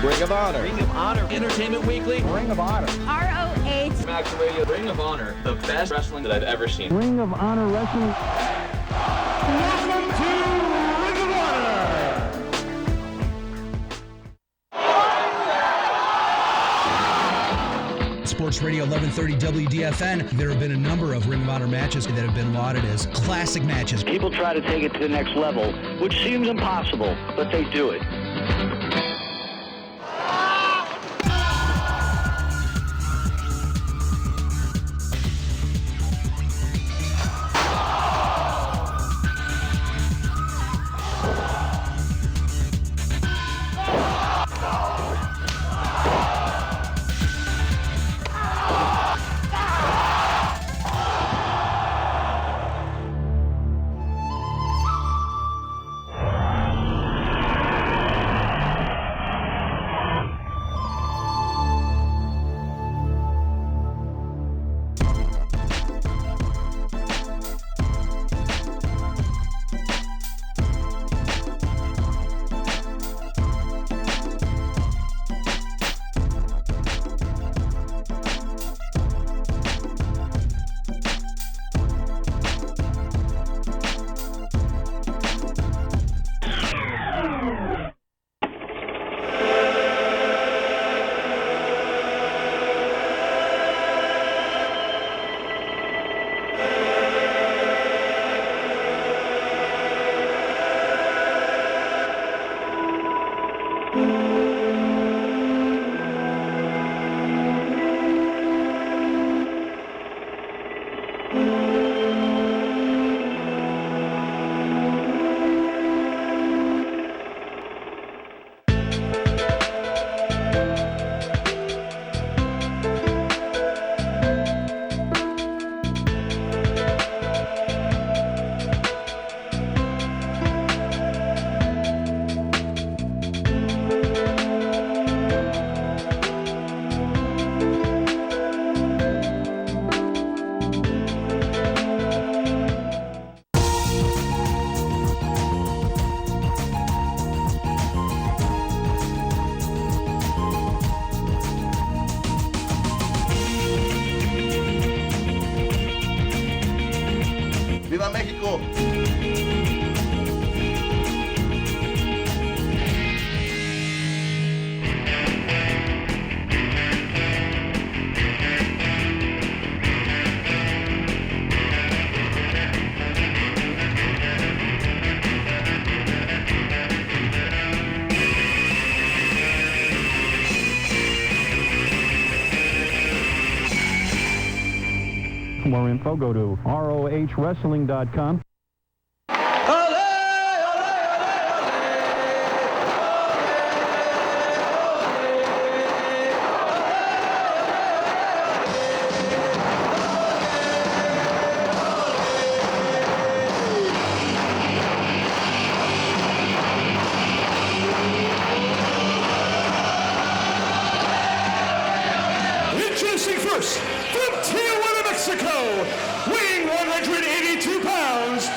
Ring of Honor. Ring of Honor. Entertainment Weekly. Ring of Honor. ROH. Max Radio. Ring of Honor. The best wrestling that I've ever seen. Ring of Honor Wrestling. Welcome to Ring of Honor. Sports Radio 1130 WDFN. There have been a number of Ring of Honor matches that have been lauded as classic matches. People try to take it to the next level, which seems impossible, but they do it. ¡Viva México! For more info, go to rohwrestling.com. Introducing first, from Tijuana, Mexico, weighing 182 pounds,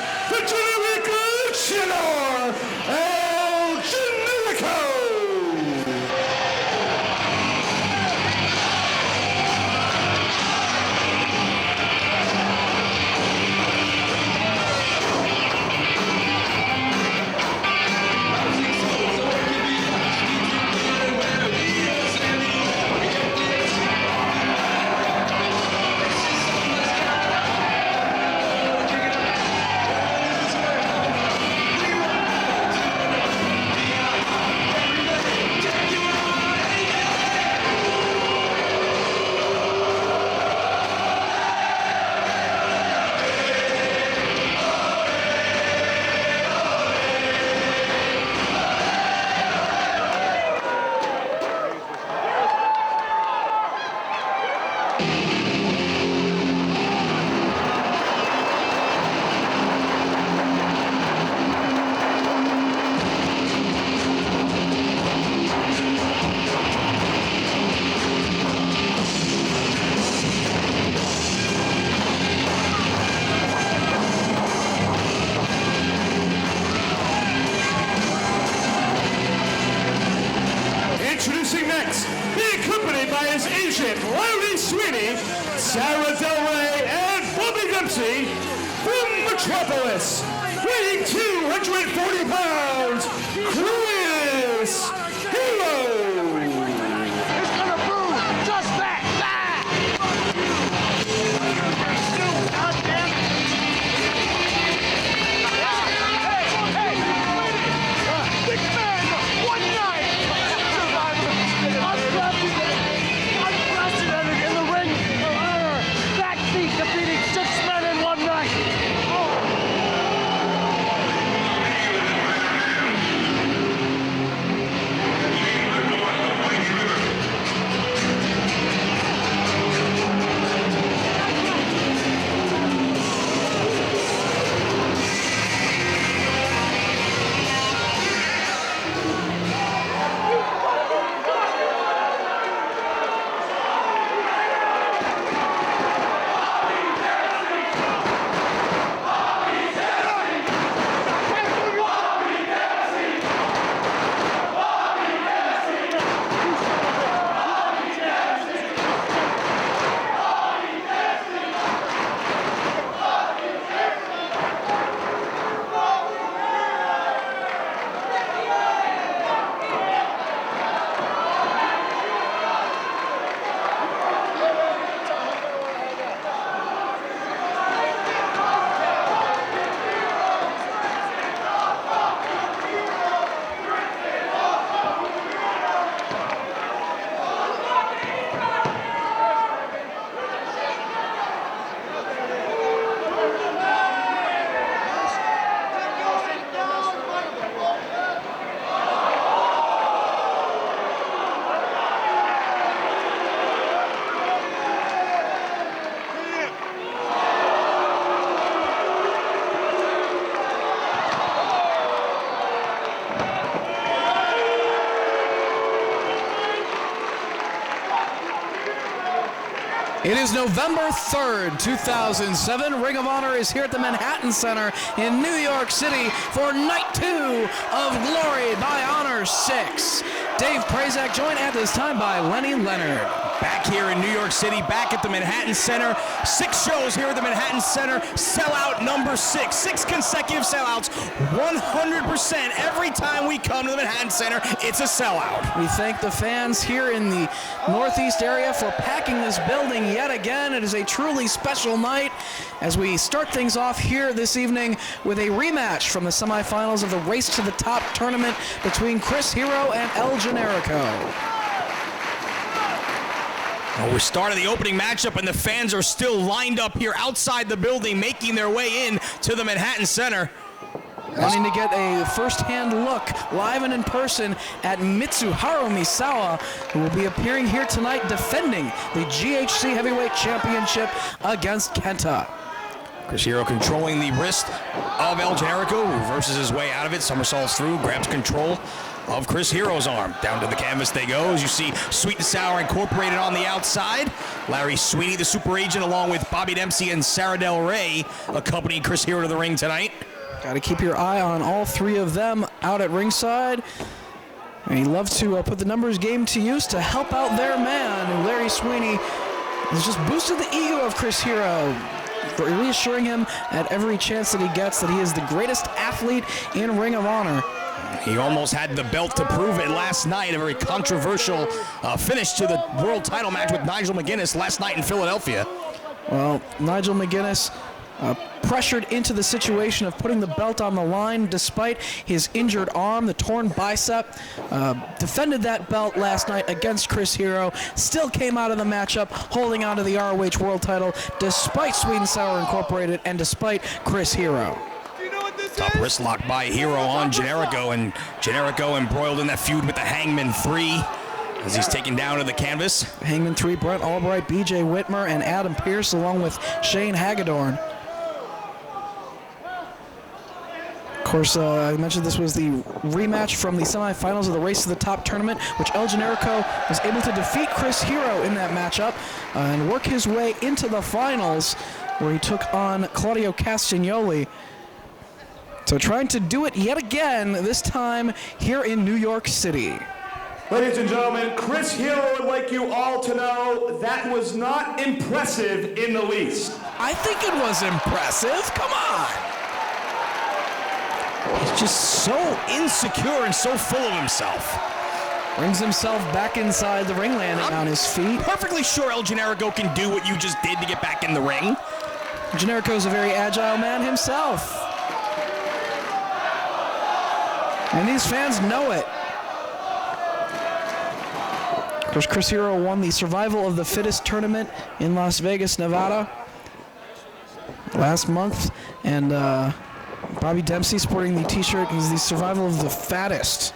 Introducing next, being accompanied by his agent, Larry Sweeney, Sarah Del Rey, and Bobby Dempsey from Metropolis. Weighing 240 pounds, Chris Hero. It's gonna prove just that. Big man, one night. Unprecedented in the ring of honor. That feat defeating 6 men in one night. It is November 3rd, 2007. Ring of Honor is here at the Manhattan Center in New York City for Night 2 of Glory by Honor 6. Dave Prazak joined at this time by Lenny Leonard. Back here in New York City, back at the Manhattan Center. 6 shows here at the Manhattan Center. Sellout number 6. 6 consecutive sellouts. 100% every time we come to the Manhattan Center, it's a sellout. We thank the fans here in the Northeast area for packing this building yet again. It is a truly special night as we start things off here this evening with a rematch from the semifinals of the Race to the Top tournament between Chris Hero and El Generico. Well, we're starting the opening matchup, and the fans are still lined up here outside the building, making their way in to the Manhattan Center. Wanting to get a first-hand look live and in person at Mitsuharu Misawa, who will be appearing here tonight defending the GHC Heavyweight Championship against Kenta. Chris Hero controlling the wrist of El Generico, who reverses his way out of it, somersaults through, grabs control of Chris Hero's arm. Down to the canvas they go, as you see Sweet and Sour incorporated on the outside. Larry Sweeney, the super agent, along with Bobby Dempsey and Sarah Del Rey, accompanying Chris Hero to the ring tonight. Got to keep your eye on all three of them out at ringside. And he'd love to put the numbers game to use to help out their man. And Larry Sweeney has just boosted the ego of Chris Hero, reassuring him at every chance that he gets that he is the greatest athlete in Ring of Honor. He almost had the belt to prove it last night. A very controversial finish to the world title match with Nigel McGuinness last night in Philadelphia. Well, Nigel McGuinness pressured into the situation of putting the belt on the line despite his injured arm, the torn bicep. Defended that belt last night against Chris Hero. Still came out of the matchup holding on to the ROH world title despite Sweet and Sour Incorporated and despite Chris Hero. Top wrist lock by Hero on Generico, and Generico embroiled in that feud with the Hangman 3 as he's taken down to the canvas. Hangman 3, Brent Albright, BJ Whitmer, and Adam Pearce, along with Shane Hagedorn. Of course, I mentioned this was the rematch from the semifinals of the Race to the Top tournament, which El Generico was able to defeat Chris Hero in that matchup and work his way into the finals, where he took on Claudio Castagnoli. So trying to do it yet again, this time here in New York City. Ladies and gentlemen, Chris Hero would like you all to know that was not impressive in the least. I think it was impressive. Come on. He's just so insecure and so full of himself. Brings himself back inside the ring, landing on his feet. Perfectly sure El Generico can do what you just did to get back in the ring. Generico's a very agile man himself. And these fans know it. Of course, Chris Hero won the Survival of the Fittest tournament in Las Vegas, Nevada last month. And Bobby Dempsey sporting the t-shirt is the Survival of the Fattest.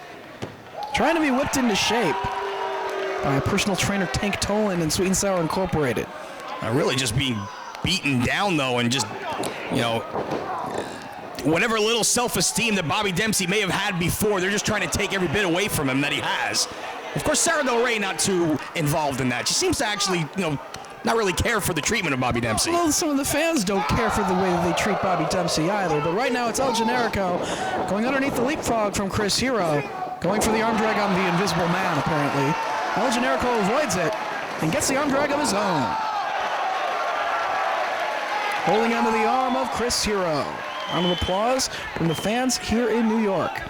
Trying to be whipped into shape by personal trainer Tank Tolan and Sweet and Sour Incorporated. Really just being beaten down, though, and just, you know, whatever little self-esteem that Bobby Dempsey may have had before, they're just trying to take every bit away from him that he has. Of course, Sarah Del Rey not too involved in that. She seems to actually, you know, not really care for the treatment of Bobby Dempsey. Well, some of the fans don't care for the way that they treat Bobby Dempsey either, but right now it's El Generico going underneath the leapfrog from Chris Hero, going for the arm drag on the Invisible Man, apparently. El Generico avoids it and gets the arm drag of his own. Holding onto the arm of Chris Hero. Round of applause from the fans here in New York.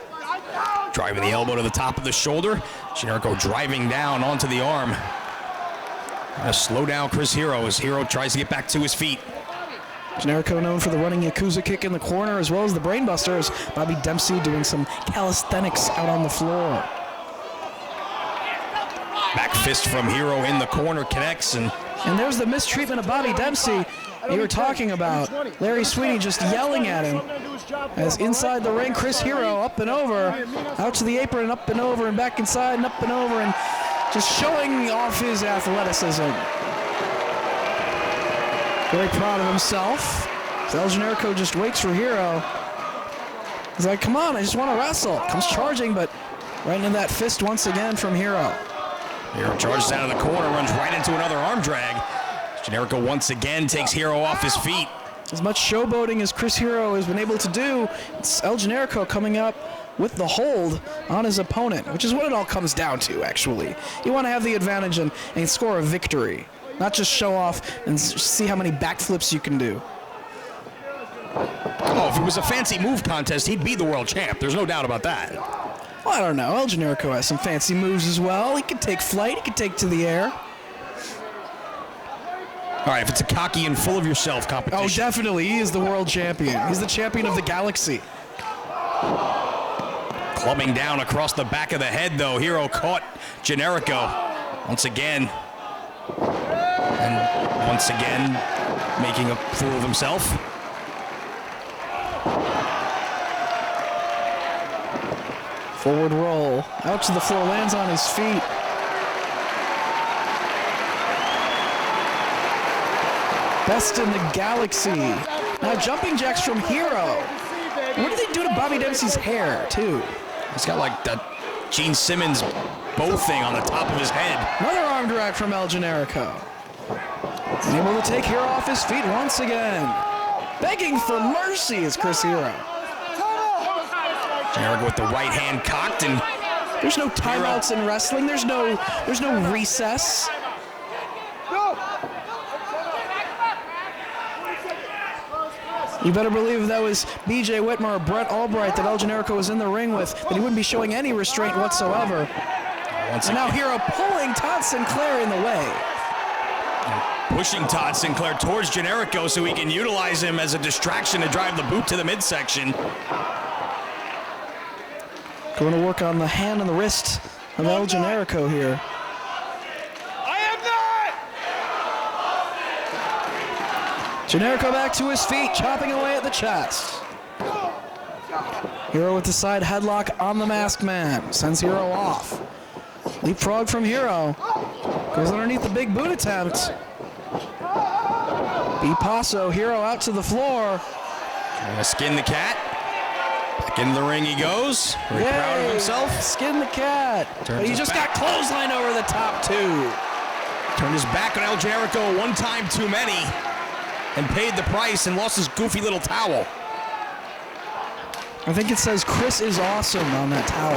Driving the elbow to the top of the shoulder. Generico driving down onto the arm. Gonna slow down Chris Hero as Hero tries to get back to his feet. Generico known for the running Yakuza kick in the corner as well as the brainbusters. Bobby Dempsey doing some calisthenics out on the floor. Back fist from Hero in the corner connects, and there's the mistreatment of Bobby Dempsey you were talking about. Larry Sweeney just yelling at him as inside the ring, Chris Hero up and over, out to the apron, up and over, and back inside and up and over, and just showing off his athleticism. Very proud of himself. El Generico just waits for Hero. He's like, come on, I just want to wrestle. Comes charging, but right into that fist once again from Hero. Hero charges out of the corner, runs right into another arm drag. Generico once again takes Hero off his feet. As much showboating as Chris Hero has been able to do, it's El Generico coming up with the hold on his opponent, which is what it all comes down to, actually. You want to have the advantage and score a victory, not just show off and see how many backflips you can do. Oh, if it was a fancy move contest, he'd be the world champ. There's no doubt about that. Well, I don't know. El Generico has some fancy moves as well. He can take flight. He can take to the air. All right, if it's a cocky and full of yourself competition. Oh, definitely. He is the world champion. He's the champion of the galaxy. Clubbing down across the back of the head, though. Hero caught Generico once again. And once again, making a fool of himself. Forward roll. Out to the floor, lands on his feet. Best in the galaxy. Now jumping jacks from Hero. What did they do to Bobby Dempsey's hair, too? He's got like that Gene Simmons bow thing on the top of his head. Another arm drag from El Generico. And able to take Hero off his feet once again. Begging for mercy is Chris Hero. Generico with the right hand cocked, and there's no timeouts in wrestling. There's no recess. You better believe if that was B.J. Whitmer or Brett Albright that El Generico was in the ring with, that he wouldn't be showing any restraint whatsoever. And now Hero pulling Todd Sinclair in the way. Pushing Todd Sinclair towards Generico so he can utilize him as a distraction to drive the boot to the midsection. Going to work on the hand and the wrist of El Generico here. Generico back to his feet, chopping away at the chest. Hero with the side headlock on the Masked Man. Sends Hero off. Leapfrog from Hero. Goes underneath the big boot attempt. Bipasso, Hero out to the floor. Trying to skin the cat. Back into the ring he goes. Very proud of himself. Skin the cat. But he just got clotheslined over the top, too. Turned his back on El Generico one time too many. And paid the price and lost his goofy little towel. I think it says Chris is awesome on that towel.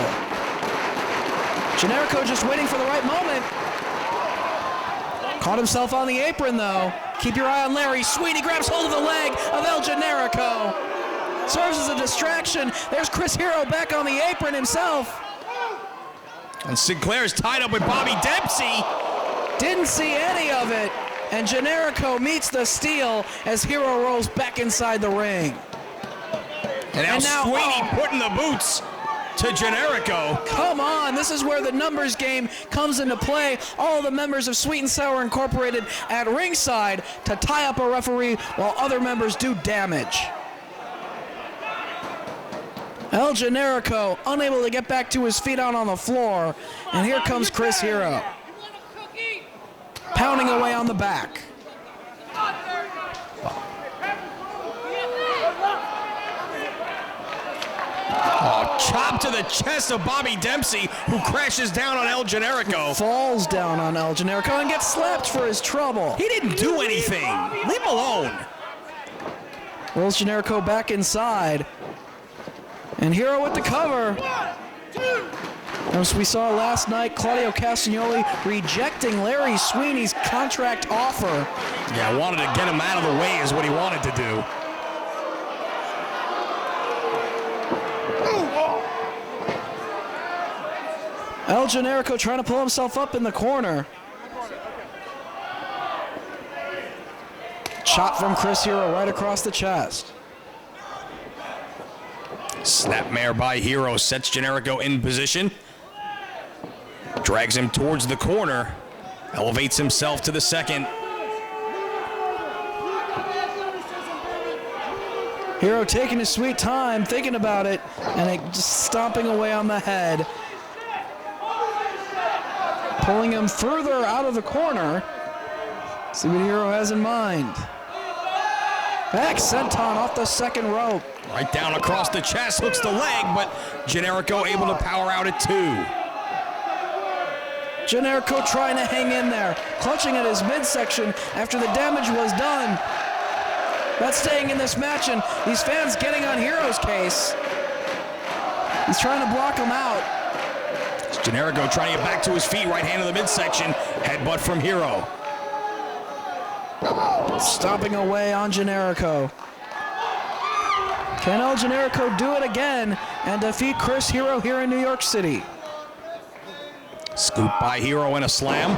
Generico just waiting for the right moment. Caught himself on the apron, though. Keep your eye on Larry. Sweeney grabs hold of the leg of El Generico. Serves as a distraction. There's Chris Hero back on the apron himself. And Sinclair's tied up with Bobby Dempsey. Didn't see any of it. And Generico meets the steal as Hero rolls back inside the ring. And now Sweeney putting the boots to Generico. Come on, this is where the numbers game comes into play. All the members of Sweet and Sour Incorporated at ringside to tie up a referee while other members do damage. El Generico unable to get back to his feet out on the floor. And here comes Chris Hero. Pounding away on the back. Oh, chop to the chest of Bobby Dempsey, who crashes down on El Generico. Falls down on El Generico and gets slapped for his trouble. He didn't do anything. Leave him alone. Rolls Generico back inside. And Hero with the cover. As we saw last night, Claudio Castagnoli rejecting Larry Sweeney's contract offer. Yeah, wanted to get him out of the way is what he wanted to do. El Generico trying to pull himself up in the corner. Shot from Chris Hero right across the chest. Snapmare by Hero sets Generico in position. Drags him towards the corner. Elevates himself to the second. Hero taking his sweet time, thinking about it, and just stomping away on the head. Pulling him further out of the corner. See what Hero has in mind. Back senton off the second rope. Right down across the chest, hooks the leg, but Generico able to power out at 2. Generico trying to hang in there, clutching at his midsection after the damage was done. That's staying in this match, and these fans getting on Hero's case. He's trying to block him out. It's Generico trying to get back to his feet, right hand of the midsection, headbutt from Hero. Stomping away on Generico. Can El Generico do it again and defeat Chris Hero here in New York City? Scoop by Hero and a slam.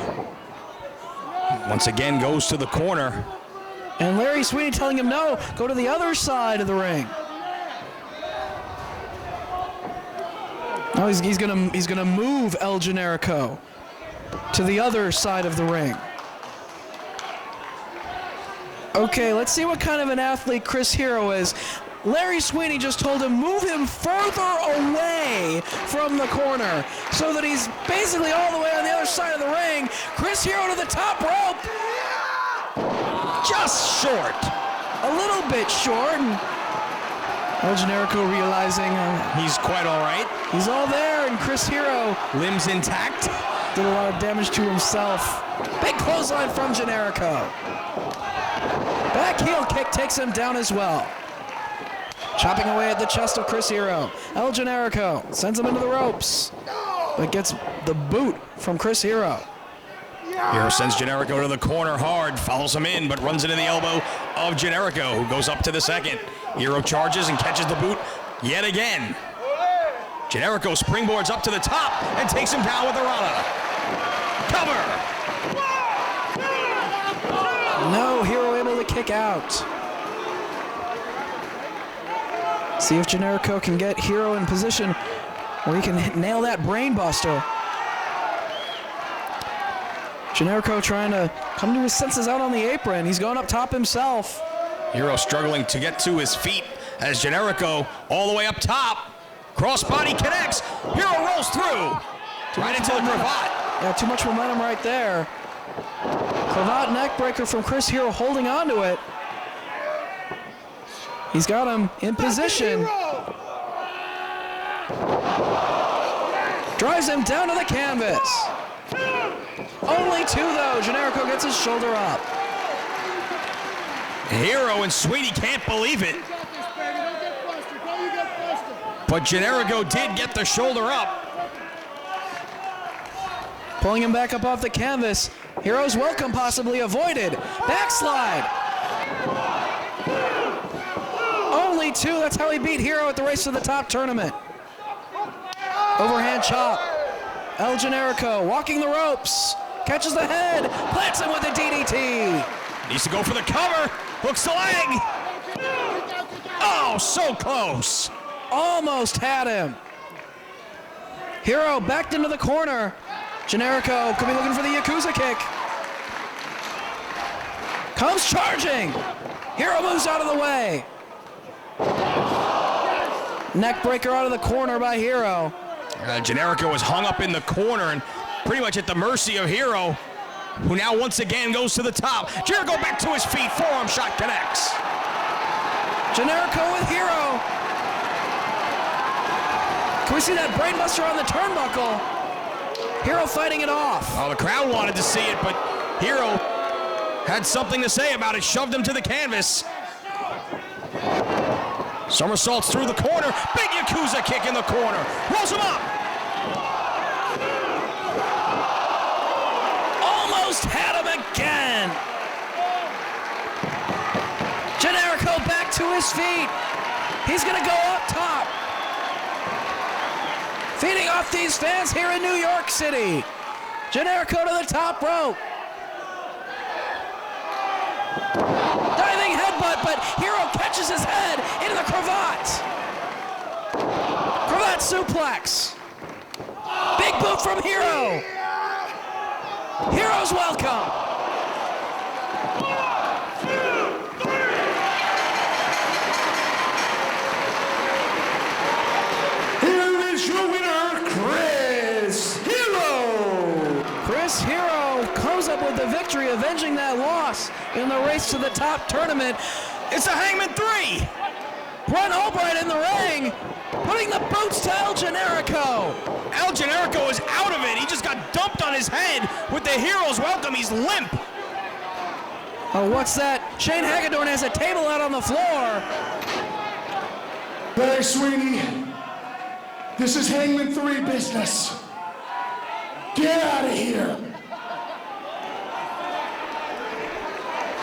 Once again goes to the corner. And Larry Sweeney telling him no, go to the other side of the ring. Now he's gonna move El Generico to the other side of the ring. Okay, let's see what kind of an athlete Chris Hero is. Larry Sweeney just told him move him further away from the corner so that he's basically all the way on the other side of the ring. Chris Hero to the top rope. Just short. A little bit short. And El Generico realizing He's quite all right. he's all there, and Chris Hero Limbs intact. did a lot of damage to himself. Big clothesline from Generico. Back heel kick takes him down as well. Chopping away at the chest of Chris Hero. El Generico sends him into the ropes, but gets the boot from Chris Hero. Hero sends Generico to the corner hard, follows him in, but runs into the elbow of Generico, who goes up to the second. Hero charges and catches the boot yet again. Generico springboards up to the top and takes him down with a Rana. Cover! No, Hero able to kick out. See if Generico can get Hero in position where he can nail that brain buster. Generico trying to come to his senses out on the apron. He's going up top himself. Hero struggling to get to his feet as Generico all the way up top. Crossbody connects. Hero rolls through. Right into the cravat. Yeah, too much momentum right there. Cravat neckbreaker from Chris Hero holding on to it. He's got him in position. Drives him down to the canvas. Only 2 though. Generico gets his shoulder up. Hero and Sweeney can't believe it. But Generico did get the shoulder up. Pulling him back up off the canvas. Hero's welcome possibly avoided. Backslide. Only 2. That's how he beat Hero at the Race to the Top tournament. Overhand chop. El Generico walking the ropes. Catches the head. Plants him with a DDT. Needs to go for the cover. Hooks the leg. Oh, so close. Almost had him. Hero backed into the corner. Generico could be looking for the Yakuza kick. Comes charging. Hero moves out of the way. Neck breaker out of the corner by Hero. Generico is hung up in the corner and pretty much at the mercy of Hero, who now once again goes to the top. Generico back to his feet. Forearm shot connects. Generico with Hero. Can we see that brainbuster on the turnbuckle? Hero fighting it off. Oh, the crowd wanted to see it, but Hero had something to say about it. Shoved him to the canvas. Somersaults through the corner. Big Yakuza kick in the corner. Rolls him up. Almost had him again. Generico back to his feet. He's going to go up top. Feeding off these fans here in New York City. Generico to the top rope. Diving headbutt, but Hero catches his head into the cravat. Cravat suplex. Big boot from Hero. Hero's welcome. Here is your winner, Chris Hero. Chris Hero comes up with the victory, avenging that loss in the Race to the Top tournament. It's a Hangman 3. Brent Albright in the ring, putting the boots to El Generico. El Generico is out of it. He just got dumped on his head with the Hero's welcome. He's limp. Oh, what's that? Shane Hagedorn has a table out on the floor. Hey, sweetie. This is Hangman 3 business. Get out of here.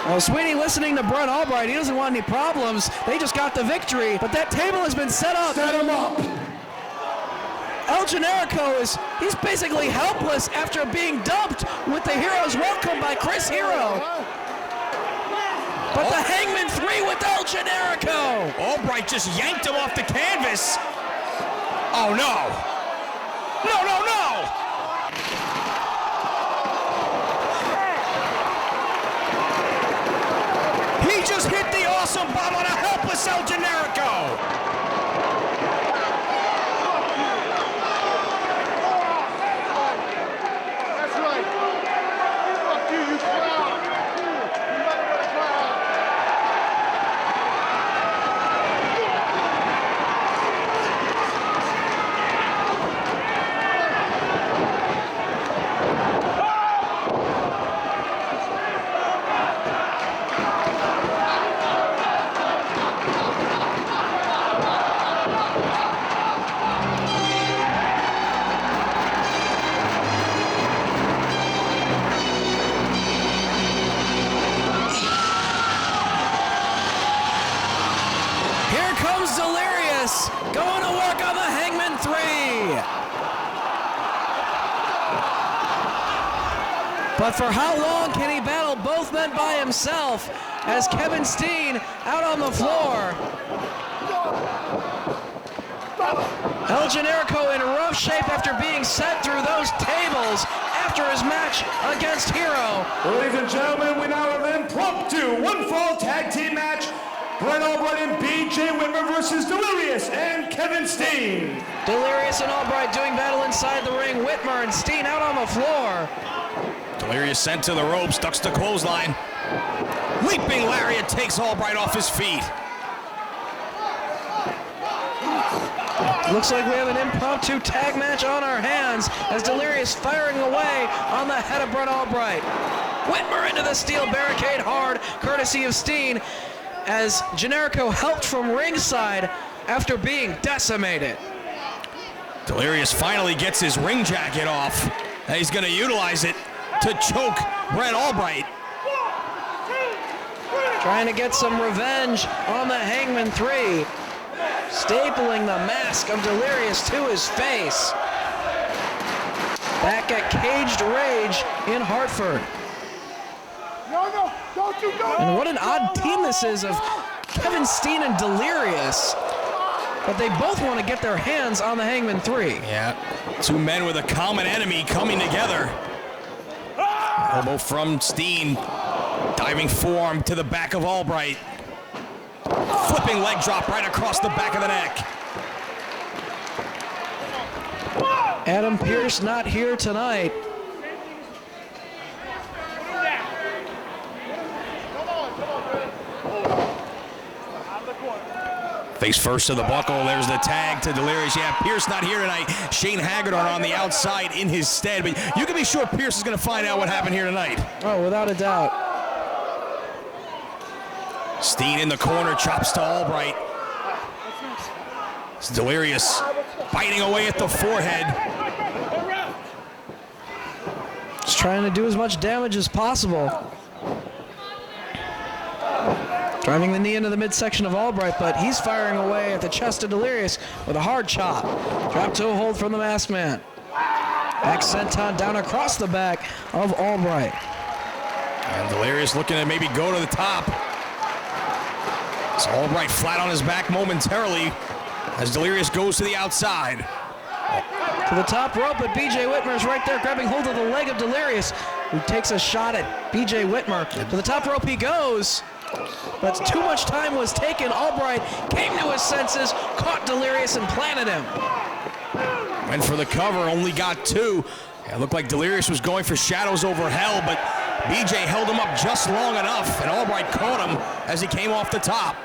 Well, Sweeney listening to Brent Albright, he doesn't want any problems. They just got the victory, but that table has been set up. Set him up. El Generico he's basically helpless after being dumped with the Hero's welcome by Chris Hero. But the Hangman 3 with El Generico. Albright just yanked him off the canvas. Oh no. No, no, no. He just hit the awesome bomb on a helpless El Generico. That's right. Fuck you, you clown. You nothing but a clown. Here comes Delirious, going to work on the Hangman 3. But for how long can he battle both men by himself as Kevin Steen out on the floor? El Generico in rough shape after being sent through those tables after his match against Hero. Ladies and gentlemen, we now have impromptu one-fall tag team match. Brent Albright and B.J. Whitmer versus Delirious and Kevin Steen. Delirious and Albright doing battle inside the ring. Whitmer and Steen out on the floor. Delirious sent to the ropes, ducks the clothesline. Leaping lariat takes Albright off his feet. Looks like we have an impromptu tag match on our hands as Delirious firing away on the head of Brent Albright. Whitmer into the steel barricade hard, courtesy of Steen, as Generico helped from ringside after being decimated. Delirious finally gets his ring jacket off. And he's going to utilize it to choke Brent Albright. Trying to get some revenge on the Hangman 3. Stapling the mask of Delirious to his face. Back at Caged Rage in Hartford. No, don't you go. And what an odd team this is of Kevin Steen and Delirious. But they both want to get their hands on the Hangman 3. Yeah, two men with a common enemy coming together. Elbow from Steen. Diving forearm to the back of Albright. Flipping leg drop right across the back of the neck. Adam Pearce not here tonight. Face first to the buckle. There's the tag to Delirious. Yeah, Pearce not here tonight. Shane Hagedorn on the outside in his stead. But you can be sure Pearce is going to find out what happened here tonight. Oh, without a doubt. Steen in the corner, chops to Albright. It's Delirious biting away at the forehead. Just trying to do as much damage as possible. Driving the knee into the midsection of Albright, but he's firing away at the chest of Delirious with a hard chop. Drop toe hold from the Masked Man. Back senton down across the back of Albright. And Delirious looking to maybe go to the top. So Albright flat on his back momentarily as Delirious goes to the outside. To the top rope, but B.J. Whitmer's right there grabbing hold of the leg of Delirious, who takes a shot at B.J. Whitmer. To the top rope he goes, but too much time was taken. Albright came to his senses, caught Delirious and planted him. Went for the cover, only got two. It looked like Delirious was going for shadows over hell, but B.J. held him up just long enough, and Albright caught him as he came off the top.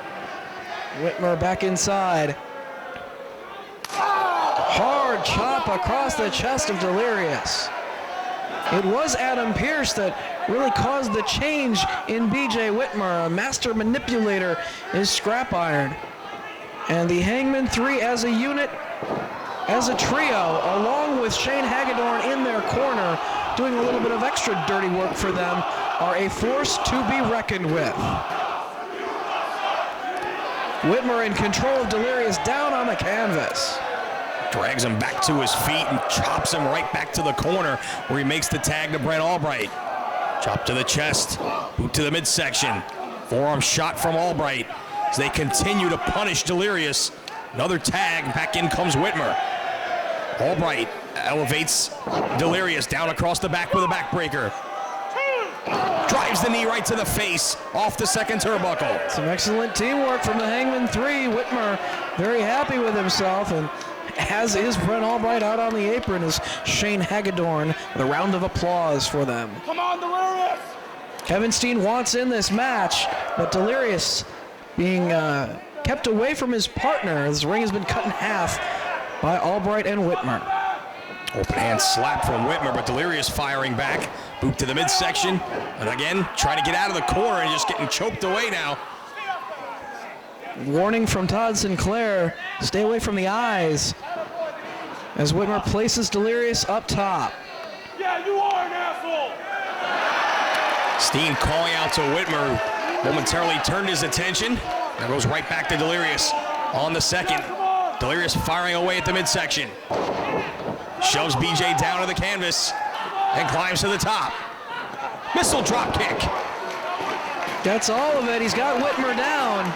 Whitmer back inside. Hard chop across the chest of Delirious. It was Adam Pearce that really caused the change in B.J. Whitmer. A master manipulator is Scrap Iron. And the Hangman 3 as a unit, as a trio, along with Shane Hagedorn in their corner, doing a little bit of extra dirty work for them, are a force to be reckoned with. Whitmer in control of Delirious down on the canvas. Drags him back to his feet and chops him right back to the corner where he makes the tag to Brent Albright. Chop to the chest, boot to the midsection. Forearm shot from Albright as they continue to punish Delirious. Another tag, back in comes Whitmer. Albright elevates Delirious down across the back with a backbreaker. Drives the knee right to the face, off the second turnbuckle. Some excellent teamwork from the Hangman 3. Whitmer very happy with himself, and as is Brent Albright out on the apron as Shane Hagedorn with a round of applause for them. Come on, Delirious! Kevin Steen wants in this match, but Delirious being kept away from his partner as the ring has been cut in half by Albright and Whitmer. Open hand slap from Whitmer, but Delirious firing back. Boot to the midsection, and again, trying to get out of the corner and just getting choked away now. Warning from Todd Sinclair, stay away from the eyes, as Whitmer places Delirious up top. Yeah, you are an asshole! Steen calling out to Whitmer, momentarily turned his attention, and goes right back to Delirious on the second. Delirious firing away at the midsection. Shoves BJ down to the canvas and climbs to the top. Missile drop kick. That's all of it. He's got Whitmer down.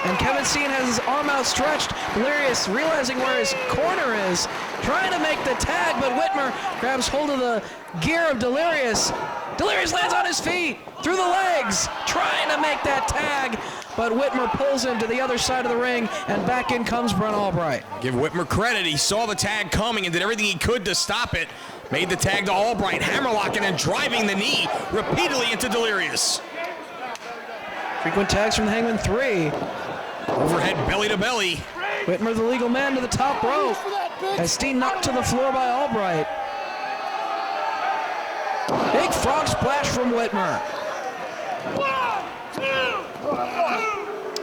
And Kevin Steen has his arm outstretched. Delirious realizing where his corner is, trying to make the tag, but Whitmer grabs hold of the gear of Delirious. Delirious lands on his feet, through the legs, trying to make that tag, but Whitmer pulls him to the other side of the ring, and back in comes Brent Albright. Give Whitmer credit. He saw the tag coming and did everything he could to stop it. Made the tag to Albright, hammerlocking and driving the knee repeatedly into Delirious. Frequent tags from the Hangman 3. Overhead belly to belly. Whitmer the legal man to the top rope as Steen knocked to the floor by Albright. Big frog splash from Whitmer.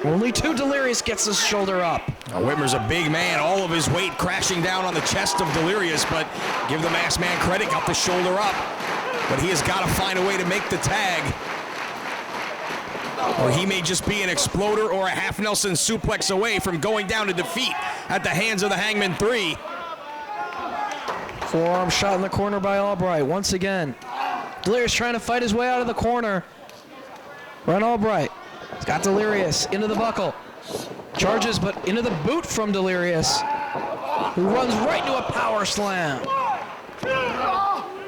Only 2. Delirious gets his shoulder up. Now, Whitmer's a big man, all of his weight crashing down on the chest of Delirious, but give the masked man credit, got the shoulder up. But he has got to find a way to make the tag, or he may just be an exploder or a half Nelson suplex away from going down to defeat at the hands of the Hangman 3. Forearm shot in the corner by Albright once again. Delirious trying to fight his way out of the corner. Brent Albright. He's got Delirious into the buckle. Charges, but into the boot from Delirious, who runs right into a power slam.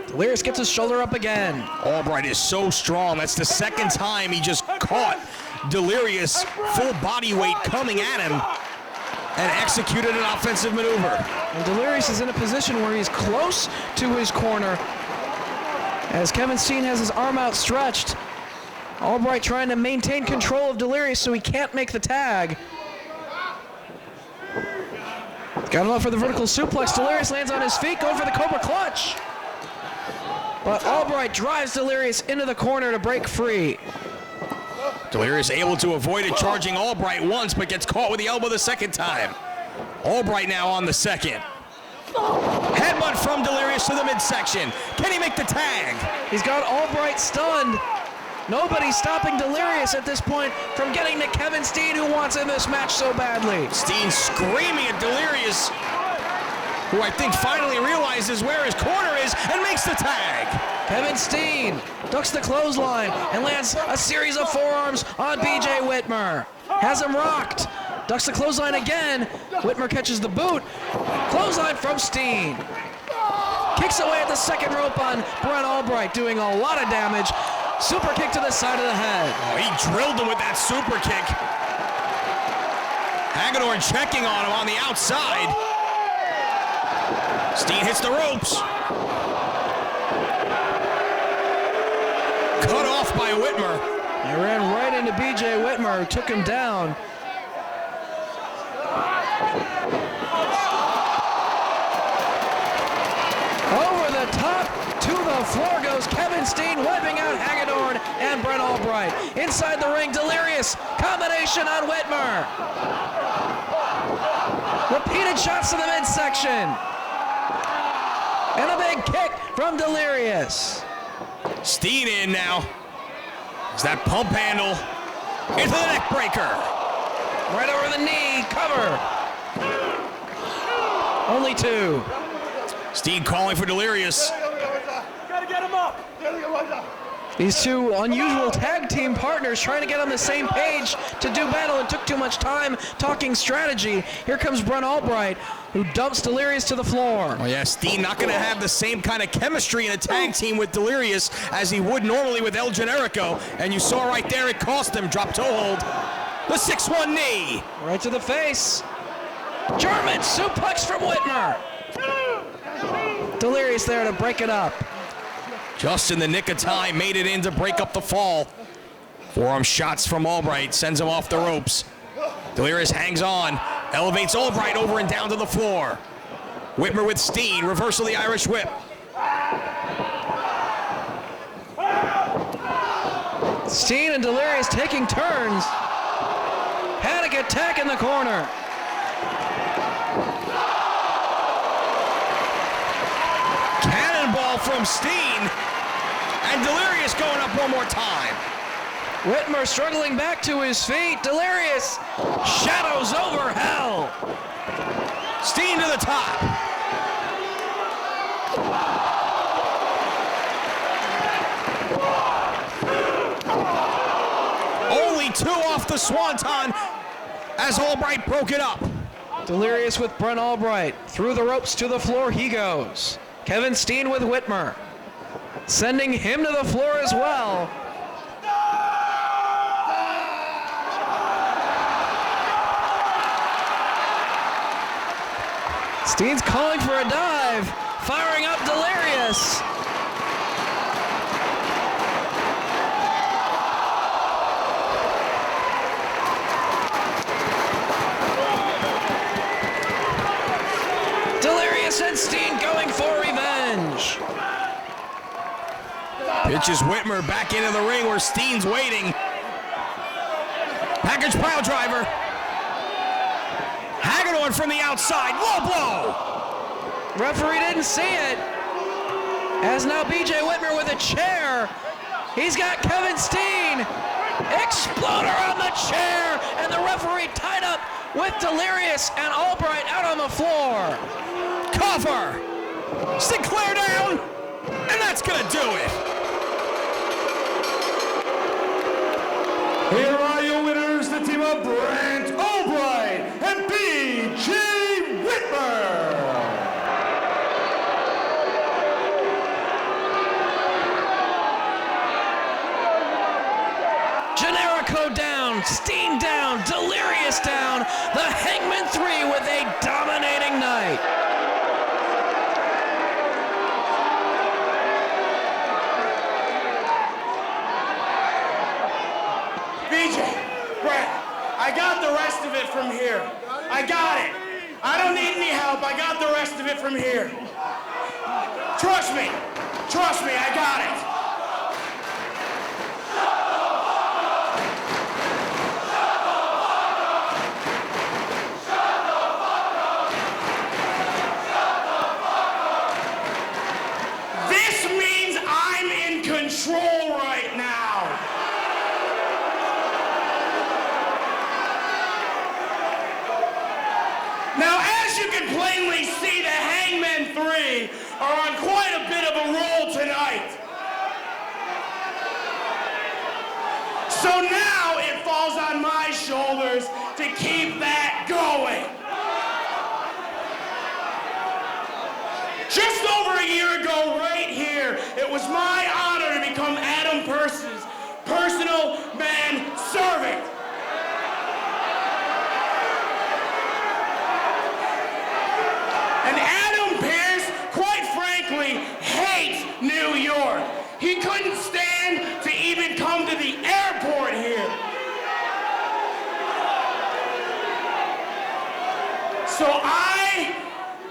Delirious gets his shoulder up again. Albright is so strong. That's the second time he just caught Delirious full body weight coming at him and executed an offensive maneuver. And Delirious is in a position where he's close to his corner as Kevin Steen has his arm outstretched. Albright trying to maintain control of Delirious so he can't make the tag. Got him up for the vertical suplex. Delirious lands on his feet, going for the Cobra Clutch. But Albright drives Delirious into the corner to break free. Delirious able to avoid it, charging Albright once, but gets caught with the elbow the second time. Albright now on the second. Headbutt from Delirious to the midsection. Can he make the tag? He's got Albright stunned. Nobody's stopping Delirious at this point from getting to Kevin Steen, who wants in this match so badly. Steen screaming at Delirious, who I think finally realizes where his corner is and makes the tag. Kevin Steen ducks the clothesline and lands a series of forearms on BJ Whitmer. Has him rocked. Ducks the clothesline again. Whitmer catches the boot. Clothesline from Steen. Kicks away at the second rope on Brent Albright, doing a lot of damage. Super kick to the side of the head. Oh, he drilled him with that super kick. Hagedorn checking on him on the outside. Steen hits the ropes. Cut off by Whitmer. He ran right into BJ Whitmer, who took him down. Over the top to the floor goes Kevin Steen, wiping out Hagedorn and Brent Albright. Inside the ring, Delirious combination on Whitmer. Repeated shots to the midsection. And a big kick from Delirious. Steen in now. Is that pump handle into the neck breaker. Right over the knee, cover. Only 2. Steen calling for Delirious. Gotta get him up. These two unusual tag team partners trying to get on the same page to do battle. It took too much time talking strategy. Here comes Brent Albright, who dumps Delirious to the floor. Oh yeah, Steen not going to have the same kind of chemistry in a tag team with Delirious as he would normally with El Generico. And you saw right there, it cost him. Drop toe hold. The 6-1 knee. Right to the face. German suplex from Whitmer. Delirious there to break it up. Just in the nick of time, made it in to break up the fall. Forearm shots from Albright, sends him off the ropes. Delirious hangs on, elevates Albright over and down to the floor. Whitmer with Steen, reversal of the Irish whip. Steen and Delirious taking turns. Panic attack in the corner. Cannonball from Steen, and Delirious going up one more time. Whitmer struggling back to his feet. Delirious shadows over hell. Steen to the top. Only 2 off the swanton as Albright broke it up. Delirious with Brent Albright. Through the ropes to the floor he goes. Kevin Steen with Whitmer, sending him to the floor as well. Steen's calling for a dive, firing up Delirious. Delirious and Steen going for revenge. Pitches Whitmer back into the ring where Steen's waiting. Back package pile driver. Hagedorn from the outside, low blow. Referee didn't see it. As now B.J. Whitmer with a chair. He's got Kevin Steen. Exploder on the chair, and the referee tied up with Delirious and Albright out on the floor. Cover. Sinclair down, and that's gonna do it. Here are your winners, the team of Brent Albright and B.J. Whitmer. Generico down, Steen down, Delirious down. The Hangman 3 with a dominating night. BJ, Brett, I got the rest of it from here. I got it. I don't need any help. I got the rest of it from here. Trust me. Trust me, I got it. This means I'm in control right now. Now, as you can plainly see, the Hangman 3 are on quite a bit of a roll tonight. So now it falls on my shoulders to keep that going. Just over a year ago, right here, it was my honor to become Adam Pearce's personal manservant. And Adam Pearce, quite frankly, hates New York. He couldn't stand to even come to the airport here. So I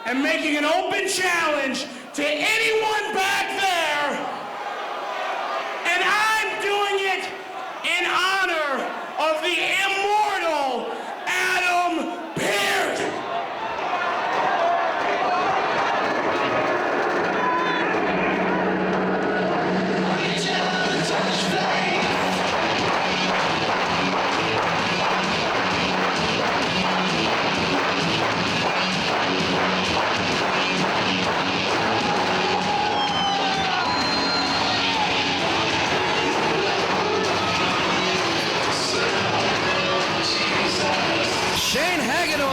am making an open challenge to anyone back there, and I'm doing it in honor of the immortal Adam Pearce.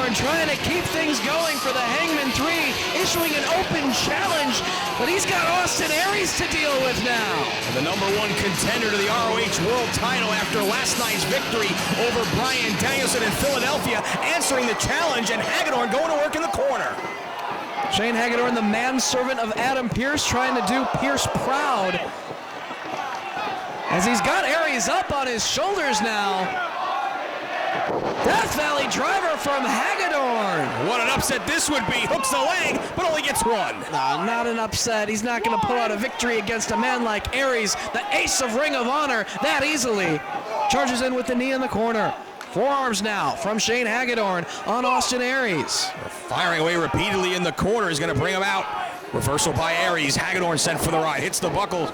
Trying to keep things going for the Hangman 3, issuing an open challenge, but he's got Austin Aries to deal with now. And the #1 contender to the ROH World title after last night's victory over Bryan Danielson in Philadelphia, answering the challenge, and Hagedorn going to work in the corner. Shane Hagedorn, the manservant of Adam Pearce, trying to do Pearce proud. As he's got Aries up on his shoulders now. Death Valley driver from Hagedorn. What an upset this would be. Hooks the leg, but only gets one. No, not an upset. He's not going to pull out a victory against a man like Aries, the ace of Ring of Honor, that easily. Charges in with the knee in the corner. Forearms now from Shane Hagedorn on Austin Aries. Firing away repeatedly in the corner is going to bring him out. Reversal by Aries. Hagedorn sent for the ride. Hits the buckle.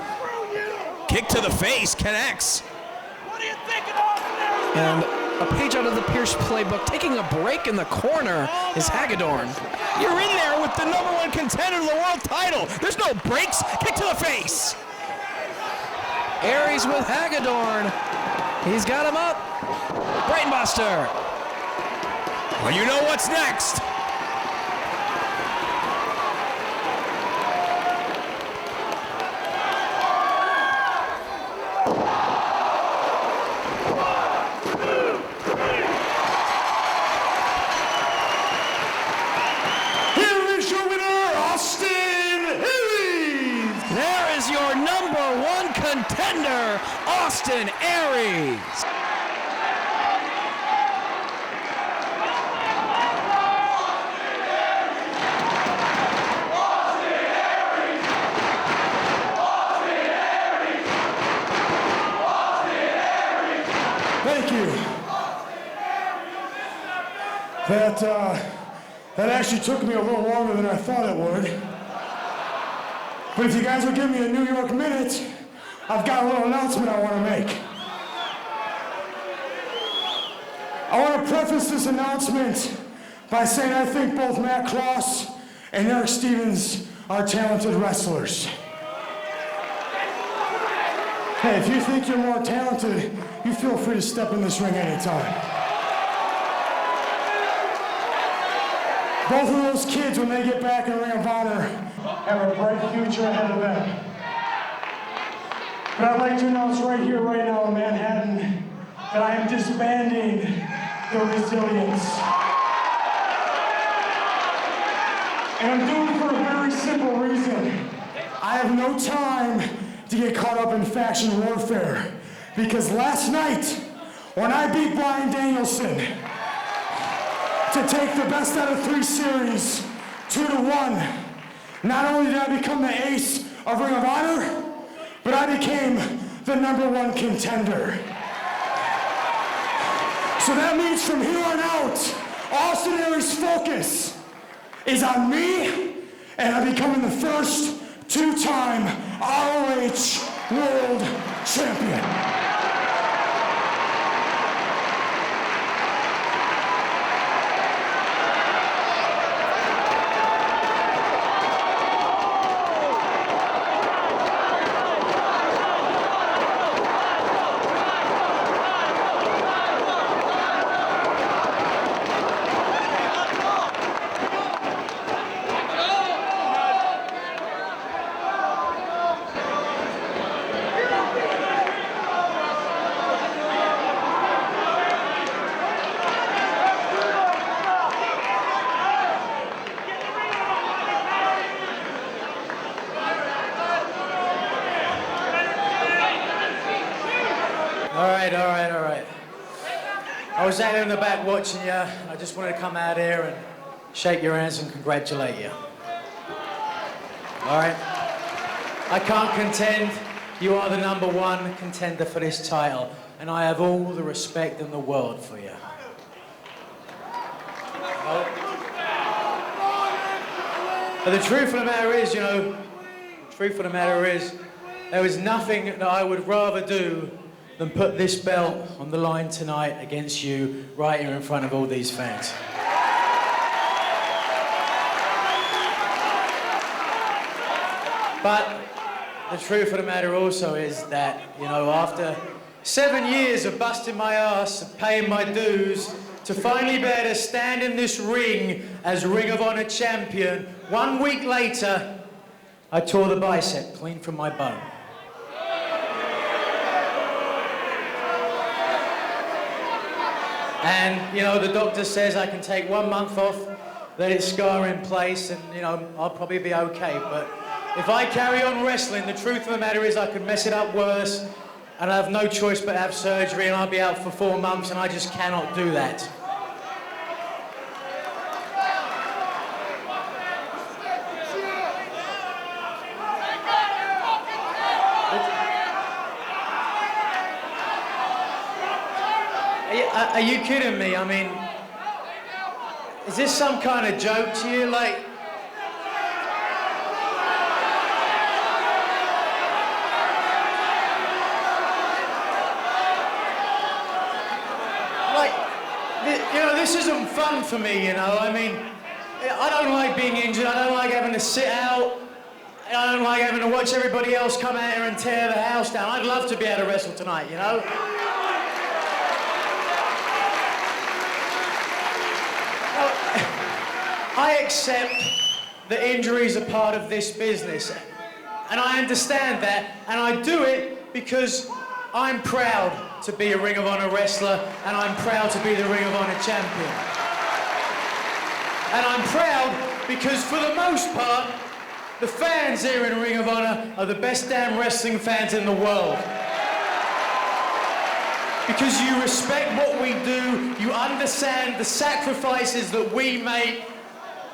Kick to the face. Connects. What are you thinking of? And a page out of the Pearce playbook. Taking a break in the corner is Hagedorn. You're in there with the #1 contender to the world title. There's no breaks. Kick to the face. Aries with Hagedorn. He's got him up. Brainbuster. Well, you know what's next. Contender, Austin Aries. Thank you. that actually took me a little longer than I thought it would. But if you guys will give me a New York minute, I've got a little announcement I want to make. I want to preface this announcement by saying I think both Matt Cross and Eric Stevens are talented wrestlers. Hey, if you think you're more talented, you feel free to step in this ring anytime. Both of those kids, when they get back in Ring of Honor, have a bright future ahead of them. But I'd like to announce right here, right now in Manhattan, that I am disbanding the Resilience. And I'm doing it for a very simple reason. I have no time to get caught up in faction warfare. Because last night, when I beat Bryan Danielson to take the best out of 3 series, 2-1, not only did I become the ace of Ring of Honor, but I became the #1 contender. So that means from here on out, Austin Aries' focus is on me, and I'm becoming the first 2-time ROH World Champion. All right. I was out there in the back watching you. I just wanted to come out here and shake your hands and congratulate you. All right? I can't contend. You are the #1 contender for this title, and I have all the respect in the world for you. But the truth of the matter is, there is nothing that I would rather do than put this belt on the line tonight against you right here in front of all these fans. But the truth of the matter also is that, after 7 years of busting my ass and paying my dues, to finally be able to stand in this ring as Ring of Honor champion, 1 week later, I tore the bicep clean from my bone. And, the doctor says I can take 1 month off, let it scar in place, and, I'll probably be okay. But if I carry on wrestling, the truth of the matter is I could mess it up worse, and I have no choice but to have surgery, and I'll be out for 4 months, and I just cannot do that. Are you kidding me? I mean, is this some kind of joke to you? Like, this isn't fun for me, I mean, I don't like being injured. I don't like having to sit out. I don't like having to watch everybody else come out here and tear the house down. I'd love to be able to wrestle tonight, I accept that injuries are part of this business, and I understand that, and I do it because I'm proud to be a Ring of Honor wrestler, and I'm proud to be the Ring of Honor champion. And I'm proud because, for the most part, the fans here in Ring of Honor are the best damn wrestling fans in the world. Because you respect what we do, you understand the sacrifices that we make,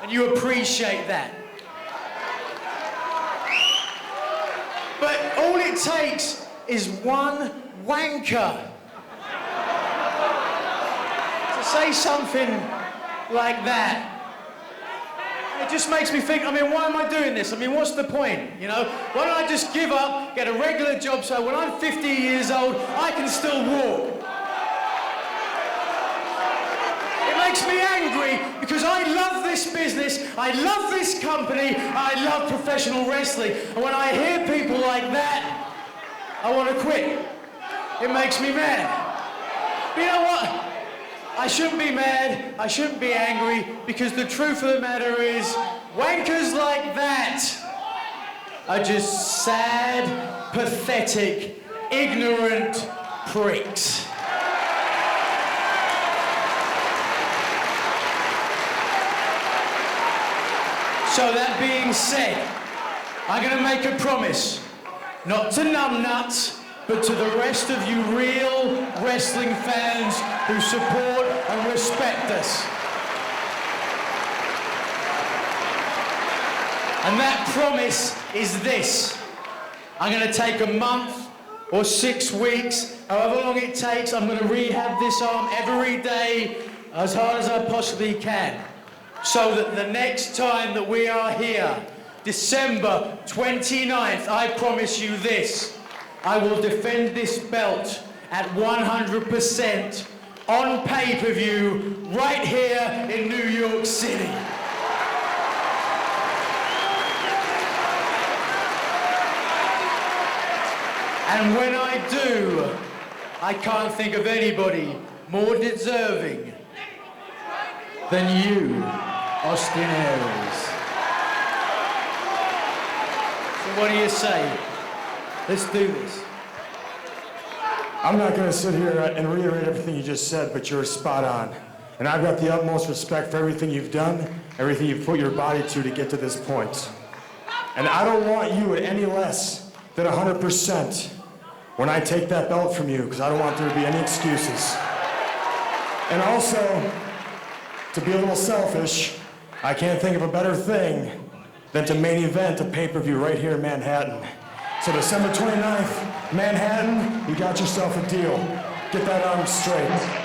and you appreciate that. But all it takes is one wanker to say something like that. It just makes me think, I mean, why am I doing this? I mean, what's the point, you know? Why don't I just give up, get a regular job so when I'm 50 years old, I can still walk? It makes me angry because I love this business, I love this company, I love professional wrestling. And when I hear people like that, I want to quit. It makes me mad. But you know what? I shouldn't be mad, I shouldn't be angry, because the truth of the matter is, wankers like that are just sad, pathetic, ignorant pricks. So that being said, I'm going to make a promise, not to numbnuts, but to the rest of you real wrestling fans who support and respect us. And that promise is this. I'm going to take a month or 6 weeks, however long it takes, I'm going to rehab this arm every day as hard as I possibly can. So that the next time that we are here, December 29th, I promise you this. I will defend this belt at 100% on pay-per-view right here in New York City. And when I do, I can't think of anybody more deserving than you, Austin Aries. So what do you say? Let's do this. I'm not going to sit here and reiterate everything you just said, but you're spot on. And I've got the utmost respect for everything you've done, everything you've put your body to get to this point. And I don't want you at any less than 100% when I take that belt from you, because I don't want there to be any excuses. And also, to be a little selfish, I can't think of a better thing than to main event a pay-per-view right here in Manhattan. So December 29th, Manhattan, you got yourself a deal. Get that arm straight.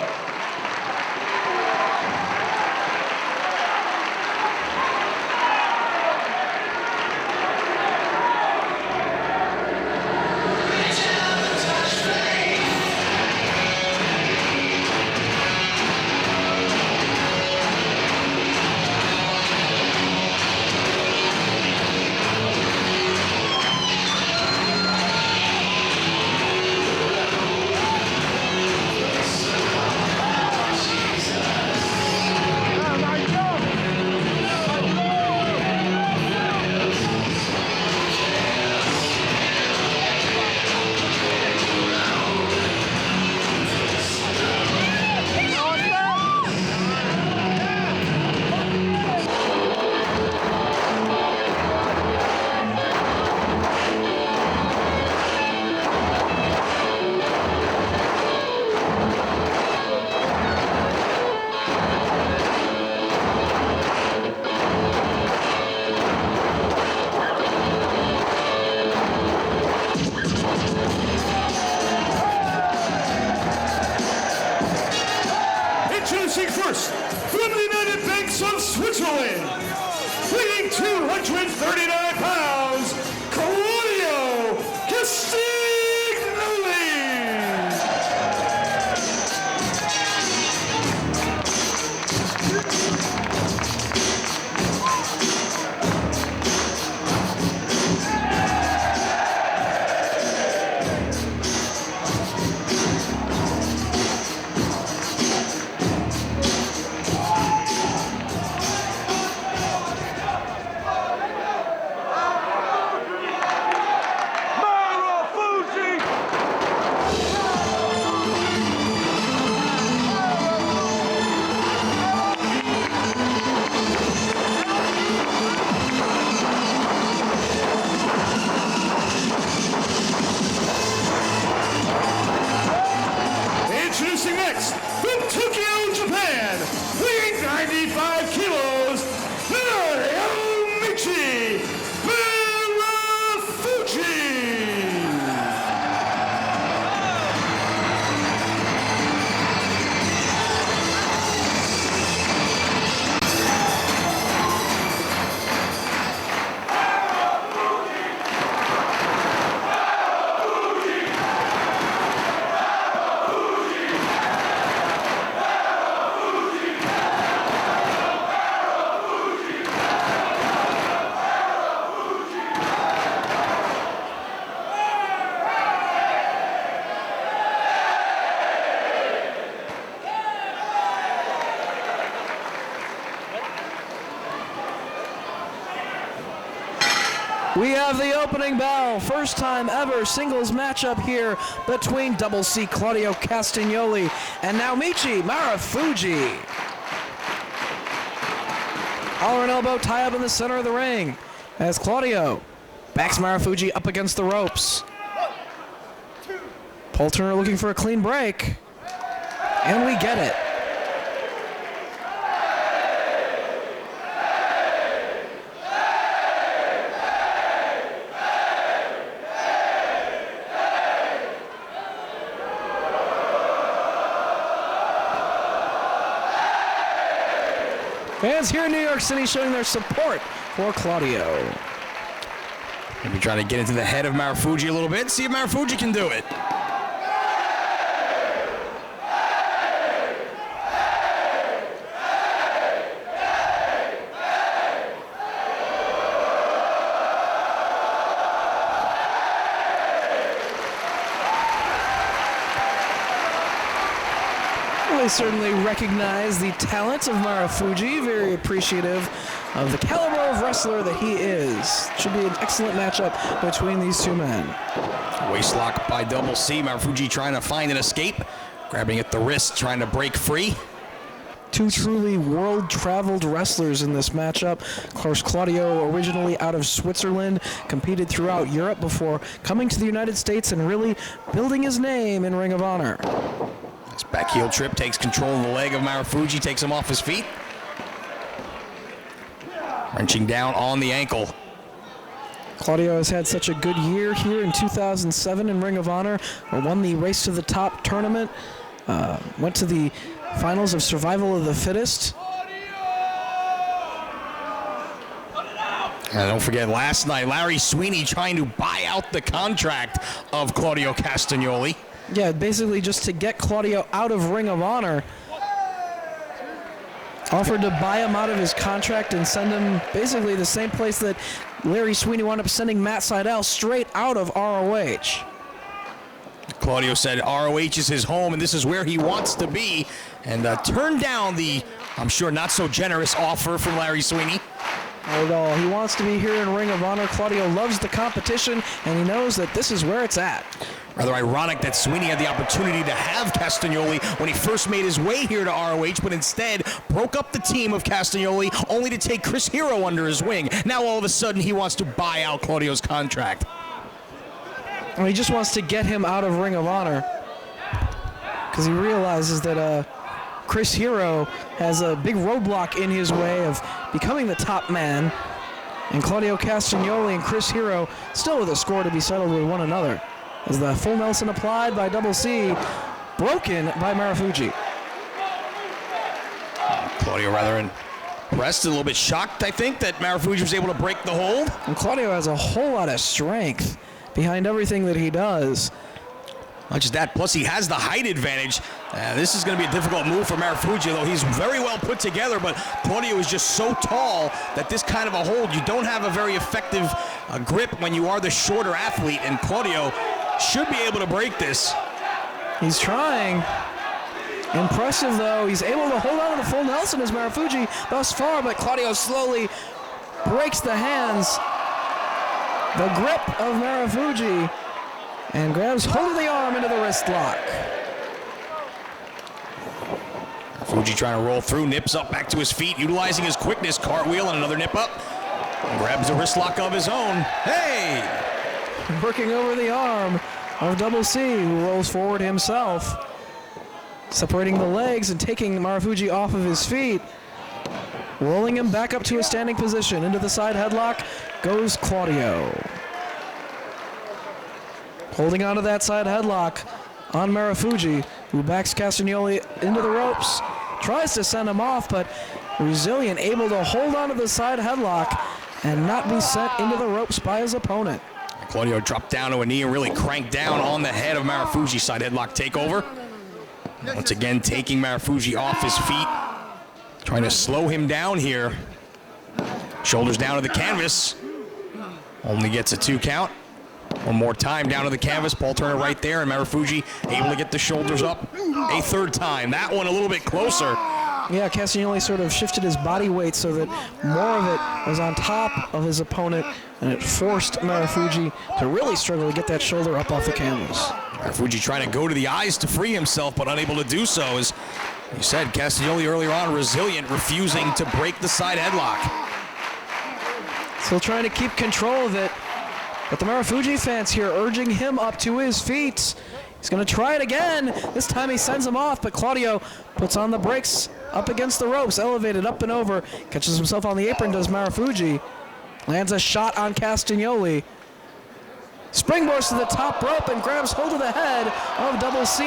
First, from the United Banks of Switzerland, weighing 239 pounds, Claudio Castagnoli. We have the opening bell. First time ever singles matchup here between Double C Claudio Castagnoli and Naomichi Marufuji. Collar and elbow tie up in the center of the ring as Claudio backs Marufuji up against the ropes. Pole Turner looking for a clean break, and we get it. Fans here in New York City showing their support for Claudio. Maybe trying to get into the head of Marufuji a little bit, see if Marufuji can do it. They certainly recognize the talent of Marufuji, very appreciative of the caliber of wrestler that he is. Should be an excellent matchup between these two men. Waistlock by Double C. Marufuji trying to find an escape, grabbing at the wrist, trying to break free. Two truly world-traveled wrestlers in this matchup. Of course, Claudio, originally out of Switzerland, competed throughout Europe before coming to the United States and really building his name in Ring of Honor. This back heel trip takes control of the leg of Marufuji, takes him off his feet. Wrenching down on the ankle. Claudio has had such a good year here in 2007 in Ring of Honor. Won the Race to the Top tournament. Went to the finals of Survival of the Fittest. And don't forget, last night, Larry Sweeney trying to buy out the contract of Claudio Castagnoli. Yeah, basically just to get Claudio out of Ring of Honor. Offered to buy him out of his contract and send him basically the same place that Larry Sweeney wound up sending Matt Sydal, straight out of ROH. Claudio said ROH is his home and this is where he wants to be, and turned down the, I'm sure, not so generous offer from Larry Sweeney. Not at all. He wants to be here in Ring of Honor. Claudio loves the competition, and he knows that this is where it's at. Rather ironic that Sweeney had the opportunity to have Castagnoli when he first made his way here to ROH, but instead broke up the team of Castagnoli only to take Chris Hero under his wing. Now all of a sudden he wants to buy out Claudio's contract. Well, he just wants to get him out of Ring of Honor because he realizes that Chris Hero has a big roadblock in his way of becoming the top man, and Claudio Castagnoli and Chris Hero still with a score to be settled with one another. As the full Nelson applied by Double C, broken by Marufuji. Claudio rather impressed, a little bit shocked, I think, that Marufuji was able to break the hold. And Claudio has a whole lot of strength behind everything that he does. Not just that, plus he has the height advantage. This is going to be a difficult move for Marufuji, though he's very well put together, but Claudio is just so tall that this kind of a hold, you don't have a very effective grip when you are the shorter athlete, and Claudio should be able to break this. He's trying. Impressive, though. He's able to hold on to the full Nelson as Marufuji thus far, but Claudio slowly breaks the hands, the grip of Marufuji, and grabs hold of the arm into the wrist lock. Marufuji trying to roll through, nips up back to his feet, utilizing his quickness, cartwheel and another nip up, and grabs a wrist lock of his own. Hey! Working over the arm of Double C, who rolls forward himself, separating the legs and taking Marufuji off of his feet, rolling him back up to a standing position. Into the side headlock goes Claudio. Holding onto that side headlock on Marufuji, who backs Castagnoli into the ropes, tries to send him off, but resilient, able to hold onto the side headlock and not be sent into the ropes by his opponent. Claudio dropped down to a knee and really cranked down on the head of Marufuji. Side headlock takeover. Once again, taking Marufuji off his feet. Trying to slow him down here. Shoulders down to the canvas. Only gets a 2 count. One more time down to the canvas. Pole Turner right there, and Marufuji able to get the shoulders up a 3rd time. That one a little bit closer. Yeah, Castagnoli sort of shifted his body weight so that more of it was on top of his opponent, and it forced Marufuji to really struggle to get that shoulder up off the canvas. Marufuji trying to go to the eyes to free himself, but unable to do so. As you said, Castagnoli earlier on, resilient, refusing to break the side headlock. Still trying to keep control of it, but the Marufuji fans here urging him up to his feet. He's going to try it again. This time he sends him off, but Claudio puts on the brakes up against the ropes, elevated up and over, catches himself on the apron, does Marufuji. Lands a shot on Castagnoli. Springboards to the top rope and grabs hold of the head of Double C.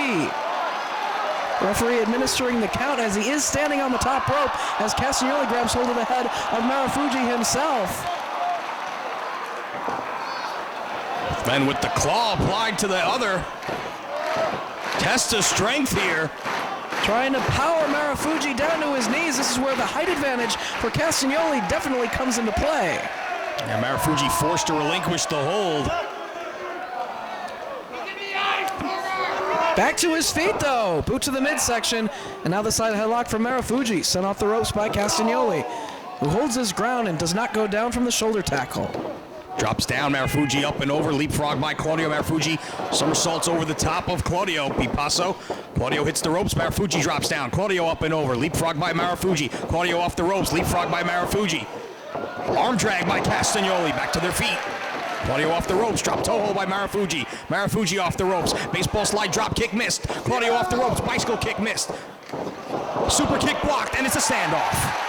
Referee administering the count as he is standing on the top rope as Castagnoli grabs hold of the head of Marufuji himself. Then with the claw applied to the other. Test of strength here. Trying to power Marufuji down to his knees. This is where the height advantage for Castagnoli definitely comes into play. Yeah, Marufuji forced to relinquish the hold. Back to his feet though. Boot to the midsection. And now the side headlock from Marufuji. Sent off the ropes by Castagnoli, who holds his ground and does not go down from the shoulder tackle. Drops down, Marufuji up and over, leapfrog by Claudio. Marufuji somersaults over the top of Claudio. Bipasso. Claudio hits the ropes, Marufuji drops down. Claudio up and over, leapfrog by Marufuji. Claudio off the ropes, leapfrog by Marufuji. Arm drag by Castagnoli, back to their feet. Claudio off the ropes, drop toe hold by Marufuji. Marufuji off the ropes, baseball slide drop kick missed. Claudio off the ropes, bicycle kick missed. Super kick blocked, and it's a standoff.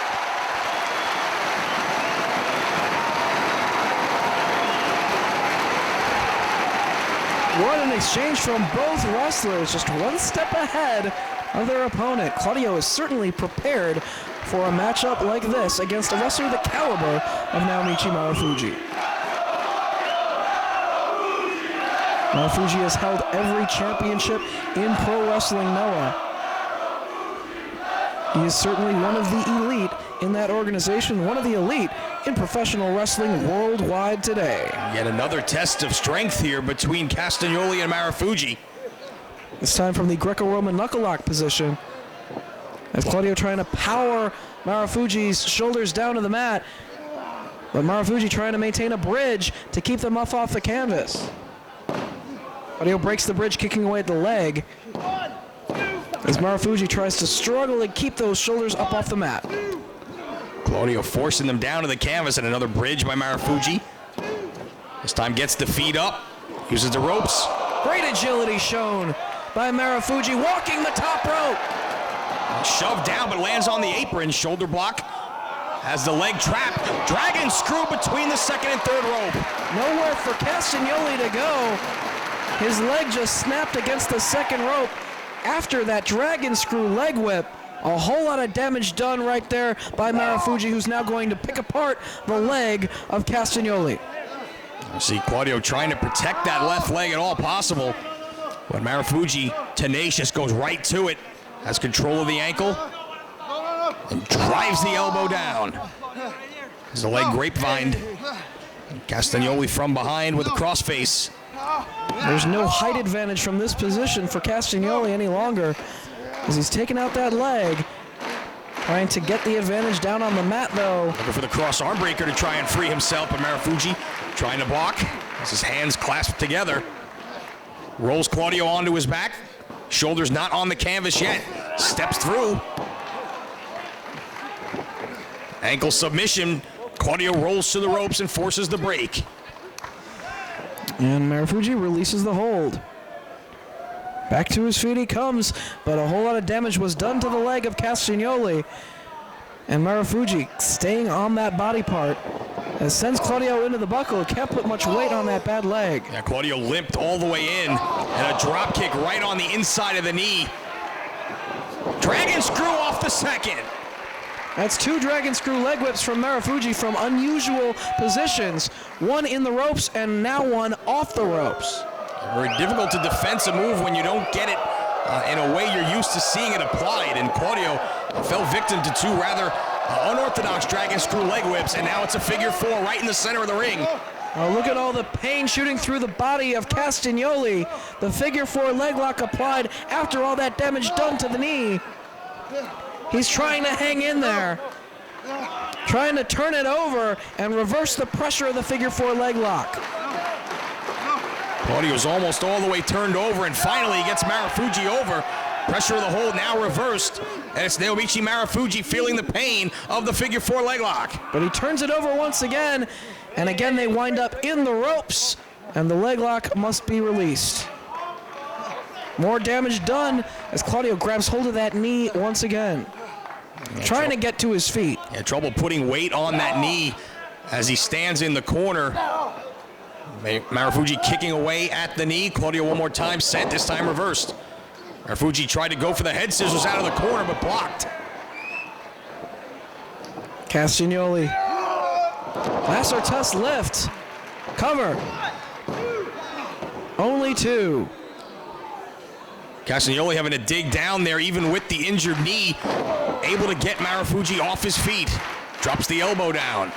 What an exchange from both wrestlers, just one step ahead of their opponent. Claudio is certainly prepared for a matchup like this against a wrestler the caliber of Naomichi Marufuji. Marufuji has held every championship in pro wrestling Noah. He is certainly one of the elite in that organization, one of the elite in professional wrestling worldwide today. Yet another test of strength here between Castagnoli and Marufuji. This time from the Greco-Roman knuckle lock position. As Claudio trying to power Marufuji's shoulders down to the mat, but Marufuji trying to maintain a bridge to keep them off the canvas. Claudio breaks the bridge, kicking away at the leg, as Marufuji tries to struggle to keep those shoulders up off the mat. Claudio forcing them down to the canvas, and another bridge by Marufuji. This time gets the feet up, uses the ropes. Great agility shown by Marufuji, walking the top rope. Shoved down, but lands on the apron. Shoulder block. Has the leg trapped. Dragon screw between the second and third rope. Nowhere for Castagnoli to go. His leg just snapped against the second rope after that dragon screw leg whip. A whole lot of damage done right there by Marufuji, who's now going to pick apart the leg of Castagnoli. You see Claudio trying to protect that left leg at all possible, but Marufuji, tenacious, goes right to it. Has control of the ankle and drives the elbow down. As the leg grapevine. Castagnoli from behind with a crossface. There's no height advantage from this position for Castagnoli any longer, as he's taking out that leg. Trying to get the advantage down on the mat, though. Looking for the cross arm breaker to try and free himself, but Marufuji trying to block as his hands clasped together. Rolls Claudio onto his back. Shoulders not on the canvas yet. Steps through. Ankle submission. Claudio rolls to the ropes and forces the break. And Marufuji releases the hold. Back to his feet he comes, but a whole lot of damage was done to the leg of Castagnoli. And Marufuji staying on that body part as sends Claudio into the buckle. Can't put much weight on that bad leg. Yeah, Claudio limped all the way in, and a drop kick right on the inside of the knee. Dragon screw off the second. That's two dragon screw leg whips from Marufuji from unusual positions. One in the ropes and now one off the ropes. Very difficult to defense a move when you don't get it in a way you're used to seeing it applied. And Claudio fell victim to two rather unorthodox dragon screw leg whips, and now it's a figure four right in the center of the ring. Oh, look at all the pain shooting through the body of Castagnoli. The figure four leg lock applied after all that damage done to the knee. He's trying to hang in there. Trying to turn it over and reverse the pressure of the figure 4 leg lock. Claudio's almost all the way turned over, and finally he gets Marufuji over. Pressure of the hold now reversed, and it's Naomichi Marufuji feeling the pain of the figure 4 leg lock. But he turns it over once again, and again they wind up in the ropes, and the leg lock must be released. More damage done as Claudio grabs hold of that knee once again. Trying to get to his feet. Had trouble putting weight on that knee as he stands in the corner. Marufuji kicking away at the knee. Claudio one more time, sent, this time reversed. Marufuji tried to go for the head scissors out of the corner, but blocked. Castagnoli. Last or test lift. Cover. Only 2. Castagnoli having to dig down there even with the injured knee. Able to get Marufuji off his feet. Drops the elbow down.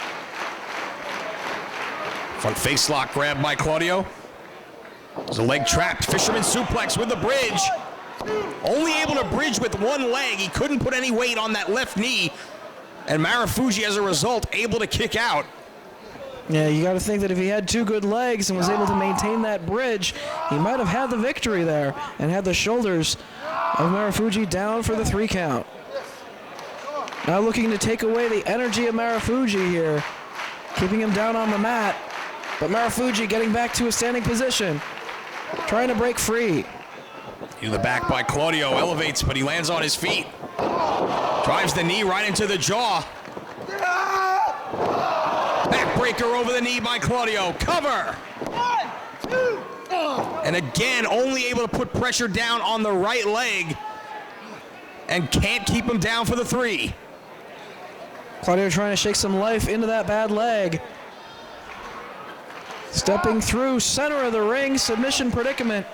Front face lock grab by Claudio. There's a leg trapped. Fisherman suplex with the bridge. Only able to bridge with one leg. He couldn't put any weight on that left knee. And Marufuji, as a result, able to kick out. Yeah, you got to think that if he had 2 good legs and was able to maintain that bridge, he might have had the victory there and had the shoulders of Marufuji down for the 3 count. Now looking to take away the energy of Marufuji here, keeping him down on the mat. But Marufuji getting back to a standing position, trying to break free. To the back by Claudio, elevates, but he lands on his feet. Drives the knee right into the jaw. Backbreaker over the knee by Claudio. Cover! And again, only able to put pressure down on the right leg and can't keep him down for the 3. Claudio trying to shake some life into that bad leg. Stepping through center of the ring, submission predicament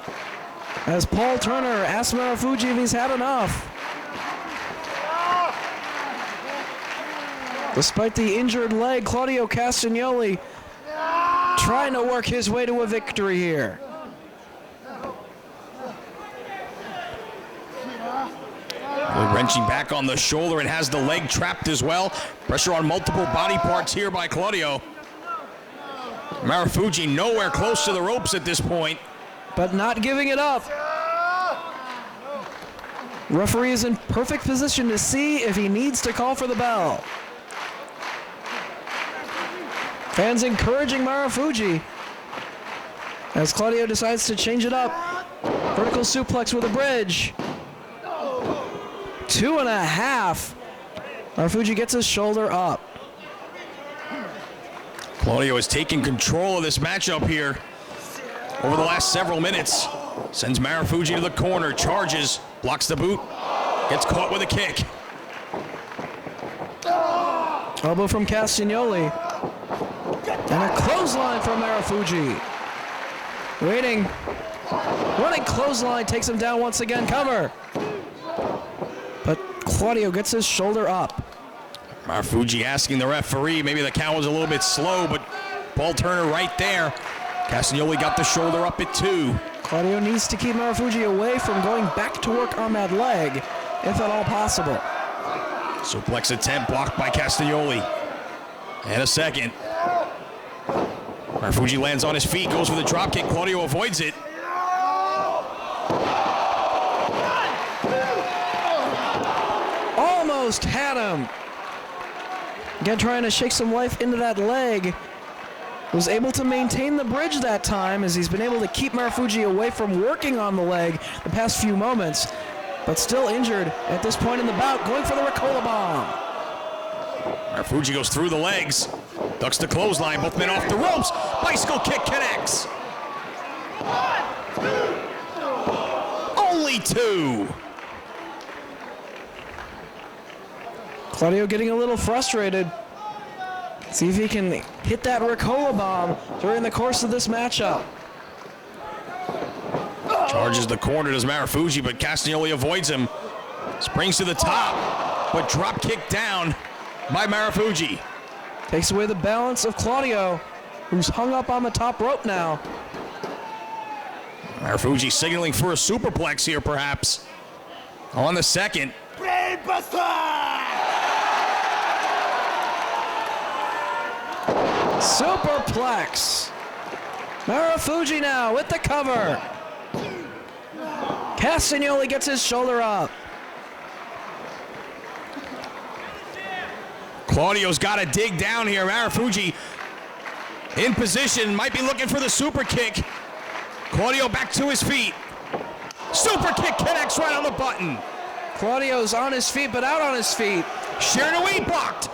as Paul Turner asks Marufuji if he's had enough. Despite the injured leg, Claudio Castagnoli trying to work his way to a victory here. Wrenching back on the shoulder and has the leg trapped as well. Pressure on multiple body parts here by Claudio. Marufuji nowhere close to the ropes at this point. But not giving it up. Referee is in perfect position to see if he needs to call for the bell. Fans encouraging Marufuji as Claudio decides to change it up. Vertical suplex with a bridge. 2.5. Marufuji gets his shoulder up. Claudio is taking control of this matchup here over the last several minutes. Sends Marufuji to the corner, charges, blocks the boot, gets caught with a kick. Elbow from Castagnoli. And a clothesline from Marufuji. Waiting. Running clothesline takes him down once again. Cover. But Claudio gets his shoulder up. Marufuji asking the referee, maybe the count was a little bit slow, but Paul Turner right there. Castagnoli got the shoulder up at 2. Claudio needs to keep Marufuji away from going back to work on that leg, if at all possible. Suplex attempt blocked by Castagnoli. And a second. Marufuji lands on his feet, goes for the dropkick. Claudio avoids it. Almost had him. Again, trying to shake some life into that leg. Was able to maintain the bridge that time as he's been able to keep Marufuji away from working on the leg the past few moments, but still injured at this point in the bout, going for the Ricola bomb. Marufuji goes through the legs, ducks the clothesline, both men off the ropes. Bicycle kick connects. Only 2. Claudio getting a little frustrated. See if he can hit that Ricola bomb during the course of this matchup. Charges the corner, does Marufuji, but Castagnoli avoids him. Springs to the top, but drop kick down by Marufuji. Takes away the balance of Claudio, who's hung up on the top rope now. Marufuji signaling for a superplex here, perhaps. On the second. Superplex. Marufuji now with the cover. Castagnoli gets his shoulder up. Claudio's got to dig down here. Marufuji in position, might be looking for the super kick. Claudio back to his feet. Super kick connects right on the button. Claudio's on his feet, but out on his feet. Shiranui blocked.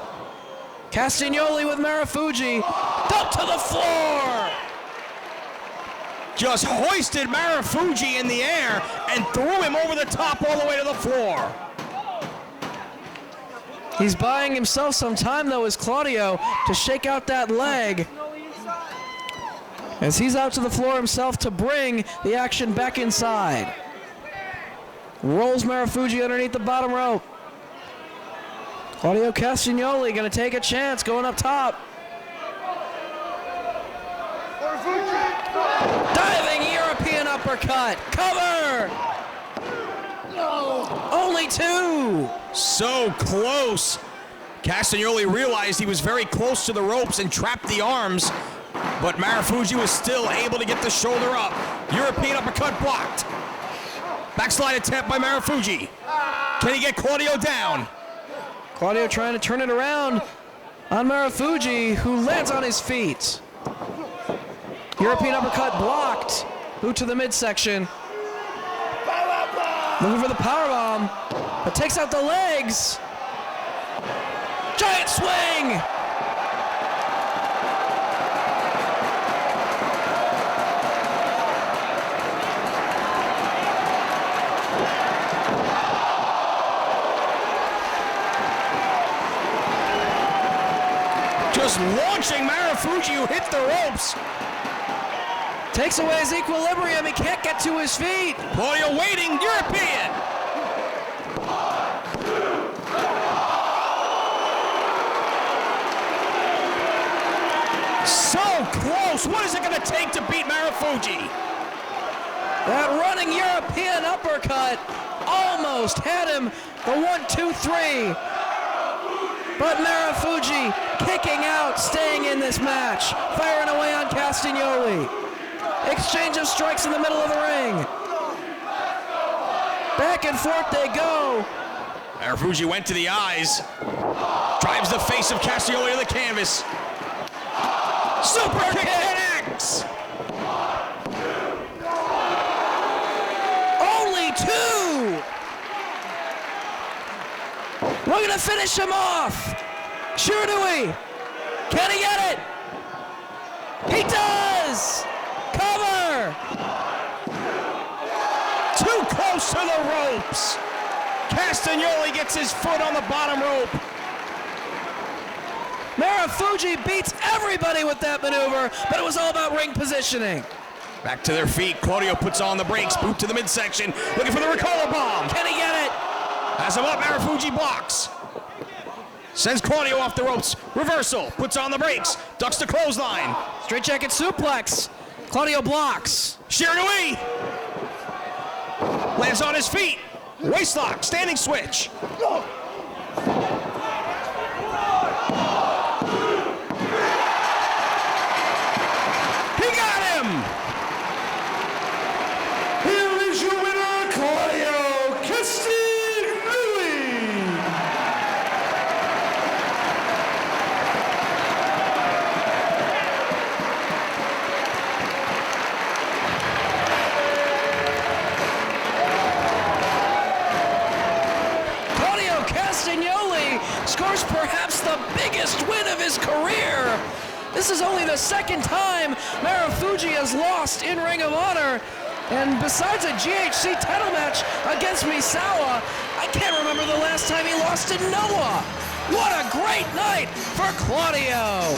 Castagnoli with Marufuji. Dump to the floor. Just hoisted Marufuji in the air and threw him over the top all the way to the floor. He's buying himself some time, though, as Claudio, to shake out that leg. As he's out to the floor himself to bring the action back inside. Rolls Marufuji underneath the bottom rope. Claudio Castagnoli going to take a chance going up top. Diving European uppercut. Cover! Only two. So close. Castagnoli realized he was very close to the ropes and trapped the arms, but Marufuji was still able to get the shoulder up. European uppercut blocked. Backslide attempt by Marufuji. Can he get Claudio down? Claudio trying to turn it around on Marufuji, who lands on his feet. European uppercut blocked. Boot to the midsection. Looking for the powerbomb, but takes out the legs. Giant swing! Just launching Marufuji, who hit the ropes. Takes away his equilibrium, he can't get to his feet. Claudio waiting, European. So close, what is it gonna take to beat Marufuji? That running European uppercut almost had him, the 1-2-3. But Marufuji kicking out, staying in this match, firing away on Castagnoli. Exchange of strikes in the middle of the ring. Back and forth they go. Marufuji went to the eyes. Drives the face of Castagnoli to the canvas. Super kick connects. Only two. We're gonna finish him off. Shiranui. Can he get it? He does. Cover! Too close to the ropes. Castagnoli gets his foot on the bottom rope. Marufuji beats everybody with that maneuver, but it was all about ring positioning. Back to their feet. Claudio puts on the brakes. Boot to the midsection. Looking for the Ricola bomb. Can he get it? Has him up. Marufuji blocks. Sends Claudio off the ropes. Reversal. Puts on the brakes. Ducks the clothesline. Straight jacket suplex. Claudio blocks. Shiranui lands on his feet. Waistlock, standing switch. He got him! Here is your winner, Claudio Castagnoli. Castagnoli scores perhaps the biggest win of his career. This is only the second time Marufuji has lost in Ring of Honor. And besides a GHC title match against Misawa, I can't remember the last time he lost to Noah. What a great night for Claudio.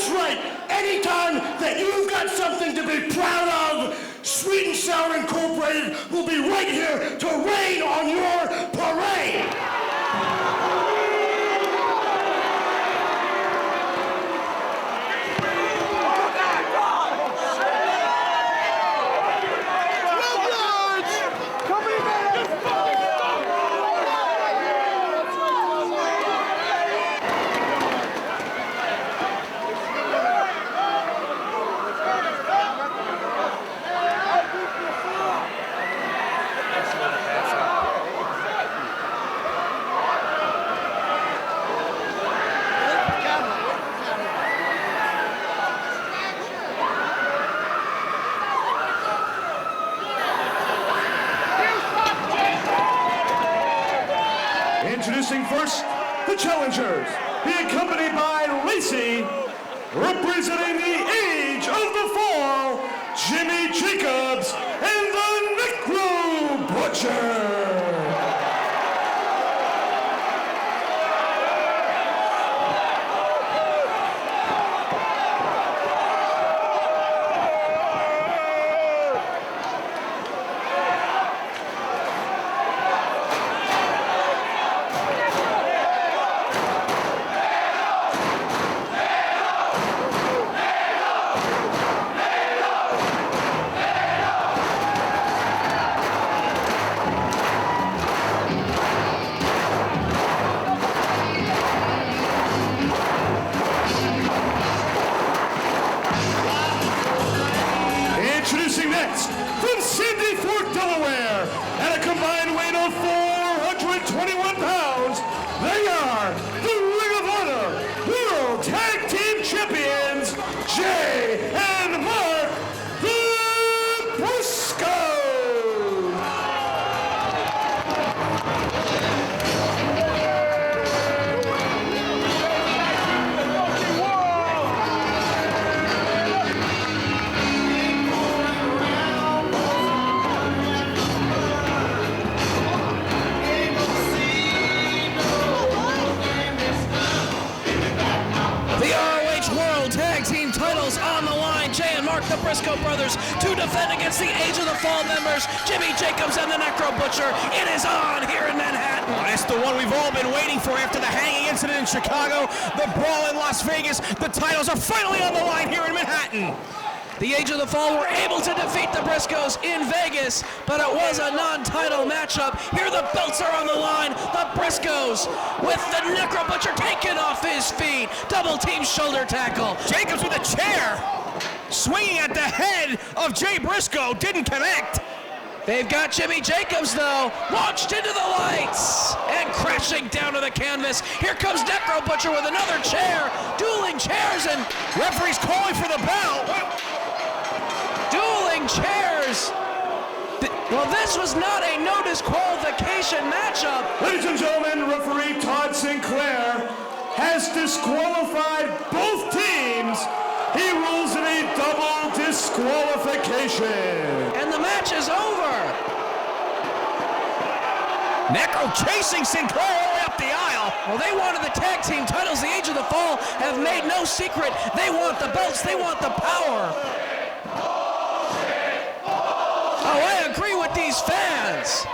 That's right. Anytime that you've got something to be proud of, Sweet and Sour Incorporated will be right here to rain on your parade. Introducing first, the challengers, being accompanied by Lacey, representing the Age of the Fall, Jimmy Jacobs, and the Necro Butcher. Introducing next, from Sandy Fork, Delaware, at a combined weight of 421 pounds, they are the Ring of Honor World Tag Team Champions, Jay and Mark the Briscoes. The ROH World Tag Team titles on the line. Jay and Mark, the Briscoe brothers, to defend against the Age of the Fall members, Jimmy Jacobs and the Necro Butcher. It is on here in Manhattan. It's the one we've all been waiting for after the hanging incident in Chicago, the brawl in Las Vegas. The titles are finally on the line here in Manhattan. The Age of the Fall were able to defeat the Briscoes in Vegas, but it was a non-title matchup. Here the belts are on the line. The Briscoes with the Necro Butcher taken off his feet. Double team shoulder tackle. Jacobs with a chair, swinging at the head of Jay Briscoe, didn't connect. They've got Jimmy Jacobs, though, launched into the lights and crashing down to the canvas. Here comes Necro Butcher with another chair, dueling chairs, and referee's calling for the bell. Dueling chairs. Well, this was not a no disqualification matchup. Ladies and gentlemen, referee Todd Sinclair has disqualified both teams. He rules in a double disqualification. And the match is over. Necro chasing Sinclair all the way up the aisle. Well, they wanted the tag team titles. The Age of the Fall have made no secret. They want the belts. They want the power. Oh, I agree with these fans.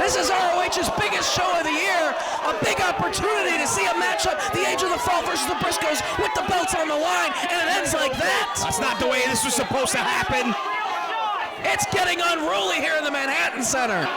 This is ROH's biggest show of the year. A big opportunity to see a matchup, the Age of the Fall versus the Briscoes with the belts on the line, and it ends like that. That's not the way this was supposed to happen. It's getting unruly here in the Manhattan Center.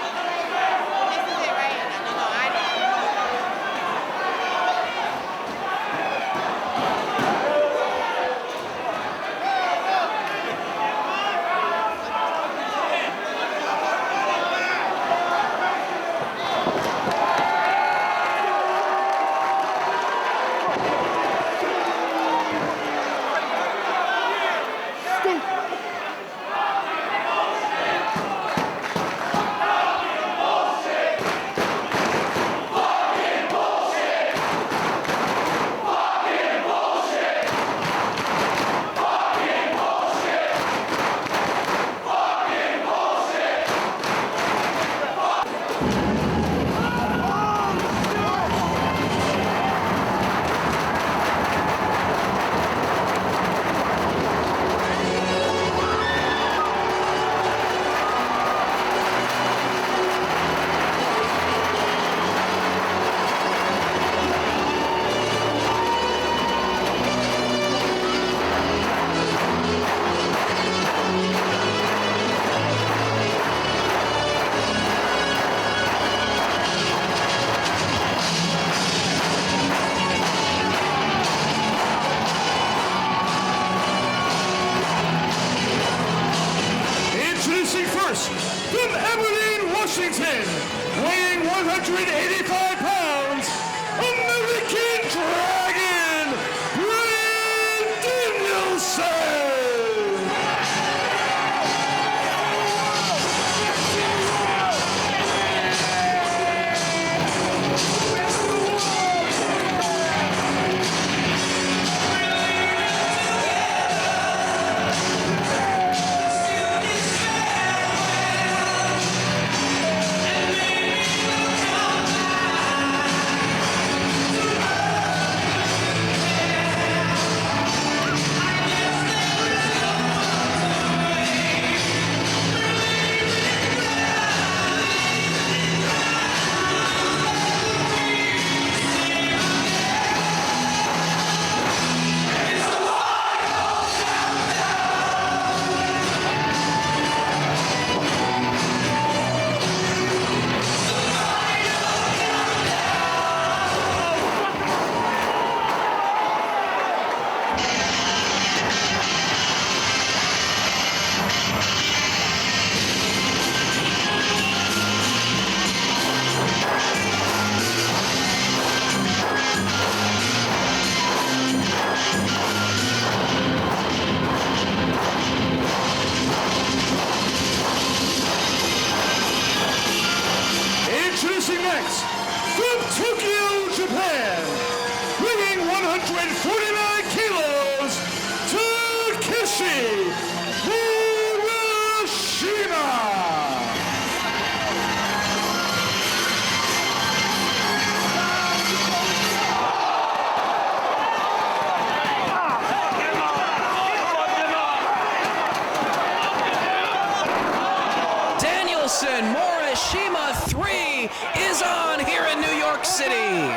on here in New York City.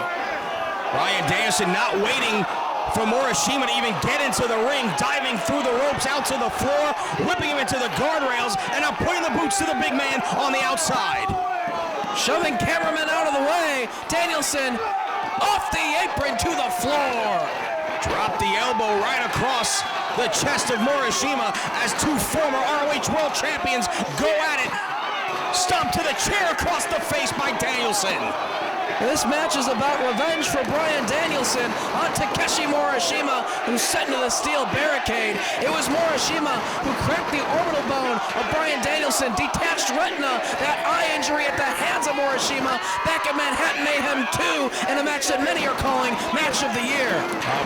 Bryan Danielson not waiting for Morishima to even get into the ring, diving through the ropes out to the floor, whipping him into the guardrails, and now putting the boots to the big man on the outside. Shoving cameramen out of the way, Danielson off the apron to the floor. Drop the elbow right across the chest of Morishima as two former ROH World Champions go at it. Stomp to the chair across the face by Danielson. This match is about revenge for Bryan Danielson on Takeshi Morishima, who's set into the steel barricade. It was Morishima who cracked the orbital bone of Bryan Danielson, detached retina, that eye injury at the hands of Morishima back at Manhattan Mayhem 2 in a match that many are calling Match of the Year.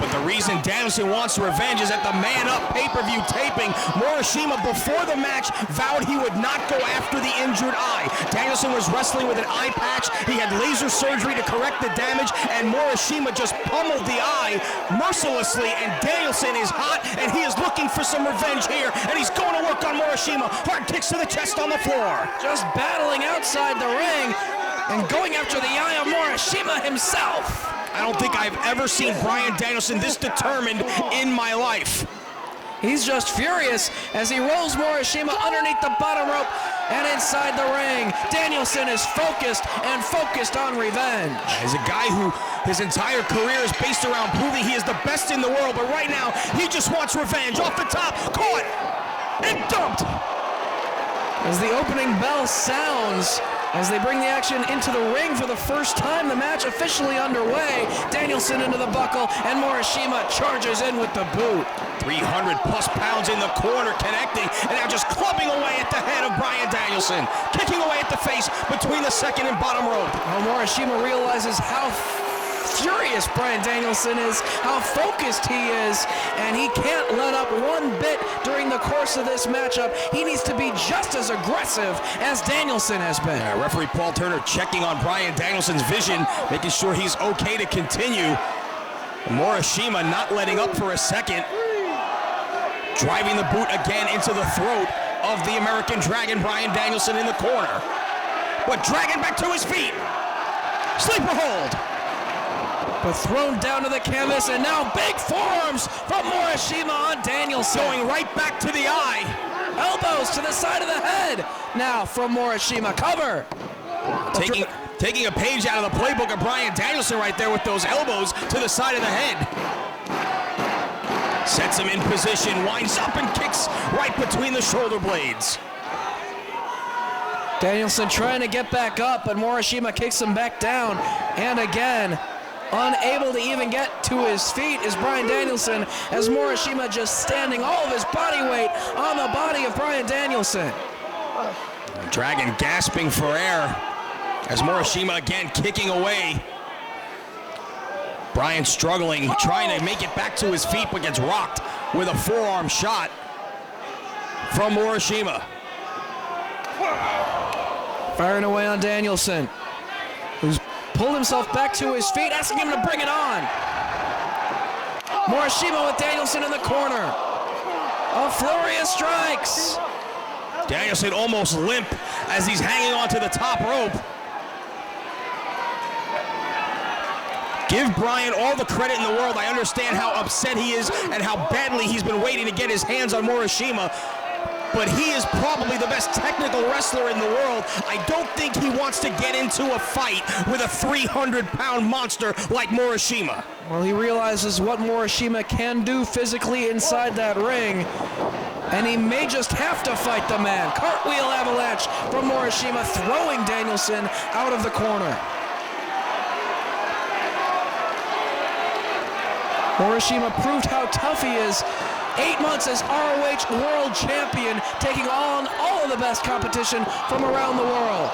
But the reason Danielson wants revenge is at the Man Up pay-per-view taping. Morishima, before the match, vowed he would not go after the injured eye. Danielson was wrestling with an eye patch. He had laser surgery to correct the damage, and Morishima just pummeled the eye mercilessly, and Danielson is hot, and he is looking for some revenge here, and he's going to work on Morishima. Hard kicks to the chest on the floor. Just battling outside the ring and going after the eye of Morishima himself. I don't think I've ever seen Bryan Danielson this determined in my life. He's just furious as he rolls Morishima underneath the bottom rope and inside the ring. Danielson is focused on revenge. He's a guy who his entire career is based around proving he is the best in the world, but right now he just wants revenge. Off the top, caught and dumped. As the opening bell sounds, as they bring the action into the ring for the first time, the match officially underway. Danielson into the buckle, and Morishima charges in with the boot. 300 plus pounds in the corner, connecting, and now just clubbing away at the head of Bryan Danielson, kicking away at the face between the second and bottom rope. Well, Morishima realizes how furious Bryan Danielson is, how focused he is, and he can't let up one bit during the course of this matchup. He needs to be just as aggressive as Danielson has been. Referee Paul Turner checking on Bryan Danielson's vision, making sure he's okay to continue. Morishima not letting up for a second, driving the boot again into the throat of the American Dragon, Bryan Danielson, in the corner. But Dragon back to his feet. Sleeper hold. But thrown down to the canvas, and now big forearms from Morishima on Danielson. Going right back to the eye. Elbows to the side of the head. Now from Morishima, cover. Taking a page out of the playbook of Bryan Danielson right there with those elbows to the side of the head. Sets him in position, winds up and kicks right between the shoulder blades. Danielson trying to get back up, but Morishima kicks him back down. And again, unable to even get to his feet is Bryan Danielson, as Morishima just standing all of his body weight on the body of Bryan Danielson. Dragon gasping for air as Morishima again kicking away. Bryan struggling, trying to make it back to his feet, but gets rocked with a forearm shot from Morishima. Firing away on Danielson, who's pulled himself back to his feet, asking him to bring it on. Morishima with Danielson in the corner. A flurry of strikes. Danielson almost limp as he's hanging onto the top rope. Give Bryan all the credit in the world. I understand how upset he is and how badly he's been waiting to get his hands on Morishima. But he is probably the best technical wrestler in the world. I don't think he wants to get into a fight with a 300-pound monster like Morishima. Well, he realizes what Morishima can do physically inside that ring, and he may just have to fight the man. Cartwheel avalanche from Morishima, throwing Danielson out of the corner. Morishima proved how tough he is. 8 months as ROH World Champion, taking on all of the best competition from around the world.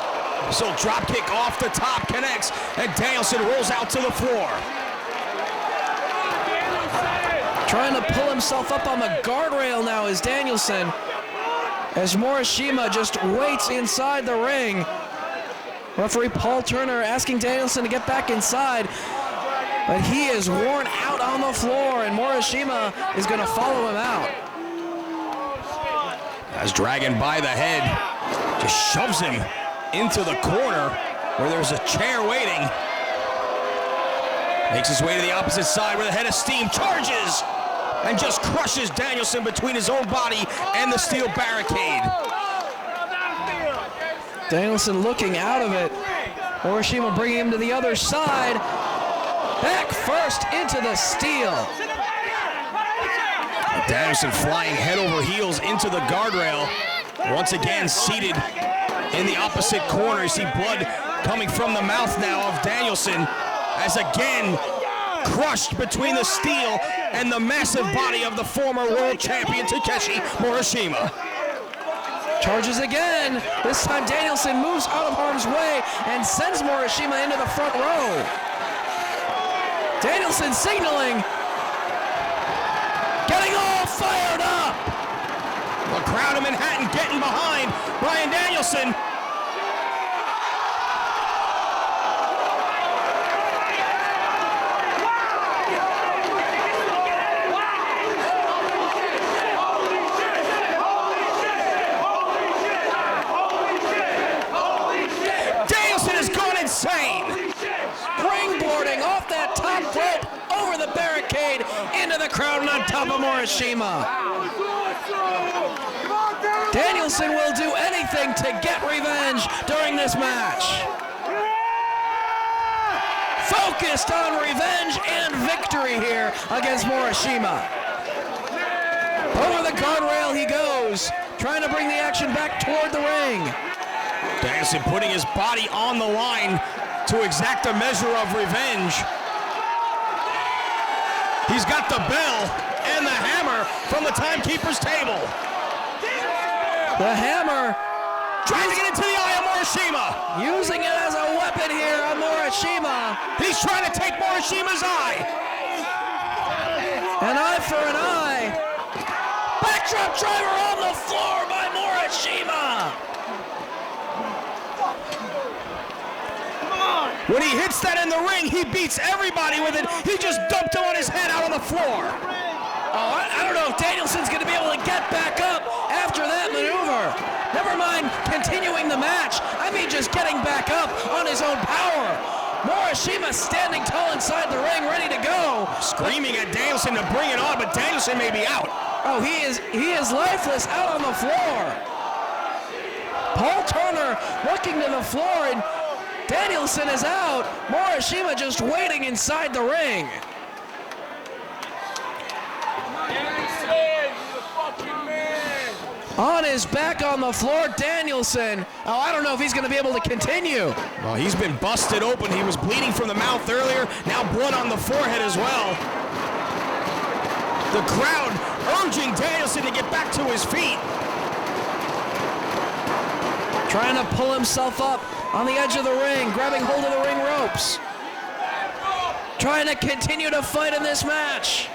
So dropkick off the top connects, and Danielson rolls out to the floor. Trying to pull himself up on the guardrail now is Danielson, as Morishima just waits inside the ring. Referee Paul Turner asking Danielson to get back inside, but he is worn out on the floor, and Morishima is going to follow him out. As Dragon by the head just shoves him into the corner. where there's a chair waiting. Makes his way to the opposite side with a head of steam, charges, and just crushes Danielson between his own body and the steel barricade. Danielson looking out of it. Morishima bringing him to the other side. Back first into the steel. Danielson flying head over heels into the guardrail. Once again seated in the opposite corner. You see blood coming from the mouth now of Danielson as again crushed between the steel and the massive body of the former world champion Takeshi Morishima. Charges again. This time Danielson moves out of harm's way and sends Morishima into the front row. Danielson signaling. Getting all fired up. The crowd of Manhattan getting behind Bryan Danielson. Danielson has gone insane. Springboarding off that top rope over the barricade into the crowd and on top of Morishima. Danielson will do anything to get revenge during this match. Focused on revenge and victory here against Morishima. Over the guardrail he goes, trying to bring the action back toward the ring. Danielson putting his body on the line to exact a measure of revenge. He's got the bell and the hammer from the timekeeper's table. The hammer. Trying to get into the eye of Morishima. Using it as a weapon here on Morishima. He's trying to take Morishima's eye. An eye for an eye. Backdrop driver on the floor by Morishima. When he hits that in the ring, he beats everybody with it. He just dumped him on his head out on the floor. Oh, I don't know if Danielson's going to be able to get back up after that maneuver. Never mind continuing the match. I mean just getting back up on his own power. Morishima standing tall inside the ring, ready to go. Screaming at Danielson to bring it on, but Danielson may be out. Oh, he is lifeless out on the floor. Paul Turner looking to the floor, and Danielson is out. Morishima just waiting inside the ring. On his back on the floor, Danielson. Oh, I don't know if he's going to be able to continue. Well, he's been busted open. He was bleeding from the mouth earlier. Now blood on the forehead as well. The crowd urging Danielson to get back to his feet. Trying to pull himself up on the edge of the ring, grabbing hold of the ring ropes. Trying to continue to fight in this match.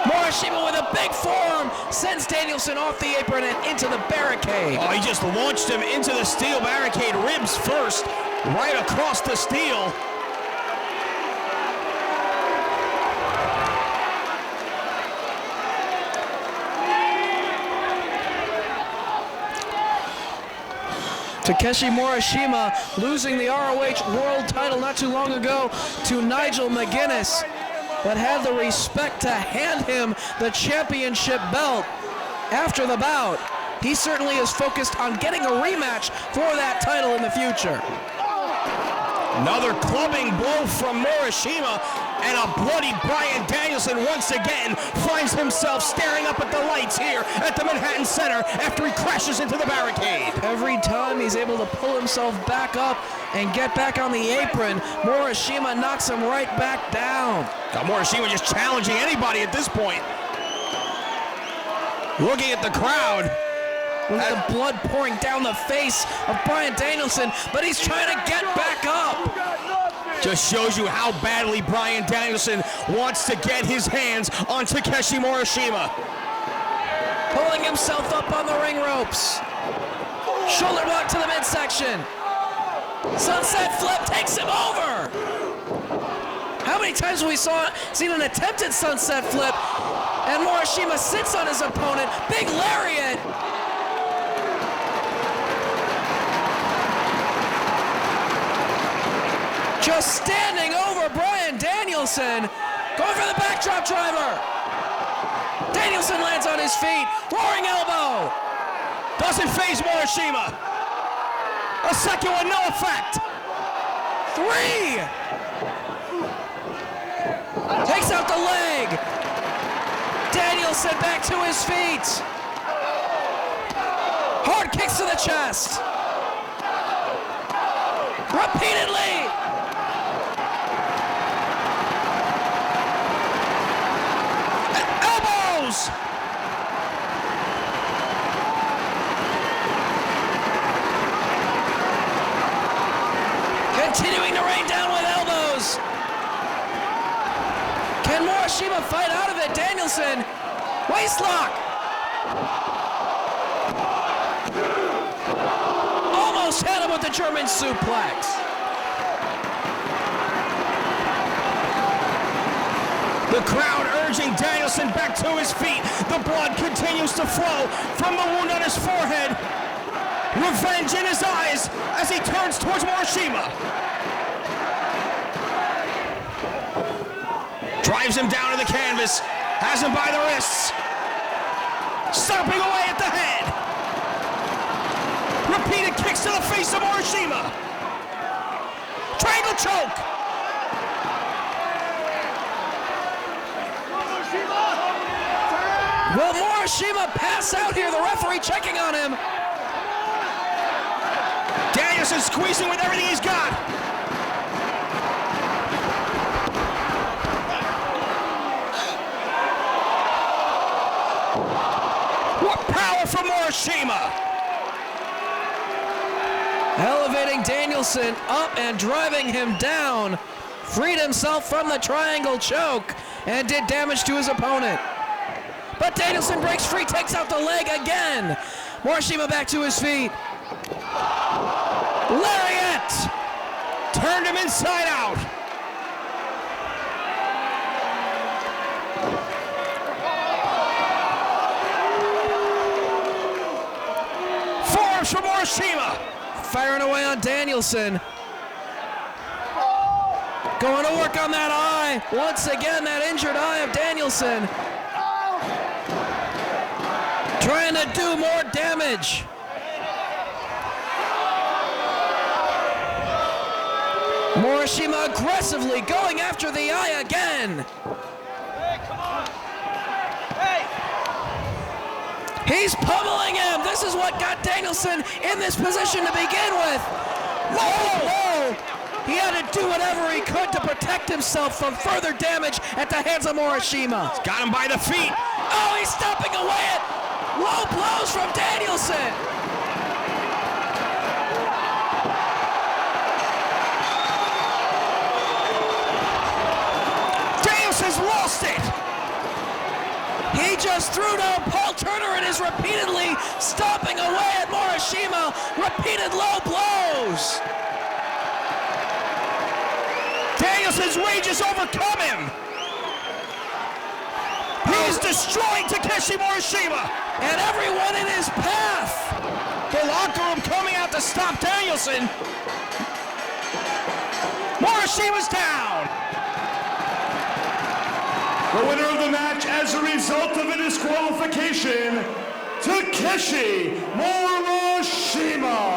Morishima with a big forearm sends Danielson off the apron and into the barricade. Oh, he just launched him into the steel barricade, ribs first, right across the steel. Takeshi Morishima losing the ROH World title not too long ago to Nigel McGuinness, but had the respect to hand him the championship belt after the bout. He certainly is focused on getting a rematch for that title in the future. Another clubbing blow from Morishima, and a bloody Bryan Danielson once again finds himself staring up at the lights here at the Manhattan Center after he crashes into the barricade. Every time he's able to pull himself back up and get back on the apron, Morishima knocks him right back down. Now Morishima just challenging anybody at this point. Looking at the crowd. With the blood pouring down the face of Bryan Danielson, but he's trying to get back up. Just shows you how badly Bryan Danielson wants to get his hands on Takeshi Morishima. Pulling himself up on the ring ropes. Shoulder block to the midsection. Sunset flip takes him over. How many times have we seen an attempted sunset flip, and Morishima sits on his opponent, big lariat. Just standing over Bryan Danielson. Going for the backdrop driver. Danielson lands on his feet. Roaring elbow. Doesn't phase Morishima. A second one, no effect. 3. Takes out the leg. Danielson back to his feet. Hard kicks to the chest. Repeatedly. Elbows. Continuing to rain down with elbows. Can Morishima fight out of it? Danielson, waistlock. Almost hit him with the German suplex. The crowd urging Danielson back to his feet. The blood continues to flow from the wound on his forehead. Revenge in his eyes as he turns towards Morishima. Drives him down to the canvas, has him by the wrists. Stomping away at the head. Repeated kicks to the face of Morishima. Triangle choke. Will Morishima pass out here? The referee checking on him. Danielson squeezing with everything he's got. What power from Morishima! Elevating Danielson up and driving him down. Freed himself from the triangle choke and did damage to his opponent. But Danielson breaks free, takes out the leg again. Morishima back to his feet. Lariat! Turned him inside out. Forearms from Morishima. Firing away on Danielson. Going to work on that eye. Once again, that injured eye of Danielson. Trying to do more damage. Morishima aggressively going after the eye again. He's pummeling him. This is what got Danielson in this position to begin with. Whoa! He had to do whatever he could to protect himself from further damage at the hands of Morishima. He's got him by the feet. Oh, he's stomping away at low blows from Danielson. Danielson's lost it. He just threw down Paul Turner and is repeatedly stomping away at Morishima. Repeated low blows. Danielson's rage has overcome him. He is destroying Takeshi Morishima. And everyone in his path. The locker room coming out to stop Danielson. Morishima's down. The winner of the match as a result of a disqualification, Takeshi Morishima.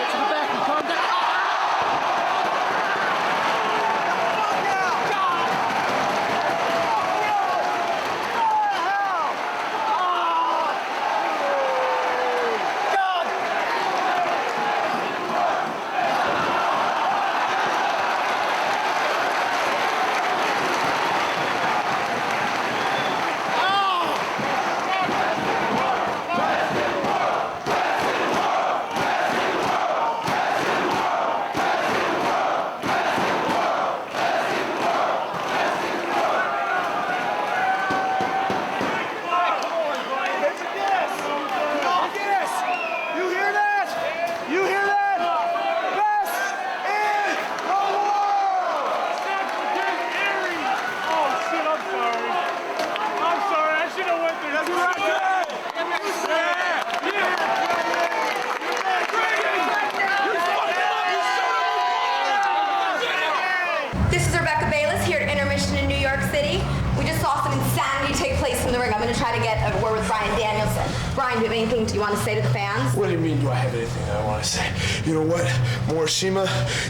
To the back and calm down. Brian, do you have anything you want to say to the fans? What do you mean, do I have anything I want to say? You know what, Morishima,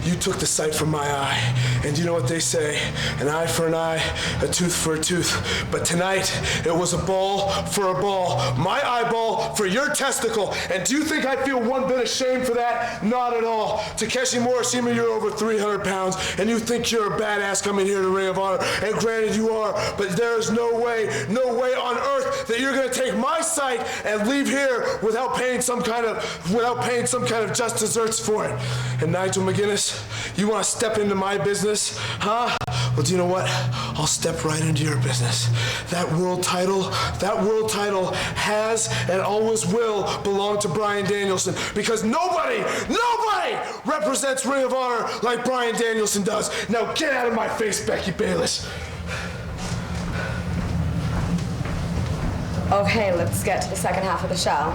you took the sight from my eye. And you know what they say? An eye for an eye, a tooth for a tooth. But tonight, it was a ball for a ball. My eyeball for your testicle. And do you think I feel one bit of shame for that? Not at all. Takeshi Morishima, you're over 300 pounds, and you think you're a badass coming here to Ring of Honor. And granted, you are, but there is no way on earth that you're going to take my sight and leave here without paying some kind of just desserts for it. And Nigel McGuinness, you want to step into my business, huh? Well, do you know what? I'll step right into your business. That world title has and always will belong to Bryan Danielson, because nobody represents Ring of Honor like Bryan Danielson does. Now get out of my face, Becky Bayless. Okay, let's get to the second half of the show.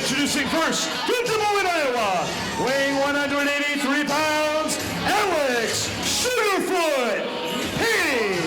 Introducing first, from Des Moines, Iowa, weighing 183 pounds, Alex Sugarfoot Hayes.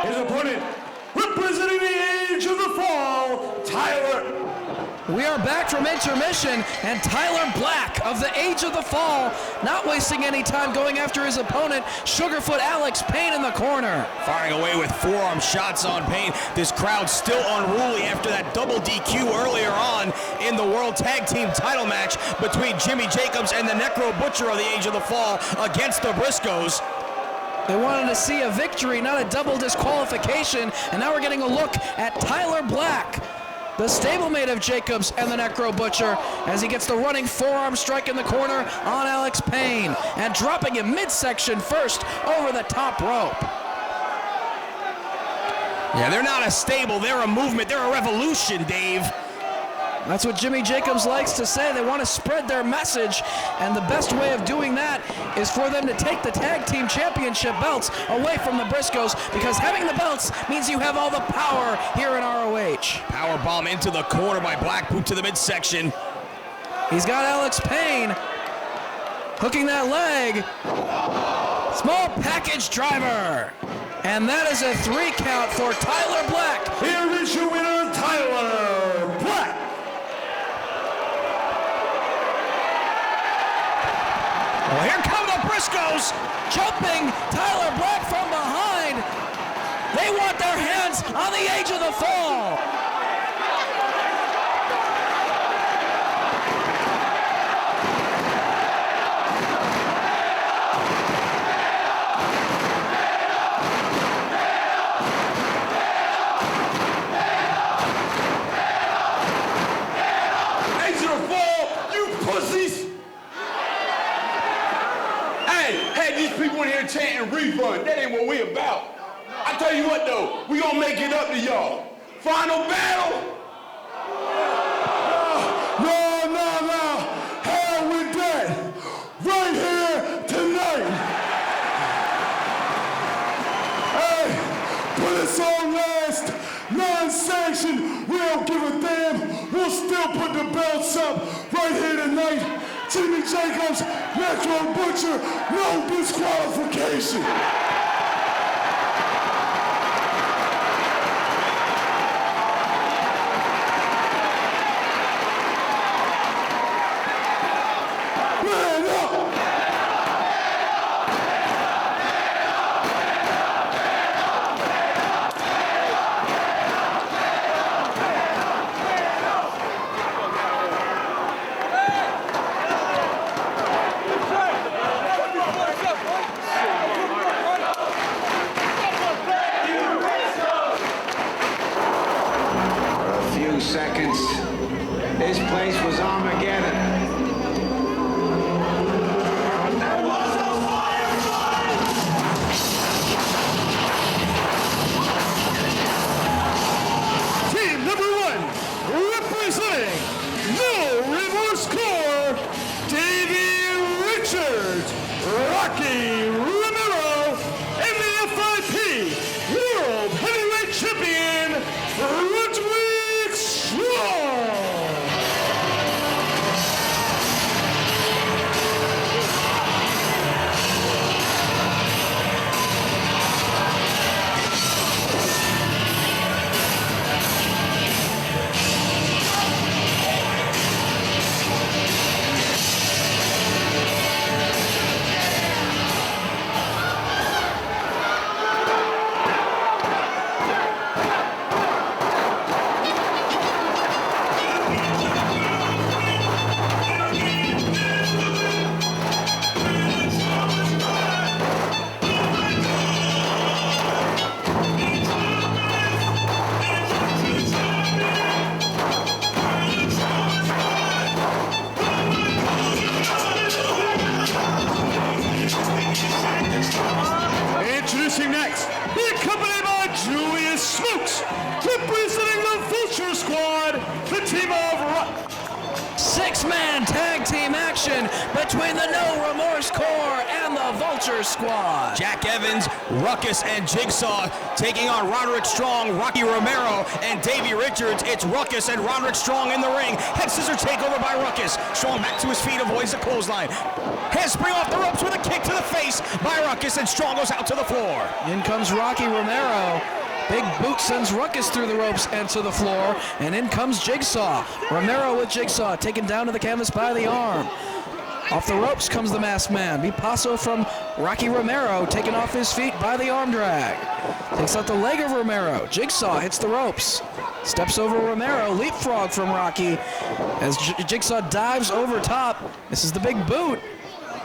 His opponent, representing the Age of the Fall, Tyler. We are back from intermission, and Tyler Black of the Age of the Fall, not wasting any time, going after his opponent, Sugarfoot Alex Payne, in the corner. Firing away with forearm shots on Payne. This crowd still unruly after that double DQ earlier on in the World Tag Team title match between Jimmy Jacobs and the Necro Butcher of the Age of the Fall against the Briscoes. They wanted to see a victory, not a double disqualification, and now we're getting a look at Tyler Black, the stablemate of Jacobs and the Necro Butcher, as he gets the running forearm strike in the corner on Alex Payne, and dropping him midsection first over the top rope. Yeah, they're not a stable, they're a movement, they're a revolution, Dave. That's what Jimmy Jacobs likes to say. They want to spread their message, and the best way of doing that is for them to take the tag team championship belts away from the Briscoes, because having the belts means you have all the power here in ROH. Power bomb into the corner by Black, boot to the midsection. He's got Alex Payne hooking that leg. Small package driver. And that is a 3 count for Tyler Black. Here is your winner, Tyler Black. Well, here come the Briscoes. Jumping Tyler Black from behind. They want their hands on the Age of the Fall. Age of the Fall, you pussies. Hey, had you people in here chanting refund. That ain't what we about. I tell you what though, we gonna make it up to y'all. Final battle. No. Hell with that. Right here tonight. Hey, put us on last. Non-sanctioned. We don't give a damn. We'll still put the belts up right here tonight. Jimmy Jacobs, Metro Butcher, no disqualification. Seconds. This place was Armageddon. There was a firefight! Team number 1, representing No Remorse Corps, Davey Richards, Rocky Romero, and the FIP World Heavyweight Champion, Introducing next, accompanied by Julius Smokes, representing the Vulture Squad, the team of Six-man tag team action between the No Remorse Corps and the Vulture Squad. Jack Evans, Ruckus, and Jigsaw taking on Roderick Strong, Rocky Romero, and Davey Richards. It's Ruckus and Roderick Strong in the ring. Head scissor takeover by Ruckus. Strong back to his feet, avoids the clothesline. Handspring off the ropes with a kick to the face by Ruckus, and Strong goes out to the floor. In comes Rocky Romero. Big boot sends Ruckus through the ropes and to the floor, and in comes Jigsaw. Romero with Jigsaw taken down to the canvas by the arm. Off the ropes comes the masked man. Bipasso from Rocky Romero taken off his feet by the arm drag. Takes out the leg of Romero. Jigsaw hits the ropes. Steps over Romero, leapfrog from Rocky as Jigsaw dives over top. This is the big boot,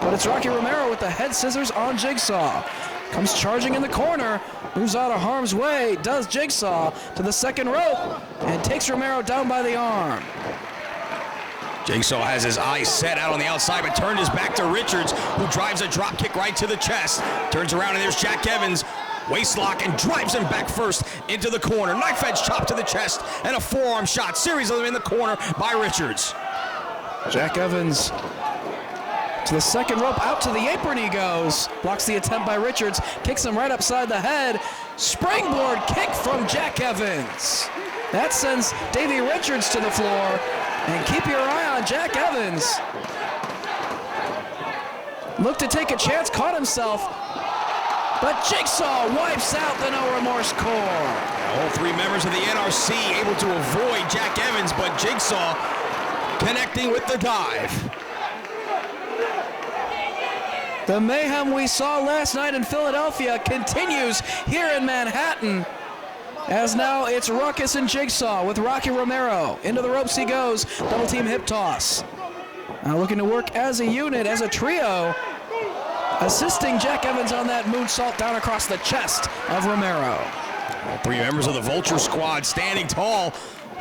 but it's Rocky Romero with the head scissors on Jigsaw. Comes charging in the corner, moves out of harm's way, does Jigsaw to the second rope, and takes Romero down by the arm. Jigsaw has his eyes set out on the outside, but turned his back to Richards, who drives a drop kick right to the chest. Turns around, and there's Jack Evans. Waist lock and drives him back first into the corner. Knife edge chop to the chest and a forearm shot. Series of them in the corner by Richards. Jack Evans to the second rope, out to the apron he goes. Blocks the attempt by Richards, kicks him right upside the head. Springboard kick from Jack Evans. That sends Davey Richards to the floor. And keep your eye on Jack Evans. Looked to take a chance, caught himself. But Jigsaw wipes out the No Remorse Corps. All three members of the NRC able to avoid Jack Evans, but Jigsaw connecting with the dive. The mayhem we saw last night in Philadelphia continues here in Manhattan, as now it's Ruckus and Jigsaw with Rocky Romero. Into the ropes he goes, double team hip toss. Now looking to work as a unit, as a trio, assisting Jack Evans on that moonsault down across the chest of Romero. All three members of the Vulture Squad standing tall.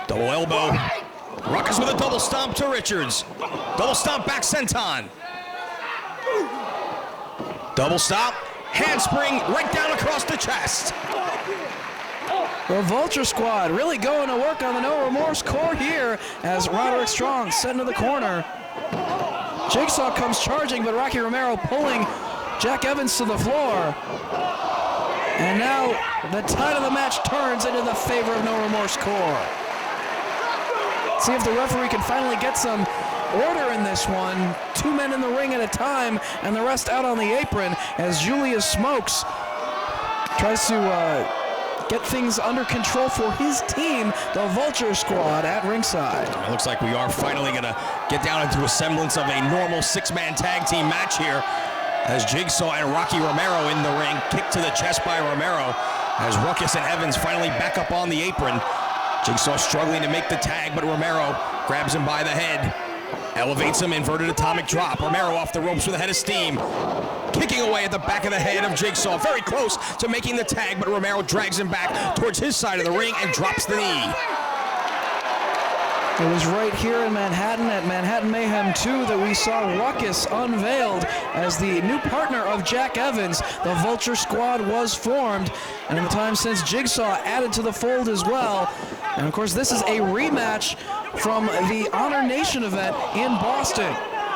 Double elbow. Ruckus with a double stomp to Richards. Double stomp back senton. Double stop, handspring right down across the chest. The Vulture Squad really going to work on the No Remorse core here as Roderick Strong set into the corner. Jigsaw comes charging, but Rocky Romero pulling Jack Evans to the floor. And now the tide of the match turns into the favor of No Remorse core. See if the referee can finally get some order in this one. 2 men in the ring at a time and the rest out on the apron as Julius Smokes tries to get things under control for his team, the Vulture Squad, at ringside. It looks like we are finally going to get down into a semblance of a normal 6-man tag team match here as Jigsaw and Rocky Romero in the ring, kicked to the chest by Romero as Ruckus and Evans finally back up on the apron. Jigsaw struggling to make the tag, but Romero grabs him by the head, elevates him, inverted atomic drop. Romero off the ropes with a head of steam, kicking away at the back of the head of Jigsaw. Very close to making the tag, but Romero drags him back towards his side of the ring and drops the knee. It was right here in Manhattan at Manhattan Mayhem 2 that we saw Ruckus unveiled as the new partner of Jack Evans. The Vulture Squad was formed, and in the time since, Jigsaw added to the fold as well. And of course, this is a rematch from the Honor Nation event in Boston,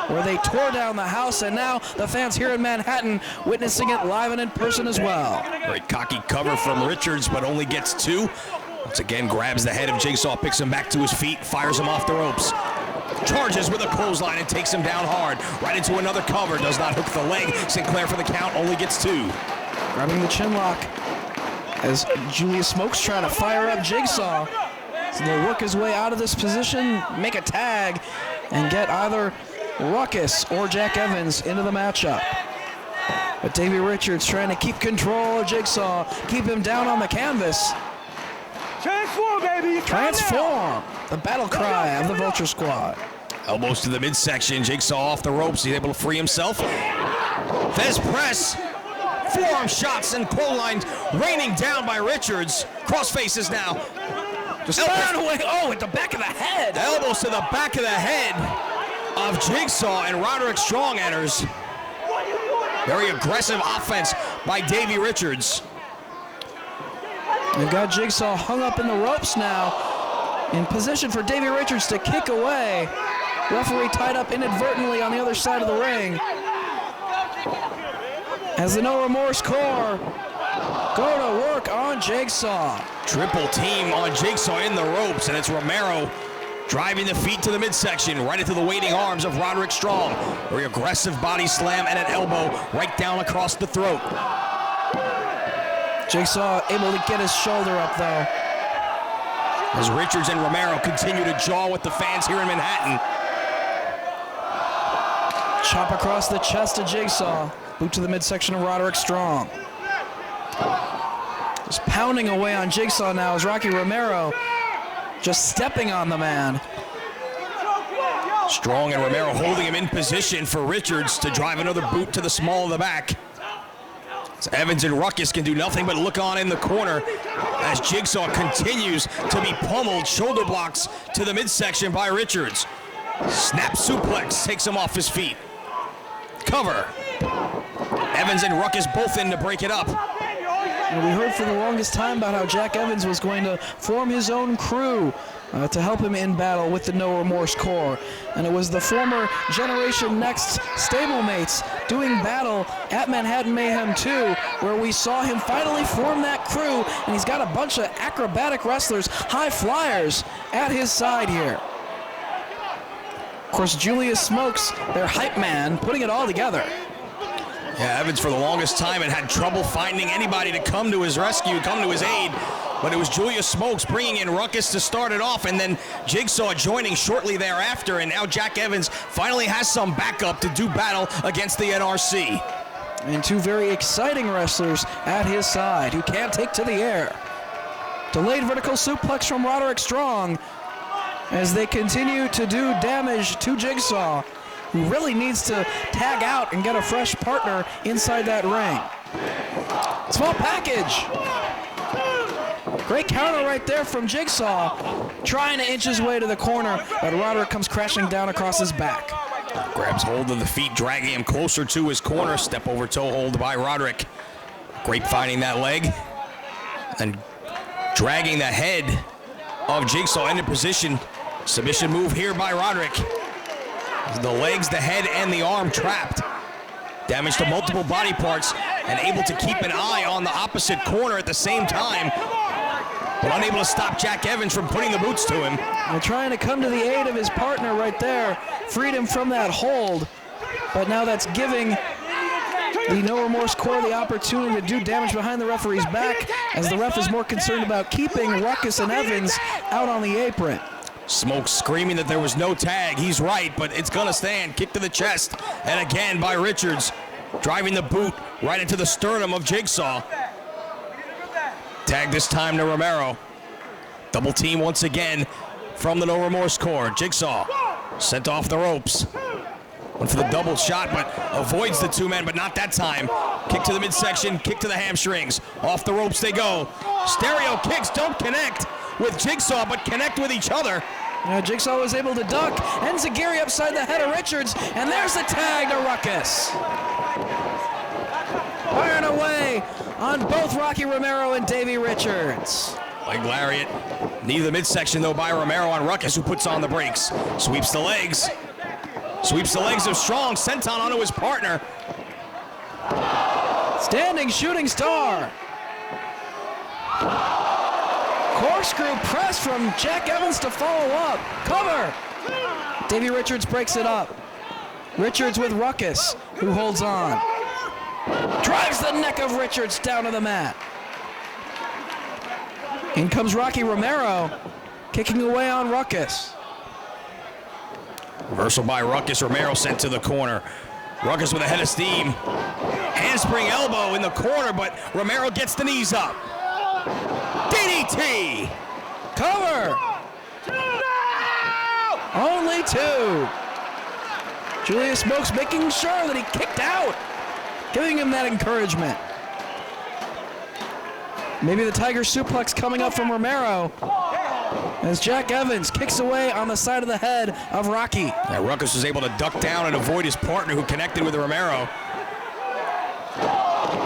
where they tore down the house, and now the fans here in Manhattan witnessing it live and in person as well. Great cocky cover from Richards, but only gets 2. Once again, grabs the head of Jigsaw, picks him back to his feet, fires him off the ropes. Charges with a clothesline and takes him down hard. Right into another cover, does not hook the leg. Sinclair for the count, only gets 2. Grabbing the chin lock as Julius Smokes trying to fire up Jigsaw. So they'll work his way out of this position, make a tag, and get either Ruckus or Jack Evans into the matchup. But Davey Richards trying to keep control of Jigsaw, keep him down on the canvas. Transform, baby! Transform! The battle cry of the Vulture Squad. Elbows to the midsection, Jigsaw off the ropes, he's able to free himself. Fez press, forearm shots and clotheslines raining down by Richards. Cross faces now. Just away. Oh, at the back of the head. Elbows to the back of the head of Jigsaw, and Roderick Strong enters. Very aggressive offense by Davey Richards. They've got Jigsaw hung up in the ropes now, in position for Davey Richards to kick away. Referee tied up inadvertently on the other side of the ring. As the No Remorse core go to work on Jigsaw. Triple team on Jigsaw in the ropes, and it's Romero driving the feet to the midsection, right into the waiting arms of Roderick Strong. Very aggressive body slam and an elbow right down across the throat. Jigsaw able to get his shoulder up, though. As Richards and Romero continue to jaw with the fans here in Manhattan. Chop across the chest of Jigsaw. Boot to the midsection of Roderick Strong. Just pounding away on Jigsaw now as Rocky Romero just stepping on the man. Strong and Romero holding him in position for Richards to drive another boot to the small of the back. So Evans and Ruckus can do nothing but look on in the corner as Jigsaw continues to be pummeled. Shoulder blocks to the midsection by Richards. Snap suplex takes him off his feet. Cover. Evans and Ruckus both in to break it up. And we heard for the longest time about how Jack Evans was going to form his own crew to help him in battle with the No Remorse core. And it was the former Generation Next stablemates doing battle at Manhattan Mayhem 2, where we saw him finally form that crew, and he's got a bunch of acrobatic wrestlers, high flyers, at his side here. Of course, Julius Smokes, their hype man, putting it all together. Yeah, Evans for the longest time had trouble finding anybody to come to his rescue, come to his aid. But it was Julius Smokes bringing in Ruckus to start it off, and then Jigsaw joining shortly thereafter, and now Jack Evans finally has some backup to do battle against the NRC. And 2 very exciting wrestlers at his side who can't take to the air. Delayed vertical suplex from Roderick Strong as they continue to do damage to Jigsaw, who really needs to tag out and get a fresh partner inside that ring. Small package. Great counter right there from Jigsaw, trying to inch his way to the corner, but Roderick comes crashing down across his back. Grabs hold of the feet, dragging him closer to his corner. Step over toe hold by Roderick. Grape finding that leg. And dragging the head of Jigsaw into position. Submission move here by Roderick. The legs, the head, and the arm trapped. Damage to multiple body parts and able to keep an eye on the opposite corner at the same time, but unable to stop Jack Evans from putting the boots to him. They're trying to come to the aid of his partner right there. Freed him from that hold, but now that's giving the No Remorse Corps the opportunity to do damage behind the referee's back, as the ref is more concerned about keeping Ruckus and Evans out on the apron. Smoke screaming that there was no tag. He's right, but it's gonna stand. Kick to the chest, and again by Richards, driving the boot right into the sternum of Jigsaw. Tag this time to Romero. Double team once again from the No Remorse Corps. Jigsaw sent off the ropes. Went for the double shot, but avoids the two men, but not that time. Kick to the midsection, kick to the hamstrings. Off the ropes they go. Stereo kicks don't connect with Jigsaw, but connect with each other. Jigsaw was able to duck. Enziguri upside the head of Richards, and there's the tag to Ruckus. Firing away on both Rocky Romero and Davey Richards. Leg lariat. Knee to the midsection, though, by Romero on Ruckus, who puts on the brakes. Sweeps the legs. Sweeps the legs of Strong. Senton onto his partner. Standing shooting star. Corkscrew press from Jack Evans to follow up. Cover. Davey Richards breaks it up. Richards with Ruckus, who holds on. Drives the neck of Richards down to the mat. In comes Rocky Romero, kicking away on Ruckus. Reversal by Ruckus. Romero sent to the corner. Ruckus with a head of steam. Handspring elbow in the corner, but Romero gets the knees up. DDT! Cover! Only two. Julius Smokes making sure that he kicked out, giving him that encouragement. Maybe the Tiger suplex coming up from Romero as Jack Evans kicks away on the side of the head of Rocky. Yeah, Ruckus was able to duck down and avoid his partner, who connected with Romero.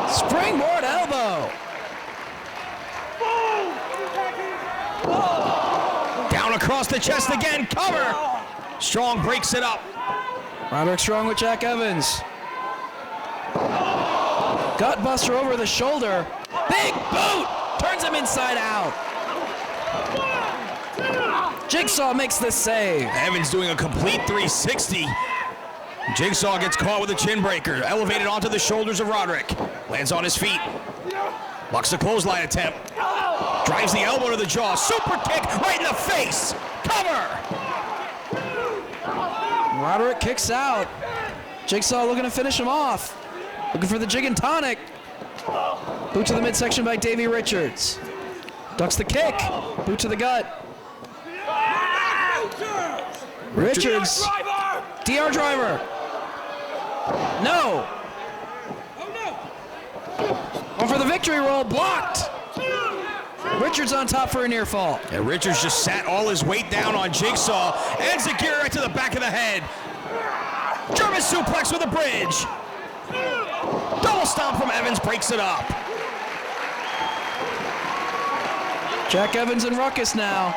Springboard elbow. Down across the chest again, cover. Strong breaks it up. Roderick Strong with Jack Evans. Gutbuster over the shoulder. Big boot! Turns him inside out. Jigsaw makes the save. Evans doing a complete 360. Jigsaw gets caught with a chin breaker. Elevated onto the shoulders of Roderick. Lands on his feet. Blocks the clothesline attempt. Drives the elbow to the jaw. Super kick right in the face. Cover! Roderick kicks out. Jigsaw looking to finish him off. Looking for the jig and tonic. Boot to the midsection by Davey Richards. Ducks the kick. Boot to the gut. Richards. DR driver. No. Going for the victory roll. Blocked. Richards on top for a near fall. And Richards just sat all his weight down on Jigsaw. And Zagiri right to the back of the head. German suplex with a bridge. Double stomp from Evans breaks it up. Jack Evans and Ruckus now.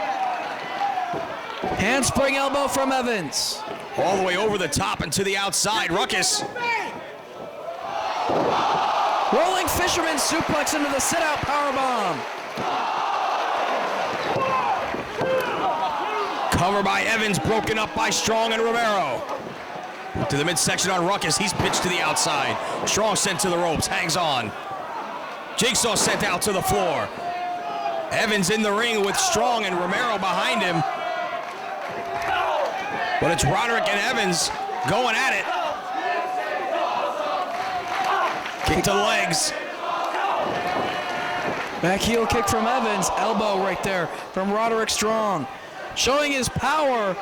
Handspring elbow from Evans. All the way over the top and to the outside. Ruckus. Rolling fisherman suplex into the sit-out powerbomb. Cover by Evans, broken up by Strong and Romero. To the midsection on Ruckus, he's pitched to the outside. Strong sent to the ropes, hangs on. Jigsaw sent out to the floor. Evans in the ring with Strong and Romero behind him. But it's Roderick and Evans going at it. Kick to the legs. Back heel kick from Evans. Elbow right there from Roderick Strong. Showing his power.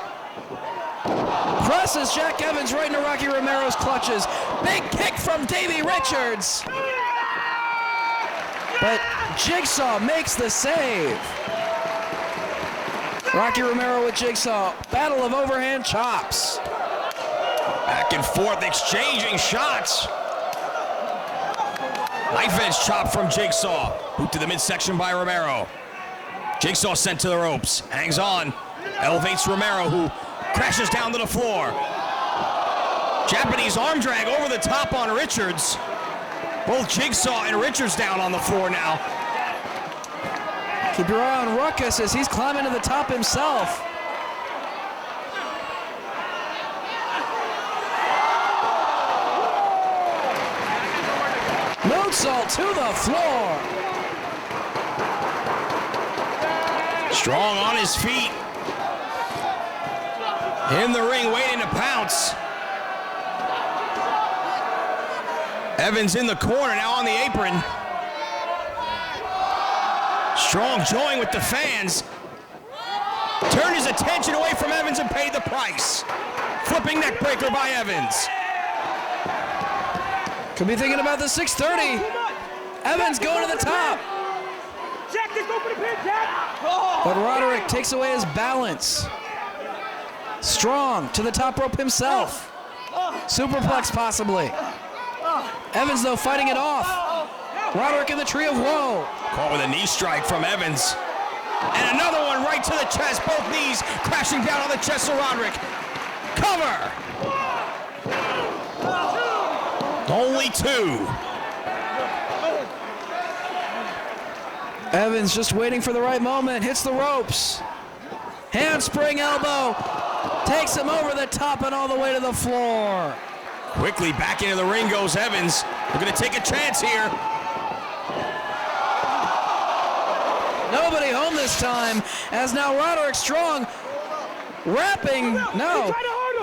Presses Jack Evans right into Rocky Romero's clutches. Big kick from Davey Richards. But Jigsaw makes the save. Rocky Romero with Jigsaw. Battle of overhand chops. Back and forth, exchanging shots. Knife edge chop from Jigsaw. Boot to the midsection by Romero. Jigsaw sent to the ropes. Hangs on. Elevates Romero, who crashes down to the floor. Japanese arm drag over the top on Richards. Both Jigsaw and Richards down on the floor now. Keep your eye on Ruckus as he's climbing to the top himself. Moonsault to the floor. Strong on his feet. In the ring, waiting to pounce. Evans in the corner, now on the apron. Strong join with the fans. Turned his attention away from Evans and paid the price. Flipping neck breaker by Evans. Could be thinking about the 630. Evans going to the top. Jack, just go for the pin, Jack. But Roderick takes away his balance. Strong to the top rope himself. Superplex possibly. Evans though fighting it off. Roderick in the tree of woe. Caught with a knee strike from Evans. And another one right to the chest. Both knees crashing down on the chest of Roderick. Cover. Only two. Evans just waiting for the right moment. Hits the ropes. Handspring elbow. Takes him over the top and all the way to the floor. Quickly back into the ring goes Evans. We're going to take a chance here. Nobody home this time, as now Roderick Strong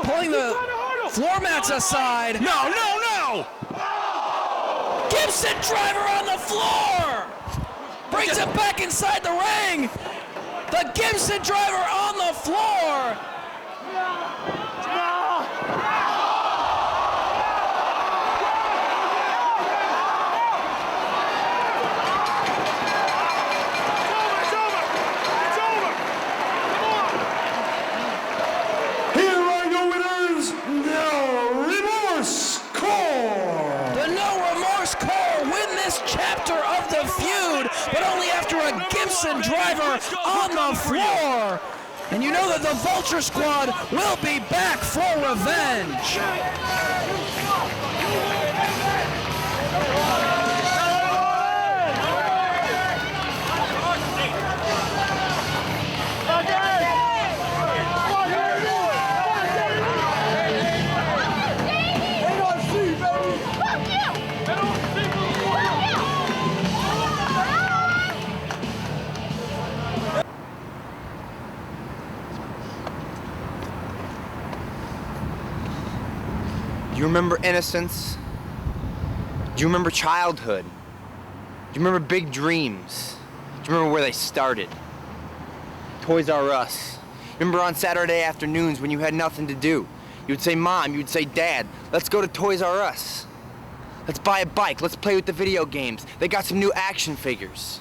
pulling the floor mats aside. No! Gibson driver on the floor! Brings it back inside the ring! The Gibson driver on the floor! Chapter of the feud, but only after a Gibson driver on the floor. And you know that the Vulture Squad will be back for revenge. Do you remember innocence? Do you remember childhood? Do you remember big dreams? Do you remember where they started? Toys R Us. Remember on Saturday afternoons when you had nothing to do? You would say, Mom, you would say, Dad, let's go to Toys R Us. Let's buy a bike, let's play with the video games. They got some new action figures.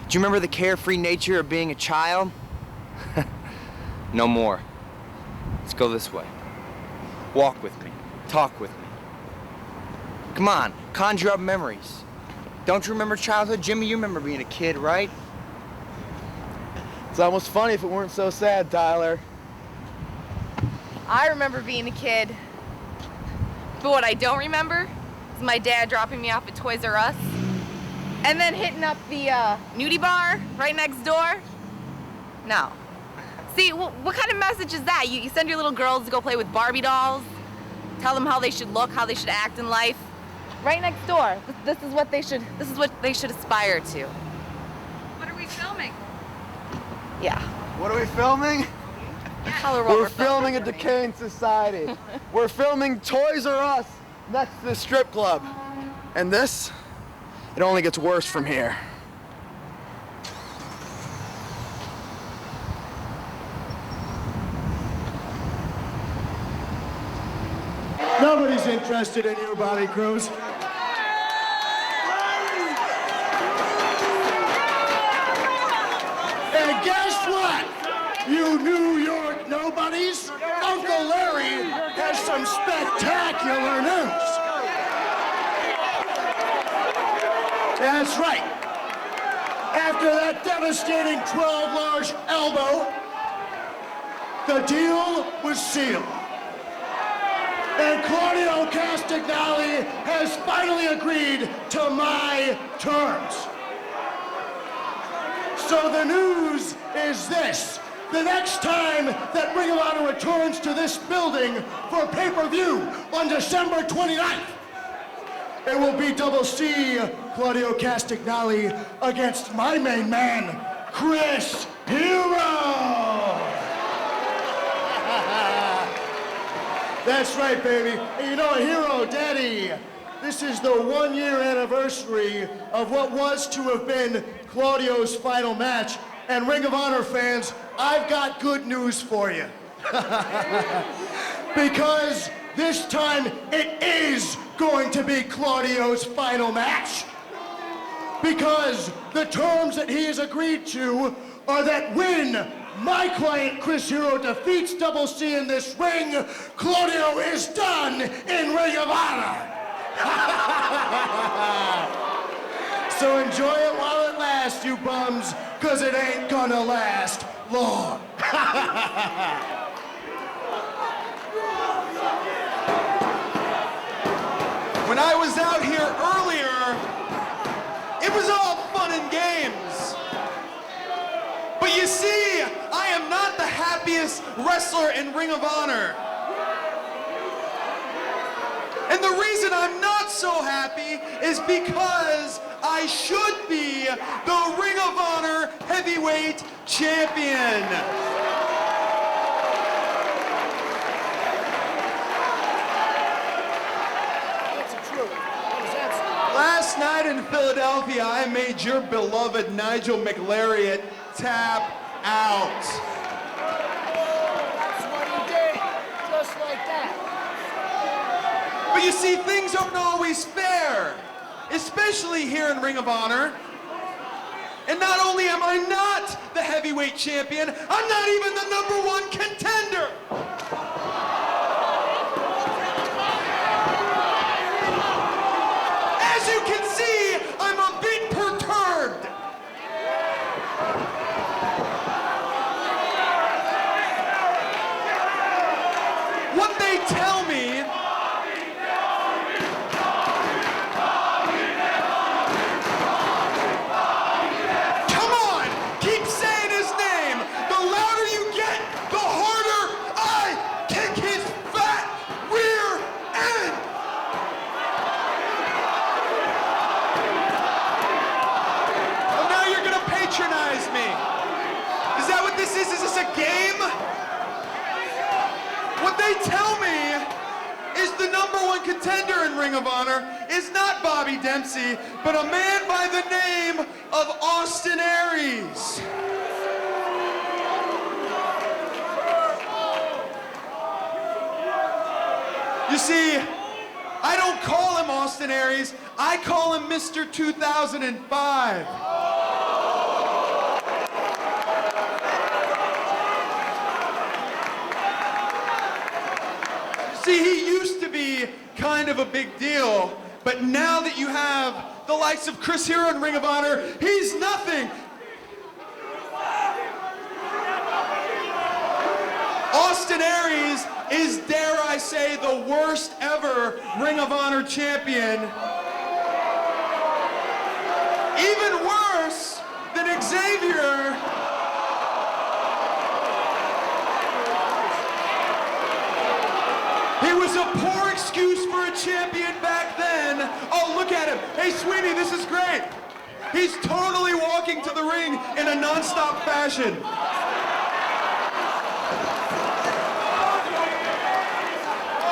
Do you remember the carefree nature of being a child? No more. Let's go this way. Walk with me. Talk with me. Come on, conjure up memories. Don't you remember childhood? Jimmy, you remember being a kid, right? It's almost funny if it weren't so sad, Tyler. I remember being a kid. But what I don't remember is my dad dropping me off at Toys R Us and then hitting up the nudie bar right next door. No. See, what kind of message is that? You send your little girls to go play with Barbie dolls, tell them how they should look, how they should act in life. Right next door. This is what they should aspire to. What are we filming? Yeah. What are we filming? We're filming a decaying society. We're filming Toys R Us next to the strip club. And this, it only gets worse from here. Nobody's interested in you, Bobby Cruz. And guess what? You New York nobodies, Uncle Larry has some spectacular news. That's right. After that devastating 12 large elbow, the deal was sealed. And Claudio Castagnoli has finally agreed to my terms. So the news is this. The next time that Ring of Honor returns to this building for pay-per-view on December 29th, it will be Double C Claudio Castagnoli against my main man, Chris Hero. That's right, baby. And you know, Hero, Daddy, this is the 1-year anniversary of what was to have been Claudio's final match. And Ring of Honor fans, I've got good news for you. Because this time it is going to be Claudio's final match. Because the terms that he has agreed to are that when my client Chris Hero defeats Double C in this ring, Claudio is done in Ring of Honor. So enjoy it while it lasts, you bums, because it ain't gonna last long. When I was out here earlier, it was all fun and games. But you see, I am not the happiest wrestler in Ring of Honor. And the reason I'm not so happy is because I should be the Ring of Honor Heavyweight Champion. Last night in Philadelphia, I made your beloved Nigel McLariat tap out. That's what he did, just like that. But you see, things aren't always fair, especially here in Ring of Honor. And not only am I not the heavyweight champion, I'm not even the #1 contender. As you can see, I'm a bit perturbed. What they tell me tell me is the #1 contender in Ring of Honor is not Bobby Dempsey, but a man by the name of Austin Aries. You see, I don't call him Austin Aries, I call him Mr. 2005. See, he used to be kind of a big deal, but now that you have the likes of Chris Hero in Ring of Honor, he's nothing. Austin Aries is, dare I say, the worst ever Ring of Honor champion. Even worse than Xavier. He was a poor excuse for a champion back then. Oh, look at him. Hey, Sweeney, this is great. He's totally walking to the ring in a non-stop fashion.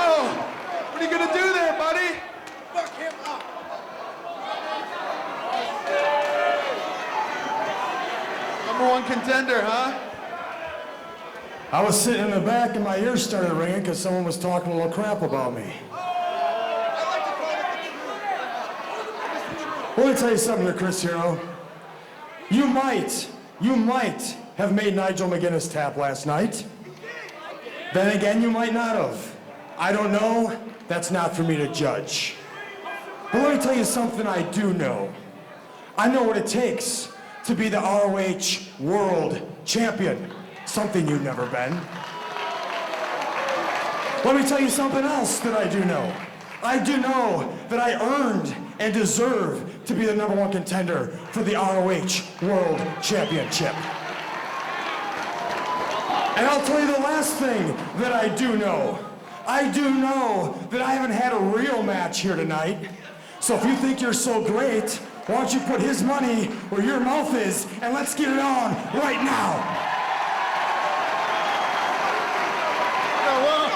Oh, what are you gonna do there, buddy? Fuck him up. #1 contender, huh? I was sitting in the back and my ears started ringing because someone was talking a little crap about me. Let me tell you something to Chris Hero. You might have made Nigel McGuinness tap last night. Then again, you might not have. I don't know. That's not for me to judge. But let me tell you something I do know. I know what it takes to be the ROH World Champion, something you've never been. Let me tell you something else that I do know. I do know that I earned and deserve to be the #1 contender for the ROH World Championship. And I'll tell you the last thing that I do know. I do know that I haven't had a real match here tonight. So if you think you're so great, why don't you put his money where your mouth is and let's get it on right now. Whoa.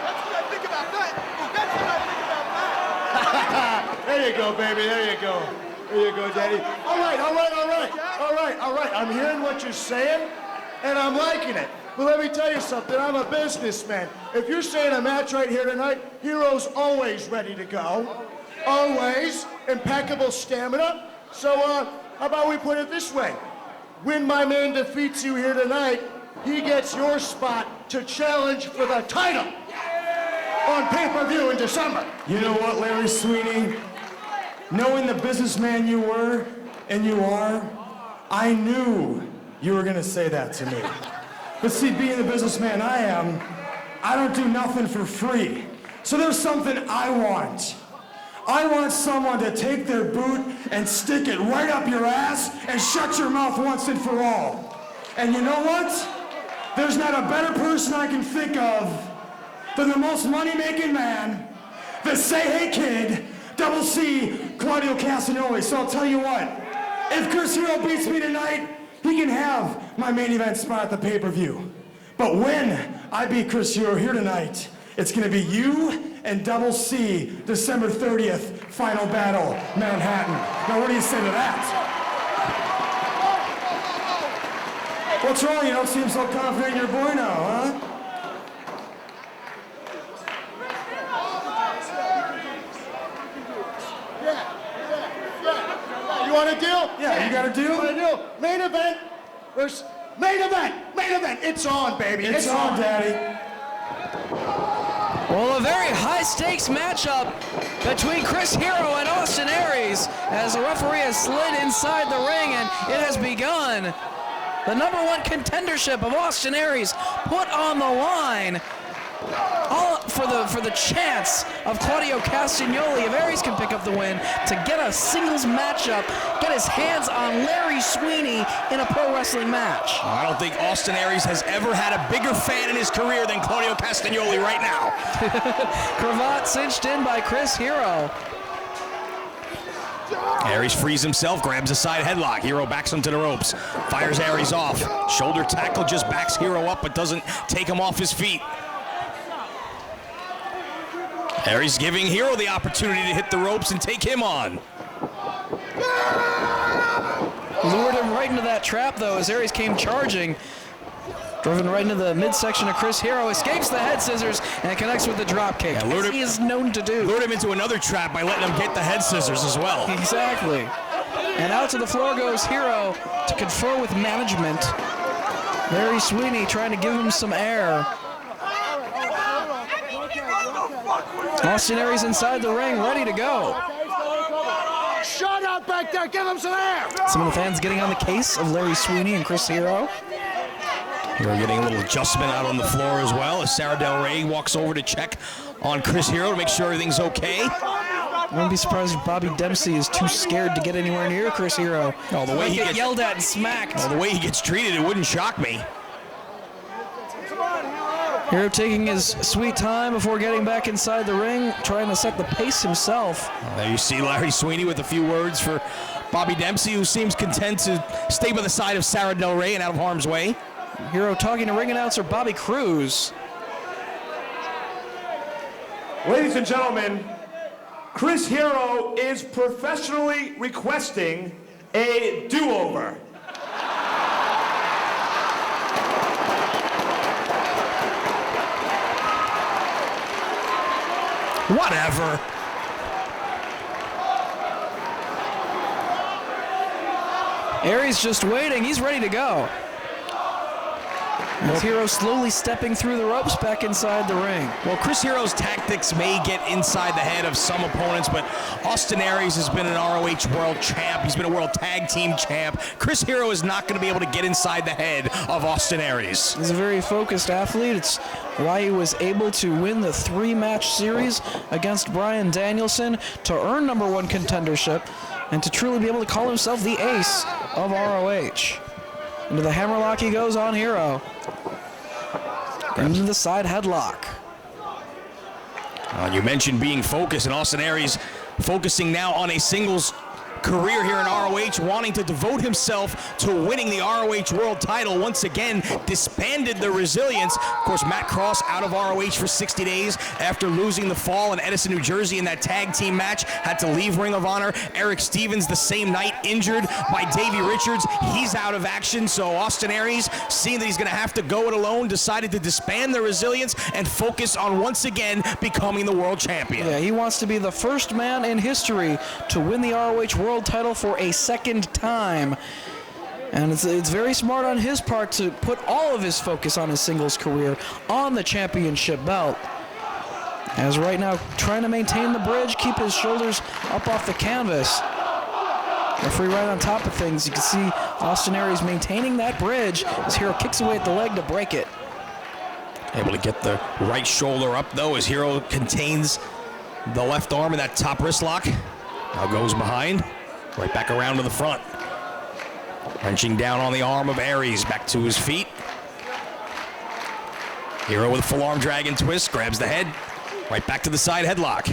That's what I think about that. That's what I think about that. There you go, baby. There you go. There you go, Daddy. All right. I'm hearing what you're saying, and I'm liking it. But let me tell you something. I'm a businessman. If you're saying a match right here tonight, Hero's always ready to go. Always. Impeccable stamina. So, how about we put it this way? When my man defeats you here tonight, he gets your spot to challenge for the title on pay-per-view in December. You know what, Larry Sweeney? Knowing the businessman you were and you are, I knew you were gonna say that to me. But see, being the businessman I am, I don't do nothing for free. So there's something I want. I want someone to take their boot and stick it right up your ass and shut your mouth once and for all. And you know what? There's not a better person I can think of than the most money-making man, the Say Hey Kid, Double C, Claudio Castagnoli. So I'll tell you what, if Chris Hero beats me tonight, he can have my main event spot at the pay-per-view. But when I beat Chris Hero here tonight, it's gonna be you and Double C, December 30th, final battle, Manhattan. Now what do you say to that? What's wrong? You don't seem so confident in your boy now, huh? You want a deal? Yeah, you got a deal? You want a deal? Main event versus main event. It's on, baby. It's on, Daddy. Well, a very high-stakes matchup between Chris Hero and Austin Aries as the referee has slid inside the ring and it has begun. The #1 contendership of Austin Aries put on the line, all for the chance of Claudio Castagnoli, if Aries can pick up the win, to get a singles matchup, get his hands on Larry Sweeney in a pro wrestling match. I don't think Austin Aries has ever had a bigger fan in his career than Claudio Castagnoli right now. Cravat cinched in by Chris Hero. Aries frees himself, grabs a side headlock. Hero backs him to the ropes, fires Aries off. Shoulder tackle just backs Hero up but doesn't take him off his feet. Aries giving Hero the opportunity to hit the ropes and take him on. Lured him right into that trap though as Aries came charging. Driven right into the midsection of Chris Hero, escapes the head scissors and connects with the drop kick, as he is known to do. Lured him into another trap by letting him get the head scissors as well. Exactly. And out to the floor goes Hero to confer with management. Larry Sweeney trying to give him some air. Austin Aries inside the ring, ready to go. Shut up back there, give him some air. Some of the fans getting on the case of Larry Sweeney and Chris Hero. Hero getting a little adjustment out on the floor as well as Sarah Del Rey walks over to check on Chris Hero to make sure everything's okay. I wouldn't be surprised if Bobby Dempsey is too scared to get anywhere near Chris Hero. Oh, the way he gets yelled at and smacked. Oh, the way he gets treated, it wouldn't shock me. Hero taking his sweet time before getting back inside the ring, trying to set the pace himself. There you see Larry Sweeney with a few words for Bobby Dempsey, who seems content to stay by the side of Sarah Del Rey and out of harm's way. Hero talking to ring announcer Bobby Cruz. Ladies and gentlemen, Chris Hero is professionally requesting a do-over. Whatever. Aries just waiting. He's ready to go. As Hero slowly stepping through the ropes back inside the ring. Well, Chris Hero's tactics may get inside the head of some opponents, but Austin Aries has been an ROH World Champ. He's been a World Tag Team Champ. Chris Hero is not going to be able to get inside the head of Austin Aries. He's a very focused athlete. It's why he was able to win the 3-match series against Bryan Danielson to earn #1 contendership and to truly be able to call himself the ace of ROH. Into the hammerlock he goes on Hero. Into the side headlock. You mentioned being focused, and Austin Aries focusing now on a singles career here in ROH, wanting to devote himself to winning the ROH World title. Once again, disbanded the Resilience. Of course, Matt Cross out of ROH for 60 days after losing the fall in Edison, New Jersey in that tag team match. Had to leave Ring of Honor. Eric Stevens the same night injured by Davey Richards. He's out of action, so Austin Aries, seeing that he's going to have to go it alone, decided to disband the Resilience and focus on once again becoming the world champion. Yeah, he wants to be the first man in history to win the ROH World title for a second time. And it's very smart on his part to put all of his focus on his singles career on the championship belt. As right now, trying to maintain the bridge, keep his shoulders up off the canvas. Referee right on top of things. You can see Austin Aries maintaining that bridge as Hero kicks away at the leg to break it. Able to get the right shoulder up, though, as Hero contains the left arm in that top wrist lock. Now goes behind, right back around to the front. Wrenching down on the arm of Aries, back to his feet. Hero with a full arm dragon twist, grabs the head, right back to the side headlock.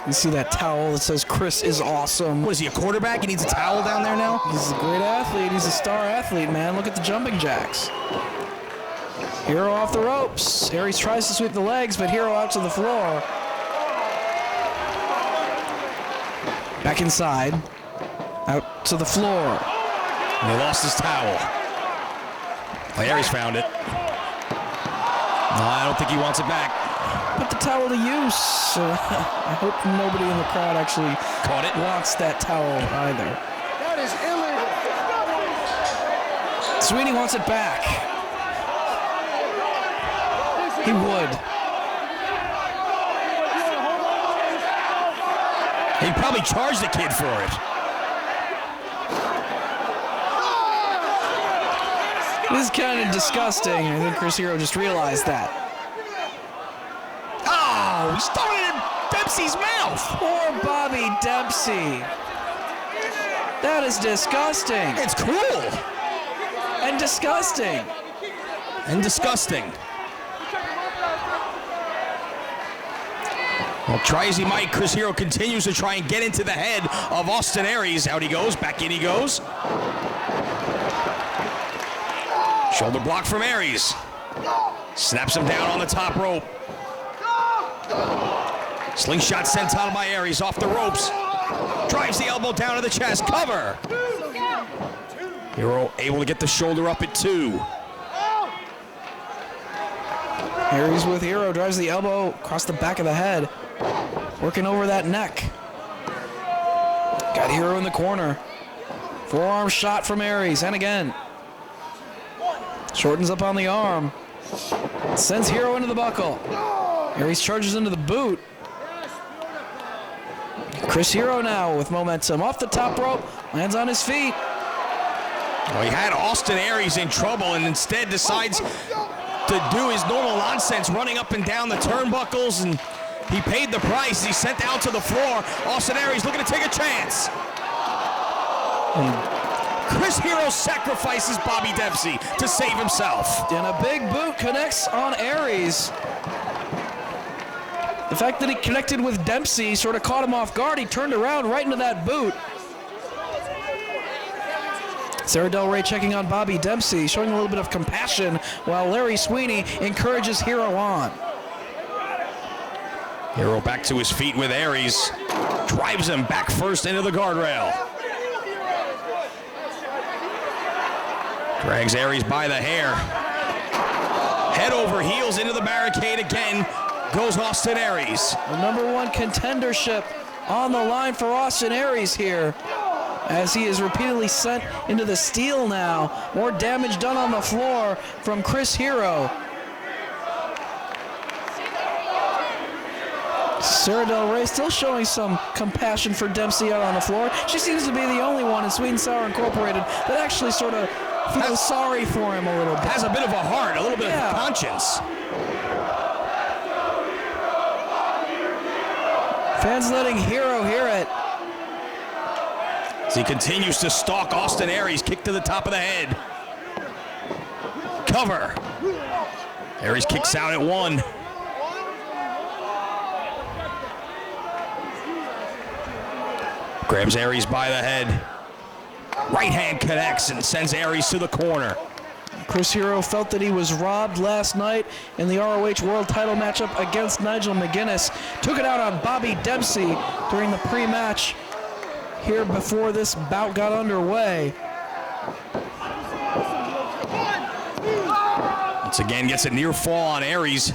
You see that towel that says Chris is awesome. What is he, a quarterback? He needs a towel down there now? He's a great athlete. He's a star athlete, man. Look at the jumping jacks. Hero off the ropes. Aries tries to sweep the legs, but Hero out to the floor. Back inside. Out to the floor. And he lost his towel. Well, Aries found it. No, I don't think he wants it back. Put the towel to use. I hope nobody in the crowd actually caught it. Wants that towel either. That is illegal. Sweeney wants it back. He would. He'd probably charge the kid for it. This is kind of disgusting. I think Chris Hero just realized that. Oh, he started in Dempsey's mouth. Poor Bobby Dempsey. That is disgusting. It's cruel. And disgusting. And disgusting. Well, try as he might, Chris Hero continues to try and get into the head of Austin Aries. Out he goes, back in he goes. Shoulder block from Aries. Snaps him down on the top rope. Slingshot sent out by Aries off the ropes. Drives the elbow down to the chest. Cover. Hero able to get the shoulder up at 2. Aries with Hero, drives the elbow across the back of the head. Working over that neck. Got Hero in the corner. Forearm shot from Aries, and again. Shortens up on the arm. Sends Hero into the buckle. Aries charges into the boot. Chris Hero now with momentum. Off the top rope, lands on his feet. Well, he had Austin Aries in trouble and instead decides to do his normal nonsense, running up and down the turnbuckles, and he paid the price. He's sent out to the floor. Austin Aries looking to take a chance. Chris Hero sacrifices Bobby Dempsey to save himself. And a big boot connects on Aries. The fact that he connected with Dempsey sort of caught him off guard. He turned around right into that boot. Sarah Del Rey checking on Bobby Dempsey, showing a little bit of compassion while Larry Sweeney encourages Hero on. Hero back to his feet with Aries. Drives him back first into the guardrail. Drags Aries by the hair. Head over heels into the barricade again. Goes Austin Aries. The #1 contendership on the line for Austin Aries here. as he is repeatedly sent into the steel now. More damage done on the floor from Chris Hero. Sarah Del Rey still showing some compassion for Dempsey out on the floor. She seems to be the only one in Sweet and Sour Incorporated that actually sort of feels sorry for him a little bit. Has a bit of a heart, a little bit of conscience. Fans letting Hero hear it. As he continues to stalk Austin Aries, kick to the top of the head. Cover. Aries kicks out at 1. Grabs Aries by the head. Right hand connects and sends Aries to the corner. Chris Hero felt that he was robbed last night in the ROH World Title matchup against Nigel McGuinness. Took it out on Bobby Dempsey during the pre-match here before this bout got underway. Once again, gets a near fall on Aries.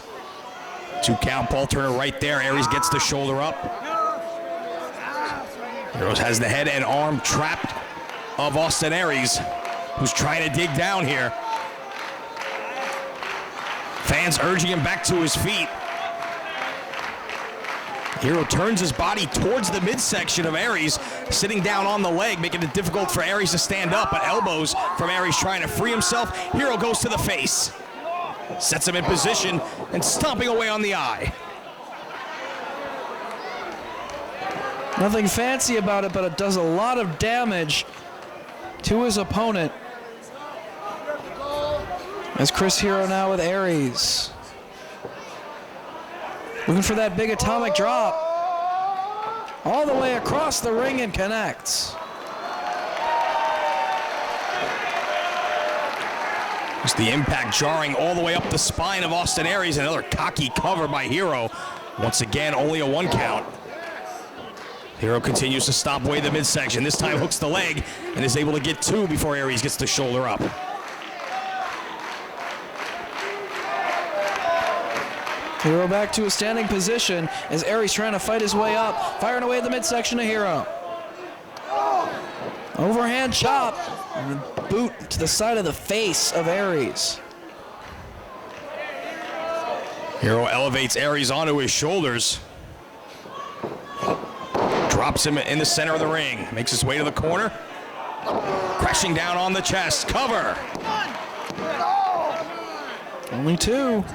2 count, Paul Turner right there. Aries gets the shoulder up. Heroes has the head and arm trapped of Austin Aries, who's trying to dig down here. Fans urging him back to his feet. Hero turns his body towards the midsection of Aries, sitting down on the leg, making it difficult for Aries to stand up, but elbows from Aries trying to free himself. Hero goes to the face, sets him in position, and stomping away on the eye. Nothing fancy about it, but it does a lot of damage to his opponent. As Chris Hero now with Aries. Looking for that big atomic drop. All the way across the ring and connects. Just the impact jarring all the way up the spine of Austin Aries. Another cocky cover by Hero. Once again, only a 1 count. Hero continues to stop away the midsection. This time hooks the leg and is able to get 2 before Aries gets the shoulder up. Hero back to a standing position as Aries trying to fight his way up. Firing away at the midsection of Hero. Overhand chop. And a boot to the side of the face of Aries. Hero elevates Aries onto his shoulders. Drops him in the center of the ring. Makes his way to the corner. Crashing down on the chest. Cover. Only 2.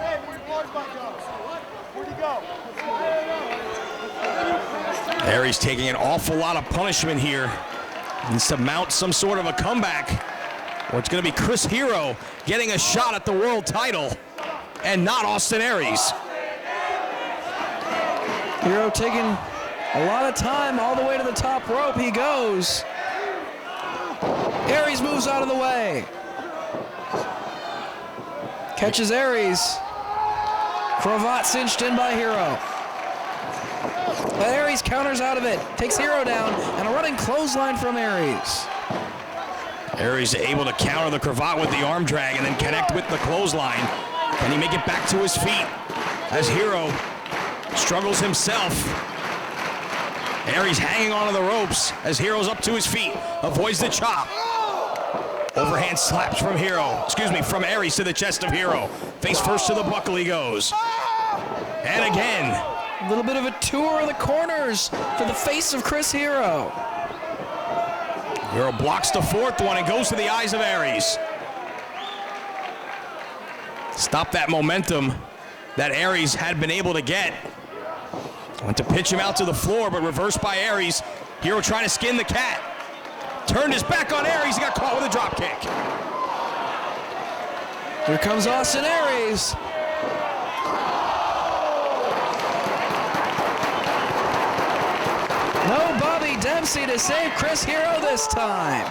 Aries taking an awful lot of punishment here. Needs to mount some sort of a comeback, or it's going to be Chris Hero getting a shot at the world title, and not Austin Aries. Hero taking a lot of time all the way to the top rope. He goes. Aries moves out of the way. Catches Aries. Cravat cinched in by Hero. But Aries counters out of it. Takes Hero down, and a running clothesline from Aries. Aries able to counter the cravat with the arm drag and then connect with the clothesline. Can he make it back to his feet as Hero struggles himself? Aries hanging onto the ropes as Hero's up to his feet. Avoids the chop. Overhand slaps from from Aries to the chest of Hero. Face first to the buckle he goes. And again. A little bit of a tour of the corners for the face of Chris Hero. Hero blocks the 4th one and goes to the eyes of Aries. Stop that momentum that Aries had been able to get. Went to pitch him out to the floor, but reversed by Aries. Hero trying to skin the cat. Turned his back on Aries. He got caught with a drop kick. Here comes Austin Aries. No Bobby Dempsey to save Chris Hero this time.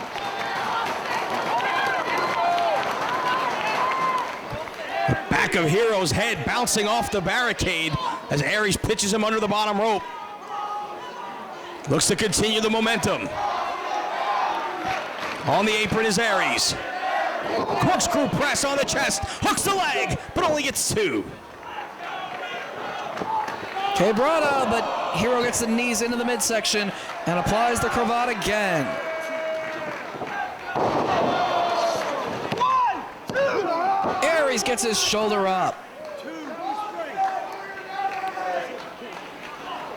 The back of Hero's head bouncing off the barricade as Aries pitches him under the bottom rope. Looks to continue the momentum. On the apron is Aries. Corkscrew press on the chest. Hooks the leg, but only gets 2. Quebrada, but Hero gets the knees into the midsection and applies the cravat again. Aries gets his shoulder up.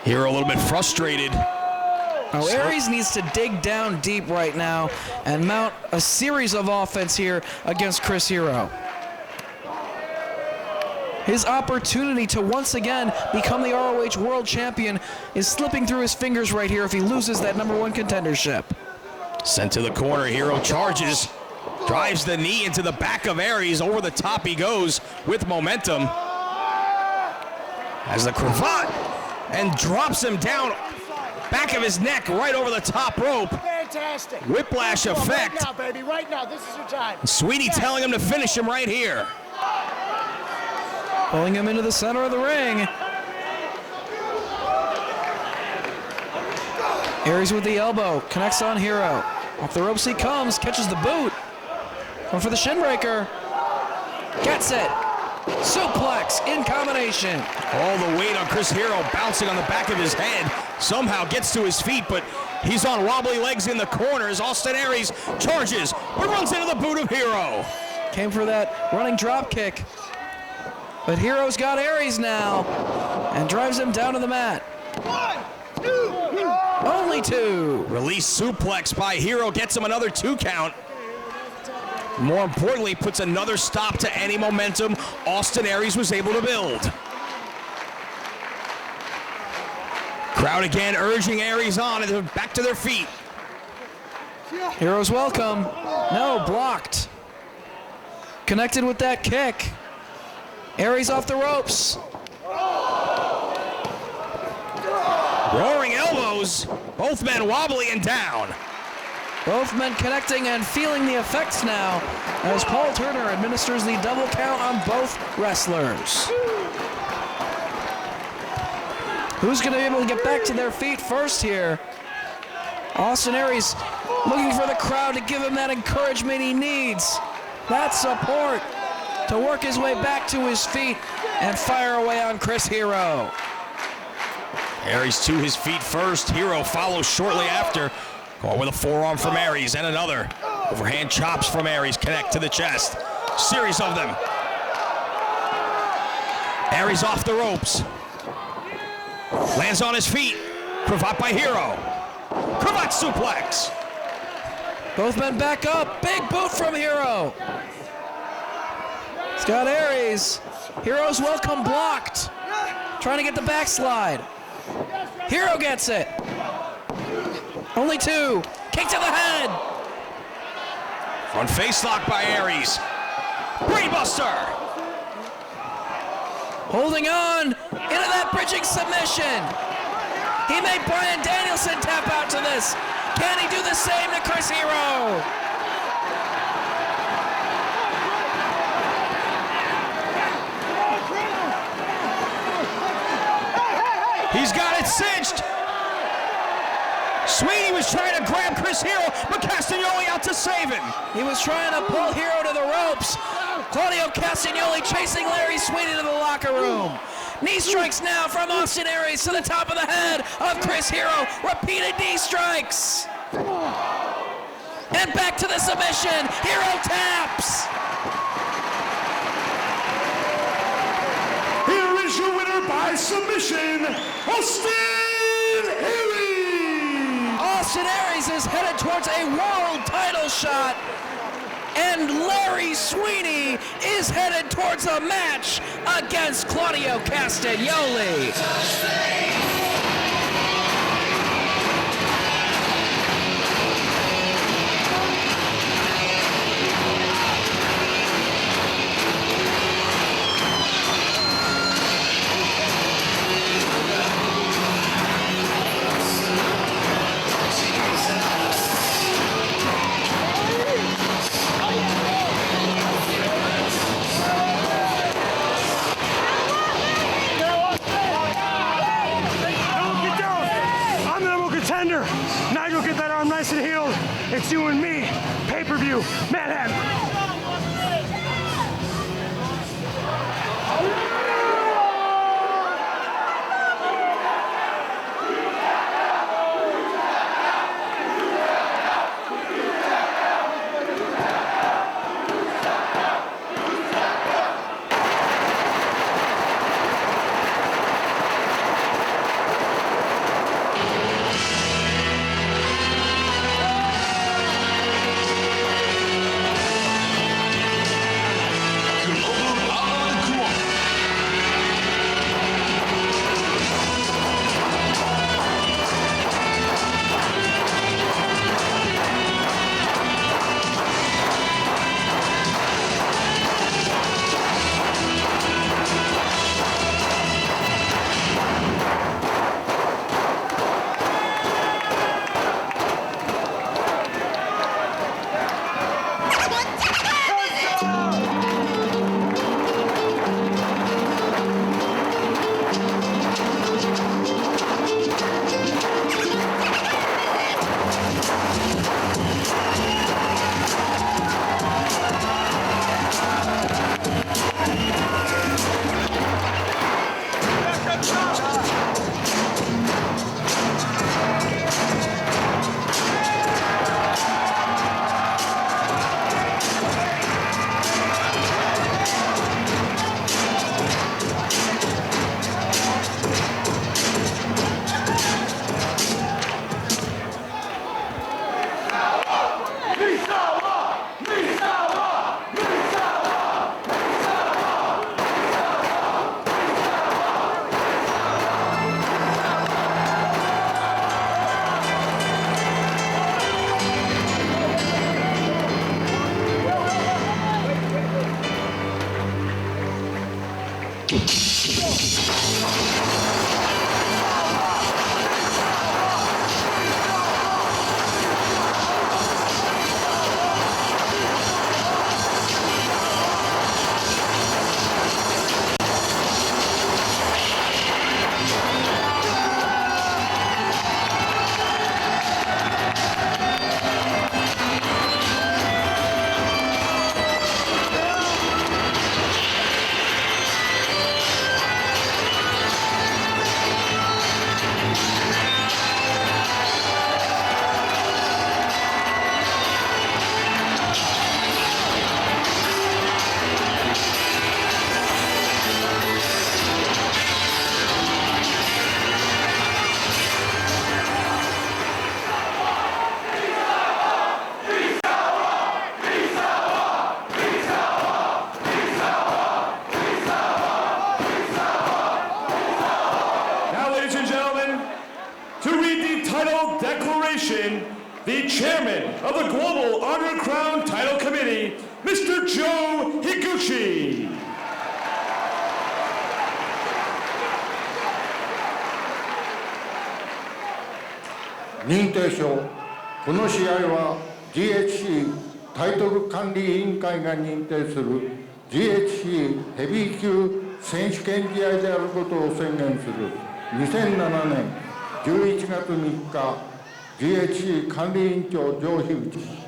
Hero a little bit frustrated. Now Aries needs to dig down deep right now and mount a series of offense here against Chris Hero. His opportunity to once again become the ROH World Champion is slipping through his fingers right here if he loses that #1 contendership. Sent to the corner, Hero charges, drives the knee into the back of Aries. Over the top he goes with momentum. Has the cravat and drops him down, back of his neck, right over the top rope. Fantastic. Whiplash effect. Right now, baby, right now. This is your time. Sweeney telling him to finish him right here. Pulling him into the center of the ring. Aries with the elbow, connects on Hero. Off the ropes he comes, catches the boot. Going for the shin breaker. Gets it. Suplex in combination. All the weight on Chris Hero bouncing on the back of his head. Somehow gets to his feet, but he's on wobbly legs in the corners. Austin Aries charges, but runs into the boot of Hero. Came for that running drop kick. But Hero's got Aries now and drives him down to the mat. 1, 2, Only 2. Release suplex by Hero, gets him another 2 count. More importantly, puts another stop to any momentum Austin Aries was able to build. Crowd again urging Aries on and back to their feet. Hero's welcome. No, blocked. Connected with that kick. Aries off the ropes. Roaring elbows, both men wobbly and down. Both men connecting and feeling the effects now as Paul Turner administers the double count on both wrestlers. Who's going to be able to get back to their feet first here? Austin Aries looking for the crowd to give him that encouragement he needs. That support to work his way back to his feet and fire away on Chris Hero. Aries to his feet first. Hero follows shortly after. Caught with a forearm from Aries and another. Overhand chops from Aries connect to the chest. Series of them. Aries off the ropes. Lands on his feet. Cravat by Hero. Cravat suplex. Both men back up. Big boot from Hero. He's got Aries. Hero's welcome blocked. Trying to get the backslide. Hero gets it. Only 2. Kick to the head. Front face lock by Aries. Brainbuster. Holding on into that bridging submission. He made Bryan Danielson tap out to this. Can he do the same to Chris Hero? He's got it cinched. Sweeney was trying to grab Chris Hero, but Castagnoli out to save him. He was trying to pull Hero to the ropes. Claudio Castagnoli chasing Larry Sweeney to the locker room. Knee strikes now from Austin Aries to the top of the head of Chris Hero. Repeated knee strikes. And back to the submission. Hero taps. Here is your winner by submission, Austin Aries. Austin Aries is headed towards a world title shot. And Larry Sweeney is headed towards a match against Claudio Castagnoli. Nigel, get that arm nice and healed. It's you and me. Pay-per-view, Manhattan. The chairman of the Global Honor Crown Title Committee, Mr. Joe Higuchi.認定証この試合は GHC タイトル管理委員会が認定する GHC ヘビー級選手権試合であることを宣言する2007年11月3日 GHC 管理委員長ジョー・ヒグチ。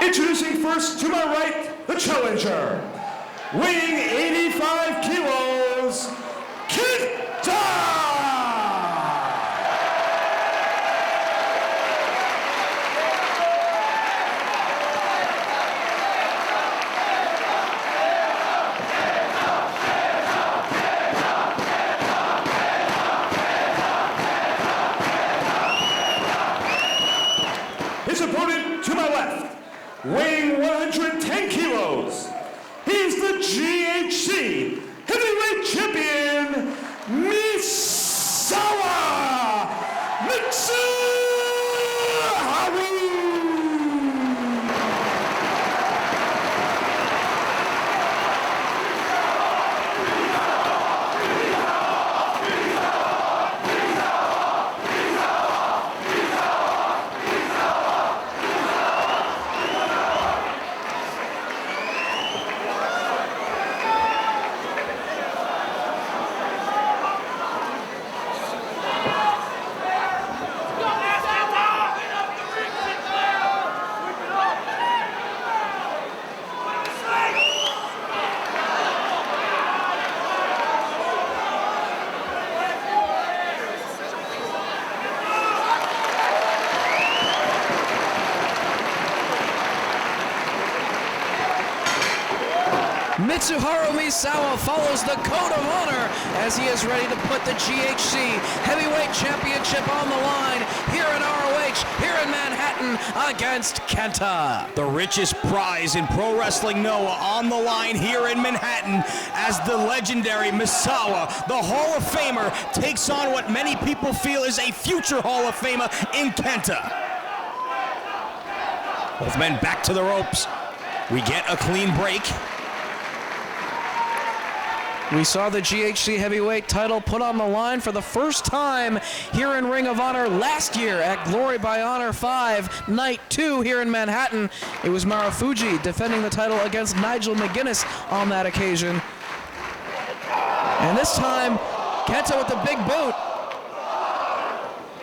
Introducing first to my right, the challenger, weighing 85 kilos, Kenta! His opponent to my left, weighing 110 kilos, he's the GHC heavyweight champion, Misawa Misawa. Mitsuharu Misawa follows the code of honor as he is ready to put the GHC Heavyweight Championship on the line here in ROH, here in Manhattan, against Kenta. The richest prize in pro wrestling Noah on the line here in Manhattan as the legendary Misawa, the Hall of Famer, takes on what many people feel is a future Hall of Famer in Kenta. Both men back to the ropes. We get a clean break. We saw the GHC heavyweight title put on the line for the first time here in Ring of Honor last year at Glory by Honor 5, Night 2 here in Manhattan. It was Marufuji defending the title against Nigel McGuinness on that occasion. And this time, Kenta with the big boot.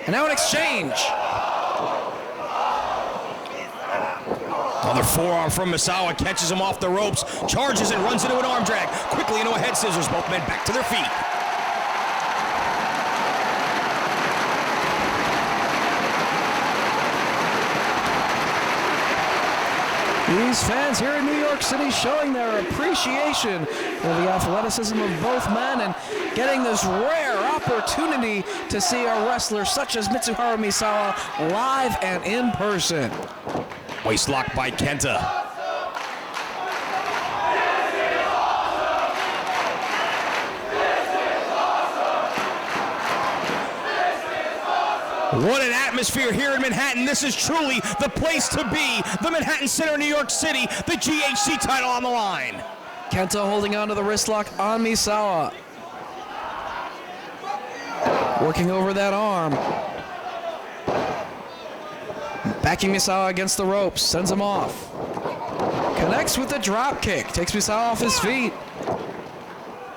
And now an exchange. Another forearm from Misawa, catches him off the ropes, charges and runs into an arm drag. Quickly into a head scissors, both men back to their feet. These fans here in New York City showing their appreciation for the athleticism of both men and getting this rare opportunity to see a wrestler such as Mitsuharu Misawa live and in person. Waist lock by Kenta. What an atmosphere here in Manhattan. This is truly the place to be. The Manhattan Center, New York City, the GHC title on the line. Kenta holding on to the wrist lock on Misawa. Working over that arm. Backing Misawa against the ropes, sends him off. Connects with the drop kick, takes Misawa off his feet.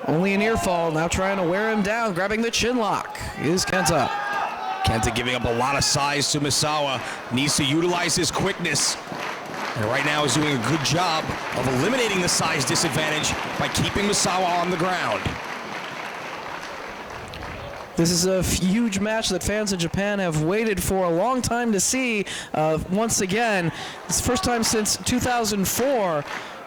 Only an ear fall, now trying to wear him down, grabbing the chin lock is Kenta. Kenta giving up a lot of size to Misawa, needs to utilize his quickness. And right now is doing a good job of eliminating the size disadvantage by keeping Misawa on the ground. This is a huge match that fans in Japan have waited for a long time to see. Once again, it's the first time since 2004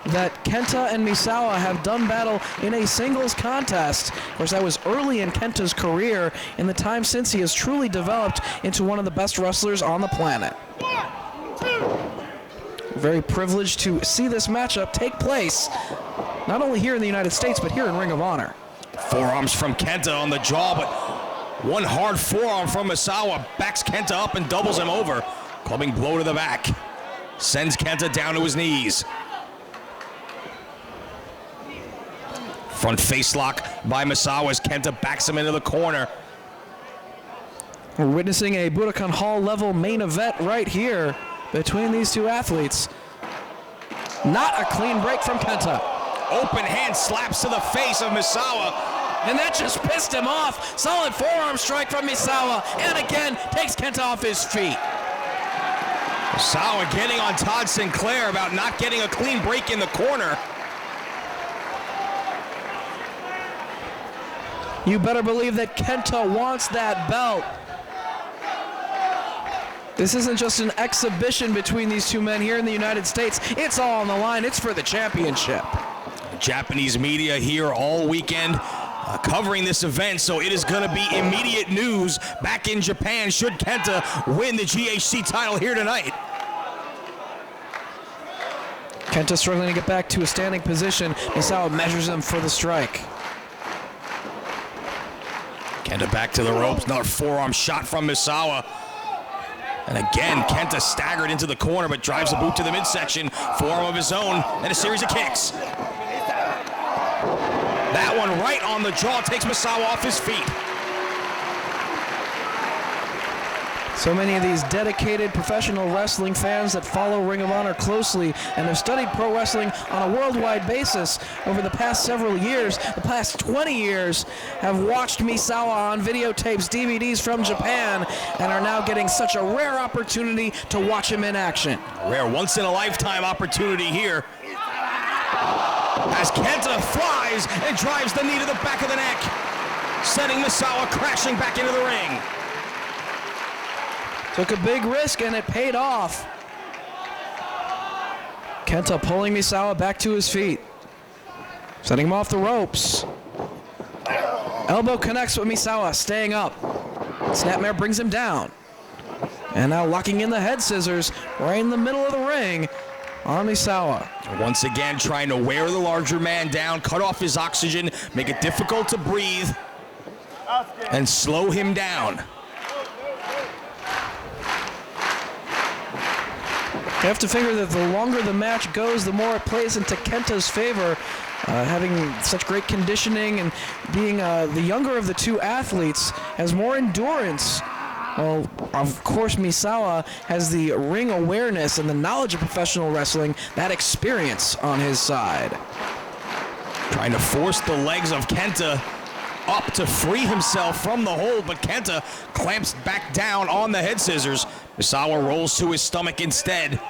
that Kenta and Misawa have done battle in a singles contest. Of course, that was early in Kenta's career. In the time since, he has truly developed into one of the best wrestlers on the planet. Very privileged to see this matchup take place, not only here in the United States, but here in Ring of Honor. Forearms from Kenta on the jaw, but one hard forearm from Misawa backs Kenta up and doubles him over. Clubbing blow to the back. Sends Kenta down to his knees. Front face lock by Misawa as Kenta backs him into the corner. We're witnessing a Budokan Hall level main event right here between these two athletes. Not a clean break from Kenta. Open hand slaps to the face of Misawa. And that just pissed him off. Solid forearm strike from Misawa. And again, takes Kenta off his feet. Misawa getting on Todd Sinclair about not getting a clean break in the corner. You better believe that Kenta wants that belt. This isn't just an exhibition between these two men here in the United States. It's all on the line. It's for the championship. Japanese media here all weekend covering this event, so it is going to be immediate news back in Japan should Kenta win the GHC title here tonight. Kenta struggling to get back to a standing position. Misawa measures him for the strike. Kenta back to the ropes, another forearm shot from Misawa. And again, Kenta staggered into the corner, but drives the boot to the midsection. Forearm of his own, and a series of kicks. That one right on the jaw takes Misawa off his feet. So many of these dedicated professional wrestling fans that follow Ring of Honor closely and have studied pro wrestling on a worldwide basis over the past several years, the past 20 years, have watched Misawa on videotapes, DVDs from Japan, and are now getting such a rare opportunity to watch him in action. Rare once-in-a-lifetime opportunity here. As Kenta flies and drives the knee to the back of the neck, sending Misawa crashing back into the ring. Took a big risk and it paid off. Kenta pulling Misawa back to his feet. Setting him off the ropes. Elbow connects with Misawa, staying up. Snapmare brings him down. And now locking in the head scissors right in the middle of the ring on Misawa. Once again trying to wear the larger man down, cut off his oxygen, make it difficult to breathe, and slow him down. You have to figure that the longer the match goes, the more it plays into Kenta's favor. Having such great conditioning and being the younger of the two athletes has more endurance. Well, of course, Misawa has the ring awareness and the knowledge of professional wrestling, that experience on his side. Trying to force the legs of Kenta up to free himself from the hold, but Kenta clamps back down on the head scissors. Misawa rolls to his stomach instead.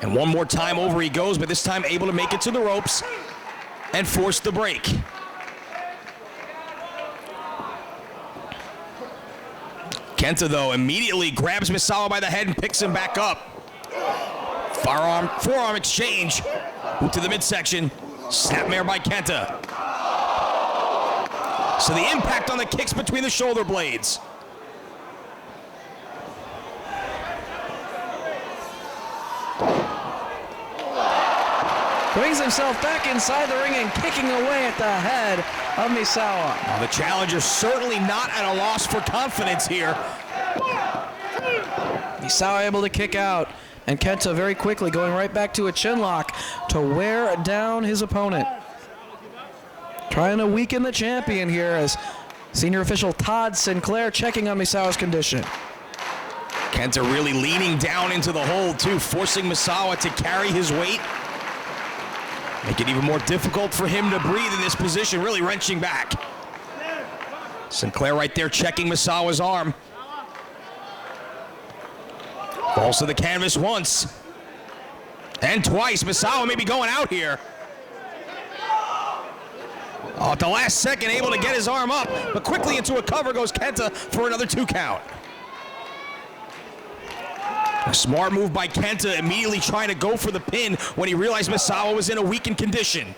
And one more time over he goes, but this time able to make it to the ropes and force the break. Kenta, though, immediately grabs Misawa by the head and picks him back up. Forearm exchange. Boot to the midsection. Snapmare by Kenta. So the impact on the kicks between the shoulder blades. Brings himself back inside the ring and kicking away at the head of Misawa. Well, the challenger certainly not at a loss for confidence here. Misawa able to kick out, and Kenta very quickly going right back to a chin lock to wear down his opponent. Trying to weaken the champion here as senior official Todd Sinclair checking on Misawa's condition. Kenta really leaning down into the hold too, forcing Misawa to carry his weight. Make it even more difficult for him to breathe in this position, really wrenching back. Sinclair right there checking Misawa's arm. Falls to the canvas once and twice. Misawa may be going out here. Oh, at the last second, able to get his arm up, but quickly into a cover goes Kenta for another 2 count. A smart move by Kenta, immediately trying to go for the pin when he realized Misawa was in a weakened condition.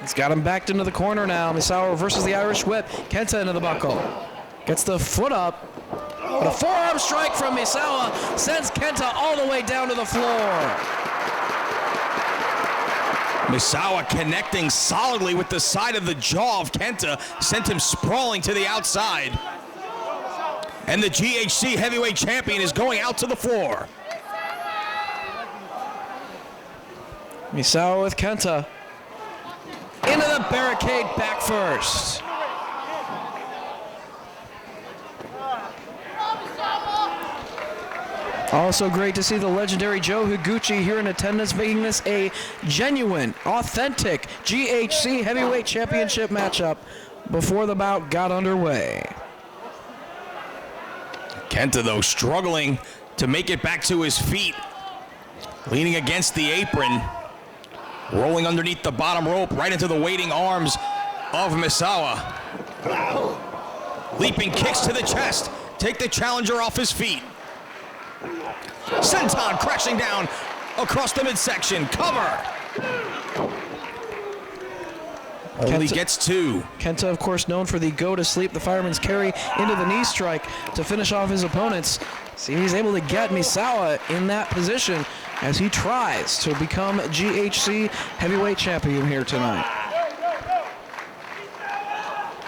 He's got him backed into the corner now. Misawa reverses the Irish whip. Kenta into the buckle. Gets the foot up. But a forearm strike from Misawa sends Kenta all the way down to the floor. Misawa connecting solidly with the side of the jaw of Kenta, sent him sprawling to the outside. And the GHC heavyweight champion is going out to the floor. Misawa with Kenta. Into the barricade, back first. Also great to see the legendary Joe Higuchi here in attendance, making this a genuine, authentic GHC heavyweight championship matchup before the bout got underway. Kenta, though, struggling to make it back to his feet. Leaning against the apron. Rolling underneath the bottom rope, right into the waiting arms of Misawa. Leaping kicks to the chest. Take the challenger off his feet. Senton crashing down across the midsection. Cover. Only gets 2. Kenta, of course, known for the go to sleep, the fireman's carry into the knee strike to finish off his opponents. See, he's able to get Misawa in that position as he tries to become GHC heavyweight champion here tonight.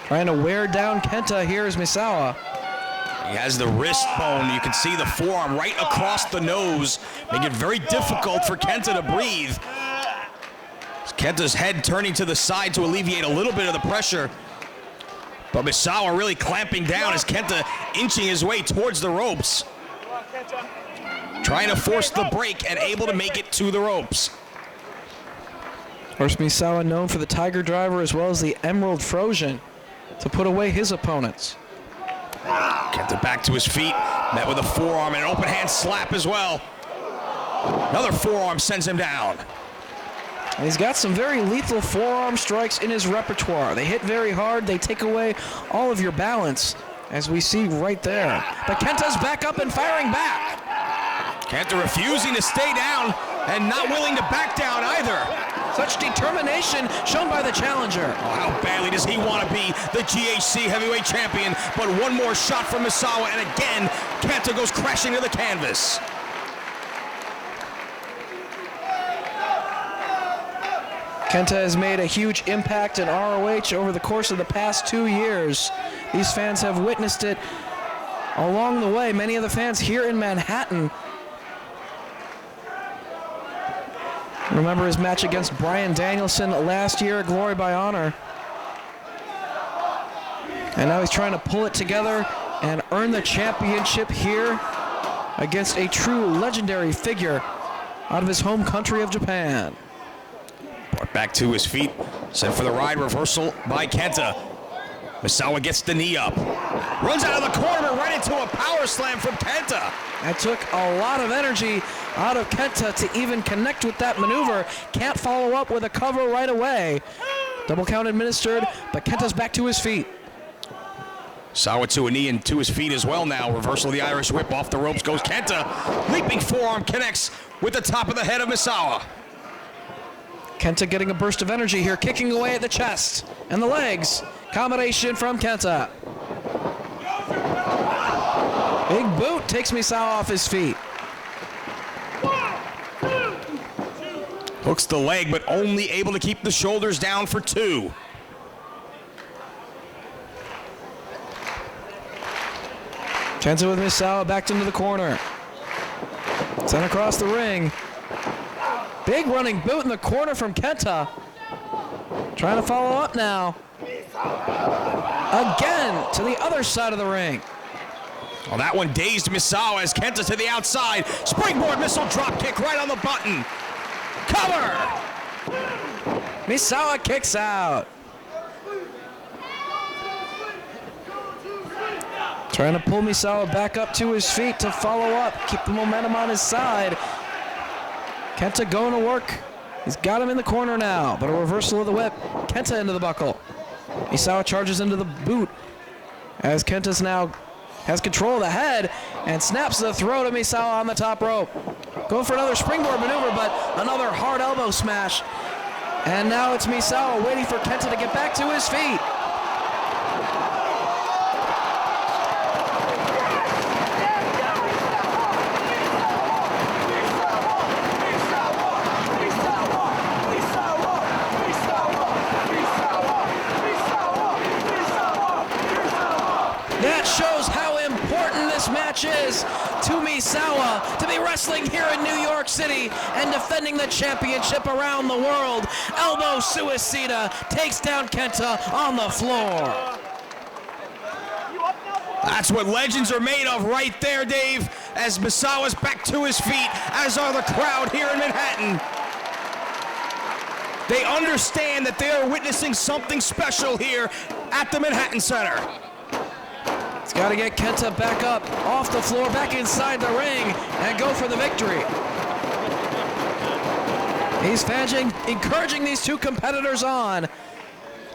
Trying to wear down Kenta here is Misawa. He has the wrist bone. You can see the forearm right across the nose, making it very difficult for Kenta to breathe. Kenta's head turning to the side to alleviate a little bit of the pressure. But Misawa really clamping down as Kenta inching his way towards the ropes. Trying to force the break and able to make it to the ropes. Of course, Misawa known for the Tiger Driver as well as the Emerald Frozen to put away his opponents. Kenta back to his feet, met with a forearm and an open hand slap as well. Another forearm sends him down. And he's got some very lethal forearm strikes in his repertoire. They hit very hard, they take away all of your balance, as we see right there. But Kenta's back up and firing back. Kenta refusing to stay down and not willing to back down either. Such determination shown by the challenger. Oh, how badly does he want to be the GHC heavyweight champion? But one more shot from Misawa, and again, Kenta goes crashing to the canvas. Kenta has made a huge impact in ROH over the course of the past 2 years. These fans have witnessed it along the way. Many of the fans here in Manhattan remember his match against Bryan Danielson last year at Glory by Honor. And now he's trying to pull it together and earn the championship here against a true legendary figure out of his home country of Japan. Brought back to his feet, set for the ride, reversal by Kenta. Misawa gets the knee up, runs out of the corner right into a power slam from Kenta. That took a lot of energy out of Kenta to even connect with that maneuver. Can't follow up with a cover right away. Double count administered, but Kenta's back to his feet. Misawa to a knee and to his feet as well now. Reversal of the Irish whip. Off the ropes goes Kenta. Leaping forearm connects with the top of the head of Misawa. Kenta getting a burst of energy here, kicking away at the chest and the legs. Combination from Kenta. Big boot takes Misawa off his feet. Hooks the leg, but only able to keep the shoulders down for 2. Kenta with Misawa backed into the corner. Sent across the ring. Big running boot in the corner from Kenta. Trying to follow up now. Again to the other side of the ring. Well, that one dazed Misawa as Kenta to the outside. Springboard missile drop kick right on the button. Cover! Misawa kicks out. Trying to pull Misawa back up to his feet to follow up, keep the momentum on his side. Kenta going to work. He's got him in the corner now, but a reversal of the whip. Kenta into the buckle. Misawa charges into the boot as Kenta's now has control of the head and snaps the throat of Misawa on the top rope. Going for another springboard maneuver, but another hard elbow smash. And now it's Misawa waiting for Kenta to get back to his feet. That shows how important this match is to Misawa to be wrestling here in New York City and defending the championship around the world. Elbow suicida takes down Kenta on the floor. That's what legends are made of right there, Dave, as Misawa's back to his feet, as are the crowd here in Manhattan. They understand that they are witnessing something special here at the Manhattan Center. He's got to get Kenta back up off the floor, back inside the ring, and go for the victory. He's encouraging these two competitors on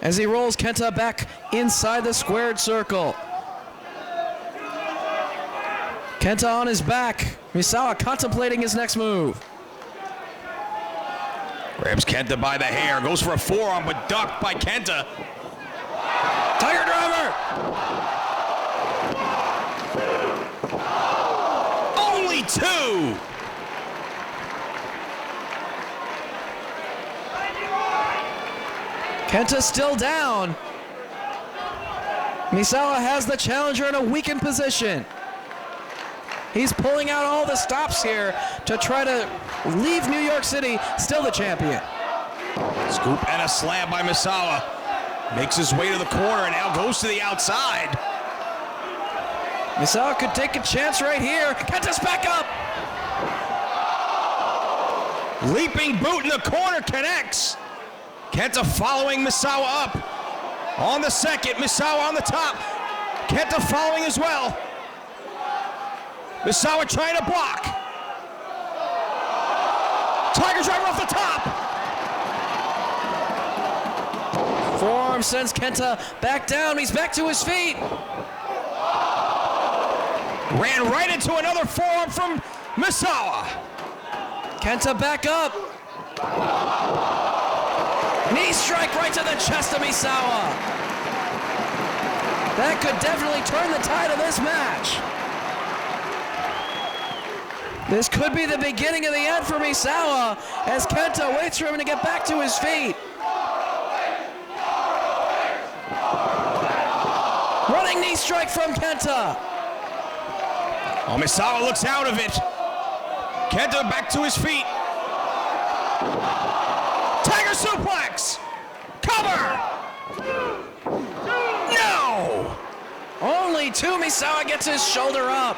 as he rolls Kenta back inside the squared circle. Kenta on his back. Misawa contemplating his next move. Grabs Kenta by the hair, goes for a forearm, but ducked by Kenta. Tiger driver! Only 2! Kenta still down. Misawa has the challenger in a weakened position. He's pulling out all the stops here to try to leave New York City still the champion. Scoop and a slam by Misawa. Makes his way to the corner and now goes to the outside. Misawa could take a chance right here. Kenta's back up. Leaping boot in the corner connects. Kenta following Misawa up. On the second, Misawa on the top. Kenta following as well. Misawa trying to block. Tiger driver off the top. Forearm sends Kenta back down. He's back to his feet. Ran right into another forearm from Misawa. Kenta back up. Knee strike right to the chest of Misawa. That could definitely turn the tide of this match. This could be the beginning of the end for Misawa as Kenta waits for him to get back to his feet. Running knee strike from Kenta. Oh, Misawa looks out of it. Kenta back to his feet. Tiger suplex. Cover. No. Only 2. Misawa gets his shoulder up.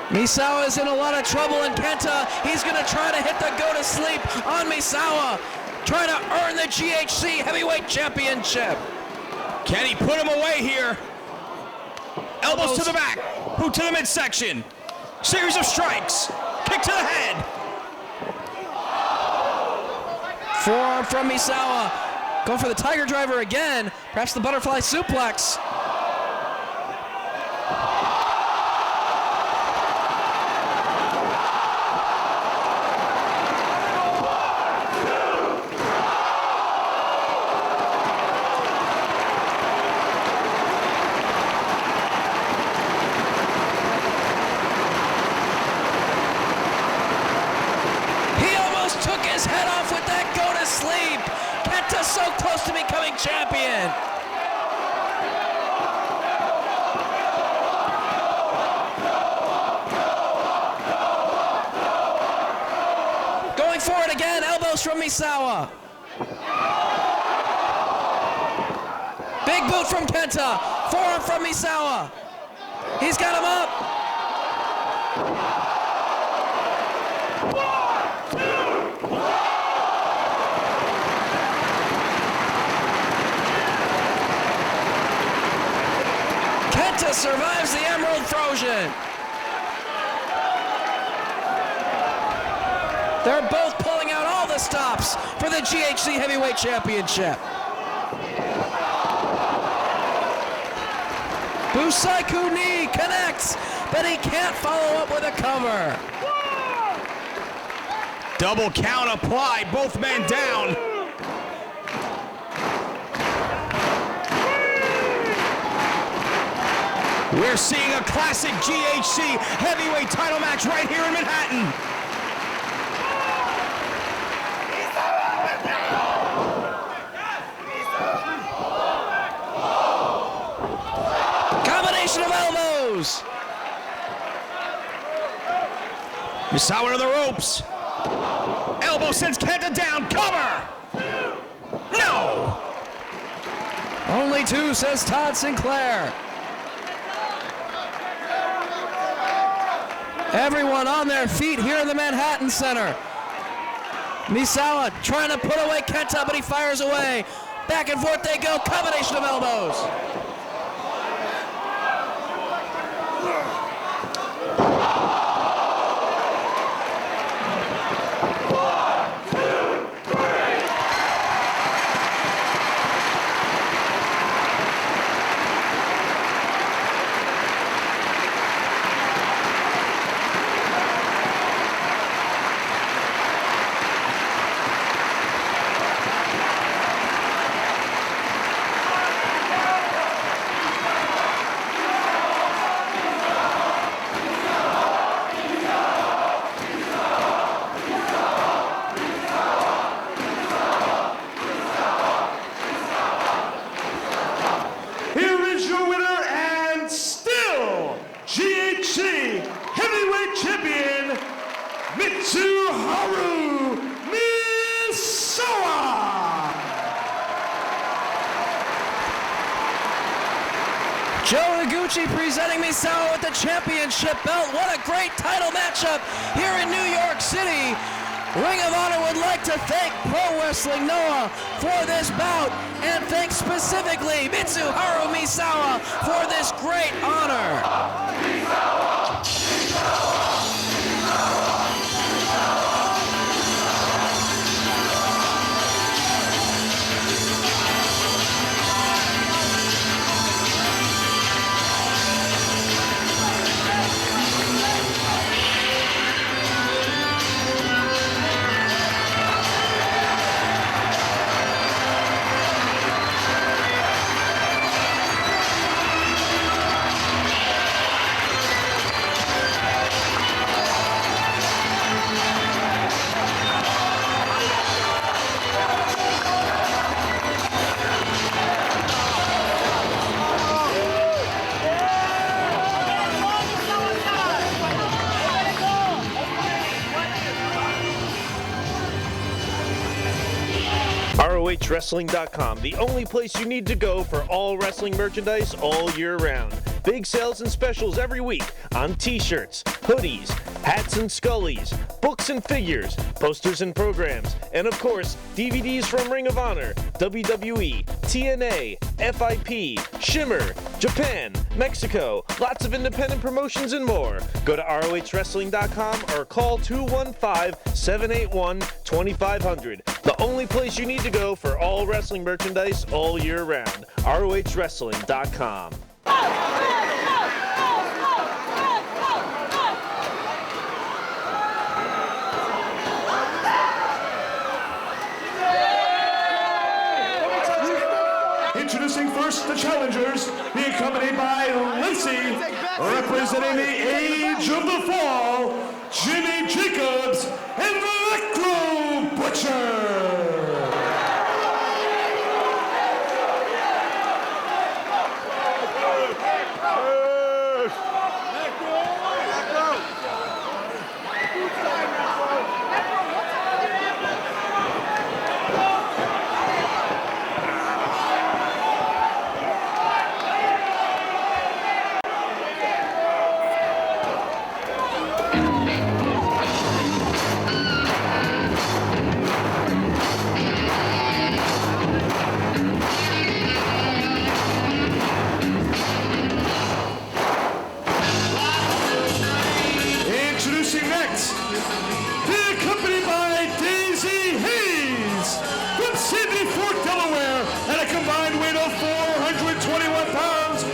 Misawa is in a lot of trouble, and Kenta, he's going to try to hit the go to sleep on Misawa, trying to earn the GHC Heavyweight Championship. Can he put him away here? Elbows to the back, boot to the midsection. Series of strikes. Kick to the head. Forearm from Misawa. Going for the Tiger Driver again. Perhaps the butterfly suplex. Took his head off with that go to sleep. Kenta so close to becoming champion. Going for it again, elbows from Misawa. Big boot from Kenta, forearm from Misawa. He's got him up. Kenta survives the Emerald Trojan. They're both pulling out all the stops for the GHC Heavyweight Championship. Busaiku knee connects, but he can't follow up with a cover. Double count applied, both men down. We're seeing a classic GHC heavyweight title match right here in Manhattan. Combination of elbows. Misawa to the ropes. Elbow sends Kenta down. Cover. No. Only two, says Todd Sinclair. Everyone on their feet here in the Manhattan Center. Misawa trying to put away Kenta, but he fires away. Back and forth they go, combination of elbows. GHC Heavyweight Champion, Misawa. Joe Higuchi presenting Misawa with the championship belt. What a great title matchup here in New York City. Ring of Honor would like to thank Pro Wrestling Noah for this bout and thank specifically Mitsuharu Misawa for this great honor. ROHWrestling.com, the only place you need to go for all wrestling merchandise all year round. Big sales and specials every week on t-shirts, hoodies, hats and scullies, books and figures, posters and programs, and of course, DVDs from Ring of Honor, WWE, TNA, FIP, Shimmer, Japan, Mexico, lots of independent promotions and more. Go to ROHWrestling.com or call 215-781-2500. The only place you need to go for all wrestling merchandise all year round. ROHWrestling.com. Introducing first the challengers, being accompanied by Lacey, representing the Age of the Fall, Jimmy Jacobs, and Electro Butcher. Introducing next, being accompanied by Daisy Hayes from Sydney, Fort Delaware, at a combined weight of 421 pounds.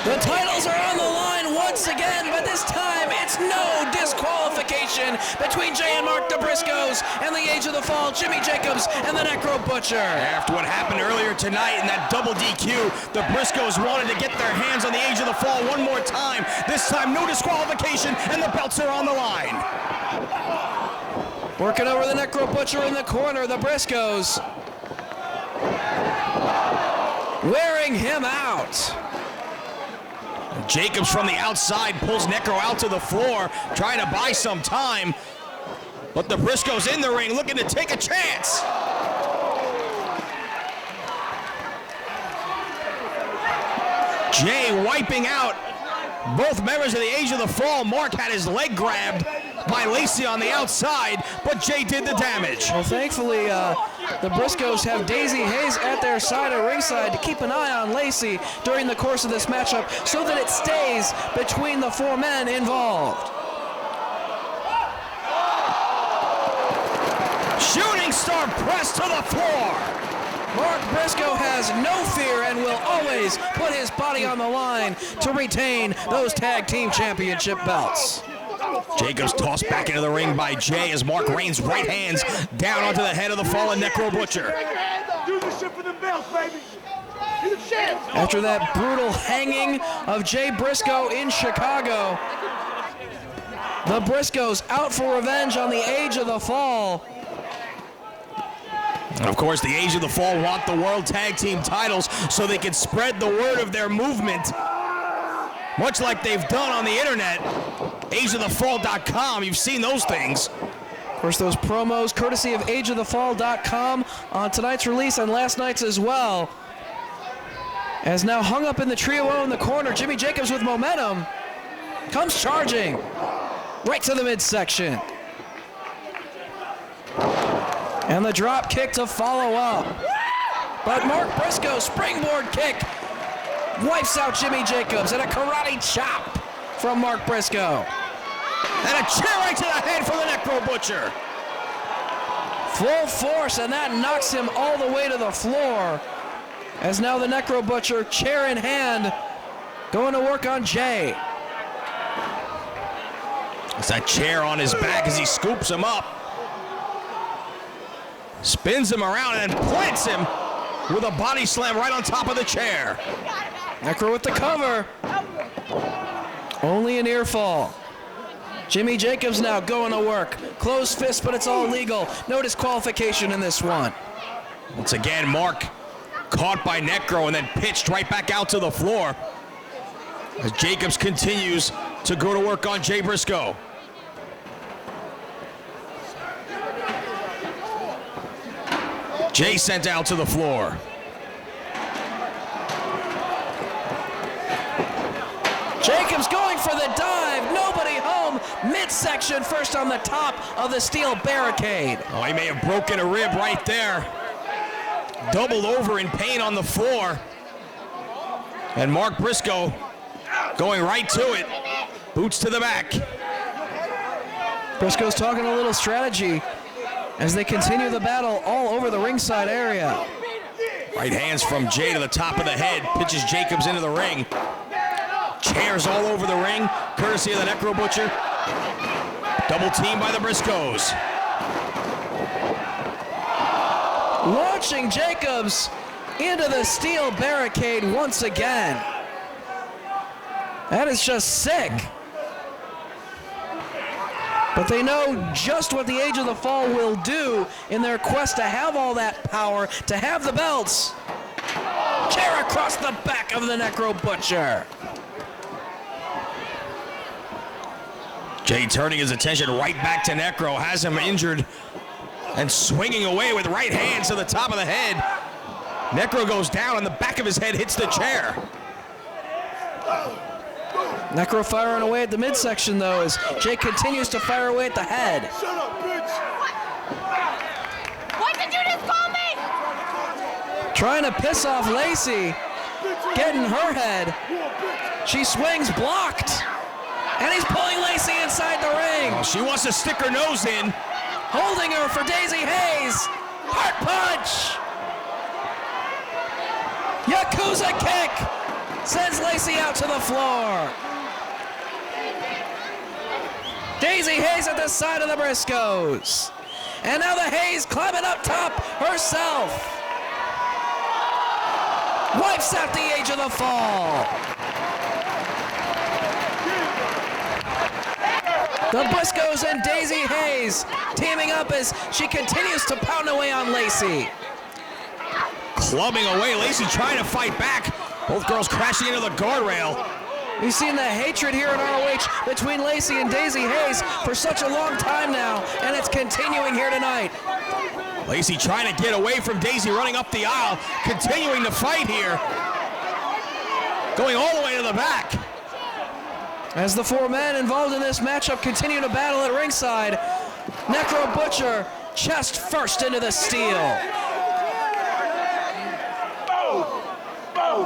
The titles are on the line once again, but this time it's no disqualification between Jay and Mark the Briscoes and the Age of the Fall, Jimmy Jacobs and the Necro Butcher. After what happened earlier tonight in that double DQ, the Briscoes wanted to get their hands on the Age of the Fall one more time. This time, no disqualification, and the belts are on the line. Working over the Necro Butcher in the corner, the Briscoes wearing him out. Jacobs from the outside pulls Necro out to the floor, trying to buy some time. But the Briscoes in the ring looking to take a chance. Jay wiping out both members of the Age of the Fall. Mark had his leg grabbed by Lacey on the outside, but Jay did the damage. Well, thankfully, the Briscoes have Daisy Hayes at their side at ringside to keep an eye on Lacey during the course of this matchup so that it stays between the four men involved. Shooting star press to the floor. Mark Briscoe has no fear and will always put his body on the line to retain those tag team championship belts. Jacobs tossed back into the ring by Jay as Mark rains right hands down onto the head of the fallen Necro Butcher. Do this shit for the belts, baby. Do the shit. After that brutal hanging of Jay Briscoe in Chicago, the Briscoes out for revenge on the Age of the Fall. And of course, the Age of the Fall want the World Tag Team titles so they can spread the word of their movement, much like they've done on the internet. AgeOfTheFall.com, you've seen those things. Of course, those promos courtesy of AgeOfTheFall.com on tonight's release and last night's as well. As now hung up in the trio in the corner, Jimmy Jacobs with momentum comes charging right to the midsection. And the drop kick to follow up. But Mark Briscoe, springboard kick, wipes out Jimmy Jacobs, and a karate chop from Mark Briscoe. And a chair right to the head for the Necro Butcher. Full force, and that knocks him all the way to the floor. As now the Necro Butcher, chair in hand, going to work on Jay. It's that chair on his back as he scoops him up. Spins him around and plants him with a body slam right on top of the chair. Necro with the cover. Only an ear fall. Jimmy Jacobs now going to work. Closed fist, but it's all legal. No disqualification in this one. Once again, Mark caught by Necro and then pitched right back out to the floor as Jacobs continues to go to work on Jay Briscoe. Jay sent out to the floor. Jacobs going for the dive. Nobody home. Midsection first on the top of the steel barricade. Oh, he may have broken a rib right there. Doubled over in pain on the floor. And Mark Briscoe going right to it. Boots to the back. Briscoe's talking a little strategy as they continue the battle all over the ringside area. Right hands from Jay to the top of the head. Pitches Jacobs into the ring. Chairs all over the ring, courtesy of the Necro Butcher. Double team by the Briscoes. Launching Jacobs into the steel barricade once again. That is just sick. But they know just what the Age of the Fall will do in their quest to have all that power, to have the belts. Chair across the back of the Necro Butcher. Jay turning his attention right back to Necro, has him injured and swinging away with right hands to the top of the head. Necro goes down and the back of his head hits the chair. Necro firing away at the midsection though as Jay continues to fire away at the head. Shut up, bitch! What did you just call me? Trying to piss off Lacey, getting her head. She swings, blocked. And he's pulling Lacey inside the ring. Oh, she wants to stick her nose in. Holding her for Daisy Hayes. Heart punch. Yakuza kick. Sends Lacey out to the floor. Daisy Hayes at the side of the Briscoes. And now the Hayes climbing up top herself. Wipes out the Age of the Fall. The Briscoes and Daisy Hayes teaming up as she continues to pound away on Lacey. Clubbing away, Lacey trying to fight back. Both girls crashing into the guardrail. We've seen the hatred here in ROH between Lacey and Daisy Hayes for such a long time now, and it's continuing here tonight. Lacey trying to get away from Daisy, running up the aisle, continuing to fight here. Going all the way to the back. As the four men involved in this matchup continue to battle at ringside, Necro Butcher chest first into the steel.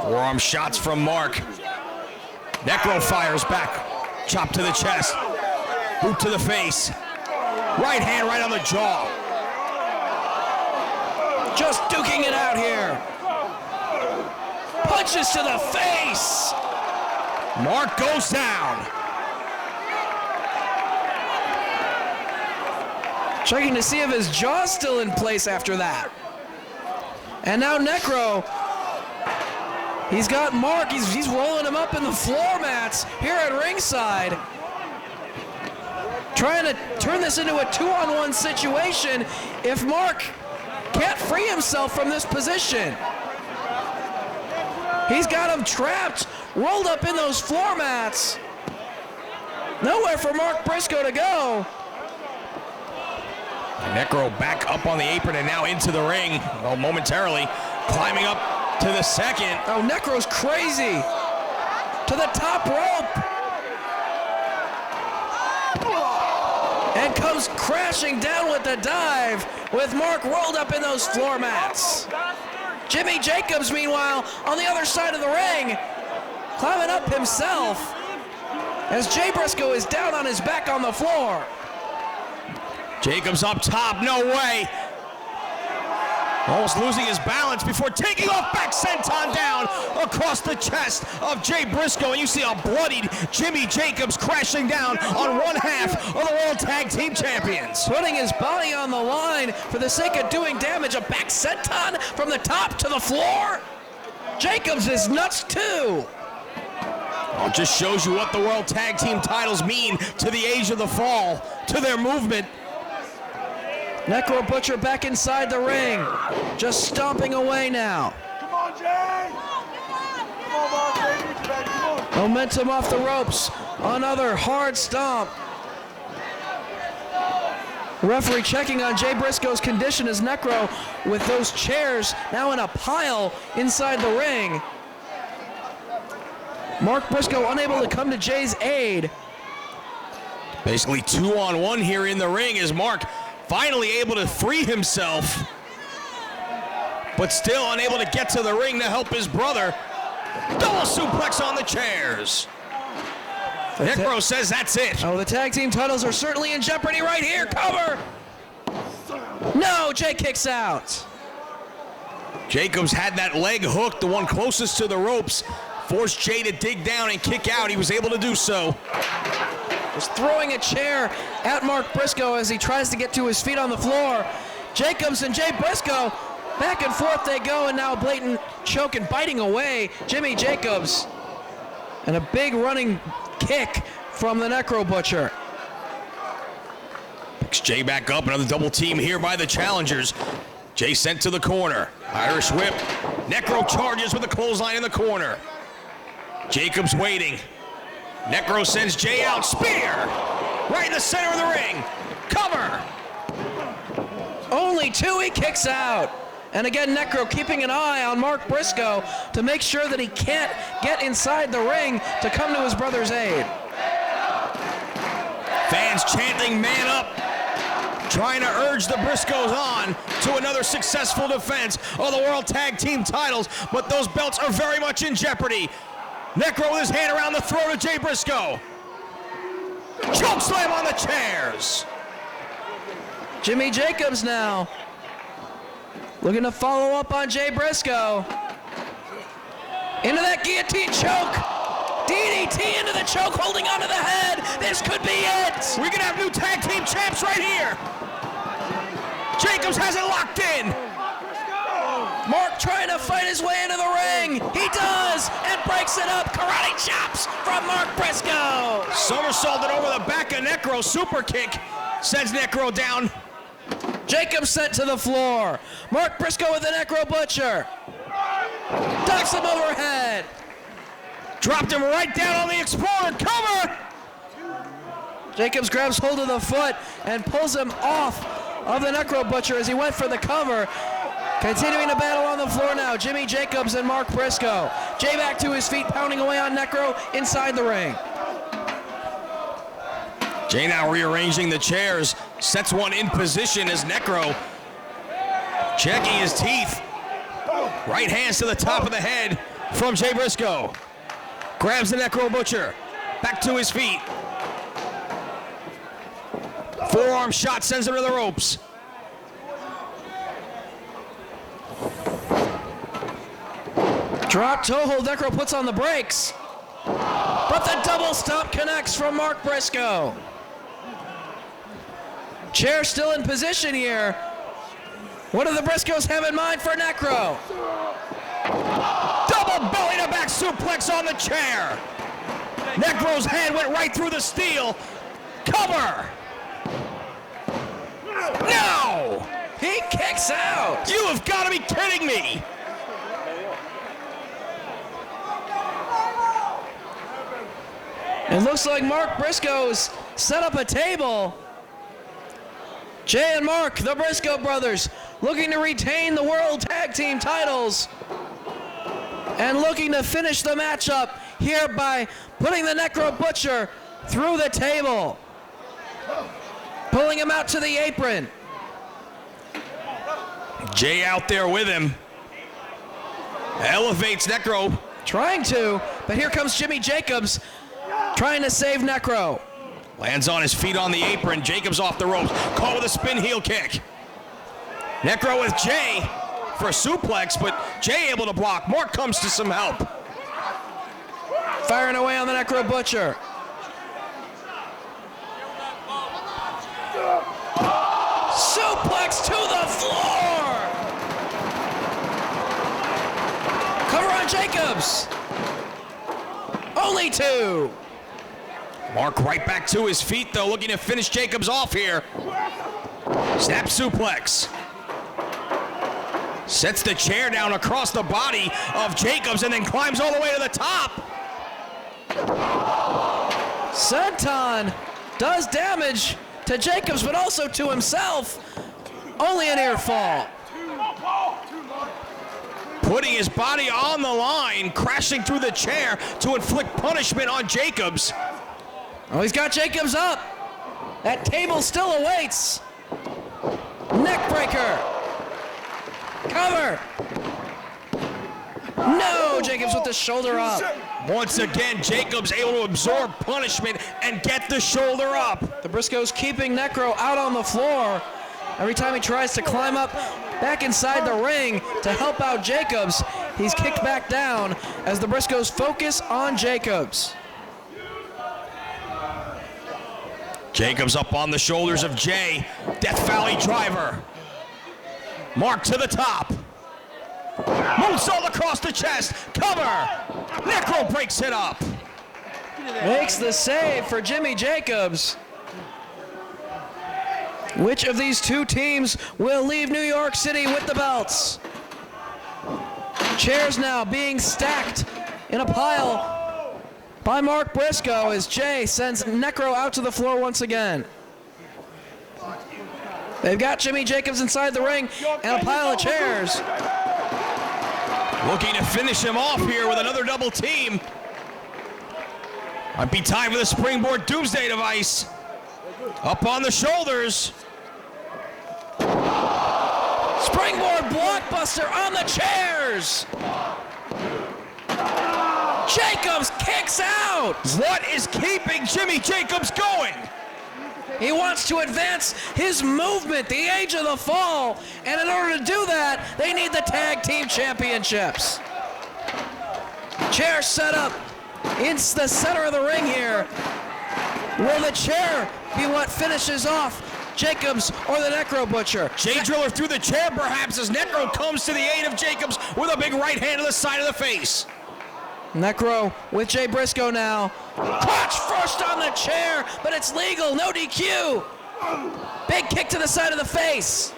Forearm shots from Mark. Necro fires back. Chop to the chest. Boot to the face. Right hand right on the jaw. Just duking it out here. Punches to the face. Mark goes down. Checking to see if his jaw's still in place after that. And now Necro, he's got Mark, he's rolling him up in the floor mats here at ringside. Trying to turn this into a 2-on-1 situation if Mark can't free himself from this position. He's got him trapped, rolled up in those floor mats. Nowhere for Mark Briscoe to go. Necro back up on the apron and now into the ring. Well, momentarily climbing up to the second. Oh, Necro's crazy. To the top rope. And comes crashing down with the dive with Mark rolled up in those floor mats. Jimmy Jacobs, meanwhile, on the other side of the ring, climbing up himself as Jay Briscoe is down on his back on the floor. Jacobs up top, no way. Almost losing his balance before taking off back senton down across the chest of Jay Briscoe. And you see a bloodied Jimmy Jacobs crashing down on one half of the World Tag Team Champions. Putting his body on the line for the sake of doing damage. A back senton from the top to the floor. Jacobs is nuts too. Oh, it just shows you what the World Tag Team titles mean to the Age of the Fall, to their movement. Necro Butcher back inside the ring, just stomping away now. Come on, Jay! Come on, Mark, baby. Come on. Momentum off the ropes. Another hard stomp. The referee checking on Jay Briscoe's condition as Necro with those chairs now in a pile inside the ring. Mark Briscoe unable to come to Jay's aid. Basically 2-on-1 here in the ring as Mark finally able to free himself, but still unable to get to the ring to help his brother. Double suplex on the chairs. Necro says that's it. Oh, the tag team titles are certainly in jeopardy right here. Cover. No, Jay kicks out. Jacobs had that leg hooked, the one closest to the ropes. Forced Jay to dig down and kick out. He was able to do so. Just throwing a chair at Mark Briscoe as he tries to get to his feet on the floor. Jacobs and Jay Briscoe, back and forth they go, and now blatant choke and biting away Jimmy Jacobs. And a big running kick from the Necro Butcher. Picks Jay back up, another double team here by the challengers. Jay sent to the corner. Irish whip. Necro charges with a clothesline in the corner. Jacobs waiting. Necro sends Jay out. Spear! Right in the center of the ring. Cover! Only two, he kicks out. And again, Necro keeping an eye on Mark Briscoe to make sure that he can't get inside the ring to come to his brother's aid. Fans chanting, man up, trying to urge the Briscoes on to another successful defense of the World Tag Team titles, but those belts are very much in jeopardy. Necro with his hand around the throat of Jay Briscoe. Choke slam on the chairs. Jimmy Jacobs now looking to follow up on Jay Briscoe. Into that guillotine choke. DDT into the choke, holding onto the head. This could be it. We can have new tag team champs right here. Jacobs has it locked in. Mark trying to fight his way into the ring. He does, and breaks it up. Karate chops from Mark Briscoe. Somersaulted over the back of Necro. Super kick sends Necro down. Jacobs sent to the floor. Mark Briscoe with the Necro Butcher. Ducks him overhead. Dropped him right down on the Explorer. Cover! Jacobs grabs hold of the foot and pulls him off of the Necro Butcher as he went for the cover. Continuing the battle on the floor now, Jimmy Jacobs and Mark Briscoe. Jay back to his feet, pounding away on Necro inside the ring. Jay now rearranging the chairs, sets one in position as Necro checking his teeth. Right hands to the top of the head from Jay Briscoe. Grabs the Necro Butcher, back to his feet. Forearm shot sends him to the ropes. Drop toe hold, Necro puts on the brakes. But the double stomp connects from Mark Briscoe. Chair still in position here. What do the Briscoes have in mind for Necro? Double belly to back suplex on the chair. Necro's head went right through the steel. Cover. No! He kicks out. You have got to be kidding me. It looks like Mark Briscoe's set up a table. Jay and Mark, the Briscoe brothers, looking to retain the World Tag Team titles and looking to finish the matchup here by putting the Necro Butcher through the table, pulling him out to the apron. Jay out there with him. Elevates Necro. Trying to, but here comes Jimmy Jacobs trying to save Necro. Lands on his feet on the apron. Jacobs off the ropes. Caught with a spin heel kick. Necro with Jay for a suplex, but Jay able to block. Mark comes to some help. Firing away on the Necro Butcher. Suplex to the floor. Cover on Jacobs. Only two. Mark right back to his feet, though, looking to finish Jacobs off here. Snap suplex. Sets the chair down across the body of Jacobs and then climbs all the way to the top. Senton does damage to Jacobs, but also to himself. Only a near fall. putting his body on the line, crashing through the chair to inflict punishment on Jacobs. Oh, he's got Jacobs up. That table still awaits. Neck breaker. Cover. No, Jacobs with the shoulder up. Once again, Jacobs able to absorb punishment and get the shoulder up. The Briscoes keeping Necro out on the floor. Every time he tries to climb up back inside the ring to help out Jacobs, he's kicked back down as the Briscoes focus on Jacobs. Jacobs up on the shoulders of Jay. Death Valley driver. Mark to the top. Moonsault across the chest. Cover. Necro breaks it up. Makes the save for Jimmy Jacobs. Which of these two teams will leave New York City with the belts? Chairs now being stacked in a pile by Mark Briscoe as Jay sends Necro out to the floor once again. They've got Jimmy Jacobs inside the ring and a pile of chairs. Looking to finish him off here with another double team. Might be time for the springboard doomsday device. Up on the shoulders. Springboard blockbuster on the chairs. Jacobs kicks out. What is keeping Jimmy Jacobs going? He wants to advance his movement, the age of the fall, and in order to do that, they need the tag team championships. Chair set up in the center of the ring here. Will the chair be what finishes off Jacobs or the Necro Butcher? Jay Driller through the chair perhaps as Necro comes to the aid of Jacobs with a big right hand to the side of the face. Necro with Jay Briscoe now. Clutch first on the chair, but it's legal, no DQ. Big kick to the side of the face.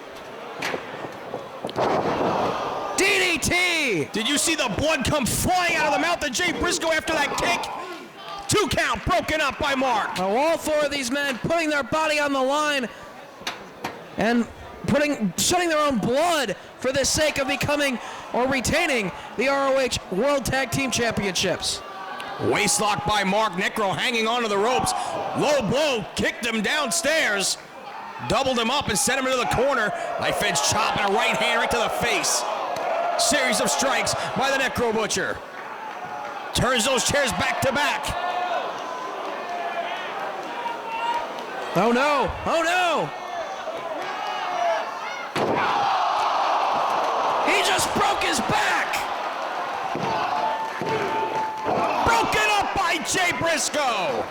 DDT. Did you see the blood come flying out of the mouth of Jay Briscoe after that kick? 2 count broken up by Mark. Now all 4 of these men putting their body on the line and shedding their own blood for the sake of becoming or retaining the ROH World Tag Team Championships. Waistlock by Mark. Necro hanging onto the ropes. Low blow, kicked him downstairs. Doubled him up and sent him into the corner. Knife edge chop and a right hand right to the face. Series of strikes by the Necro Butcher. Turns those chairs back to back. Oh no, oh no! He just broke his back! Broken up by Jay Briscoe!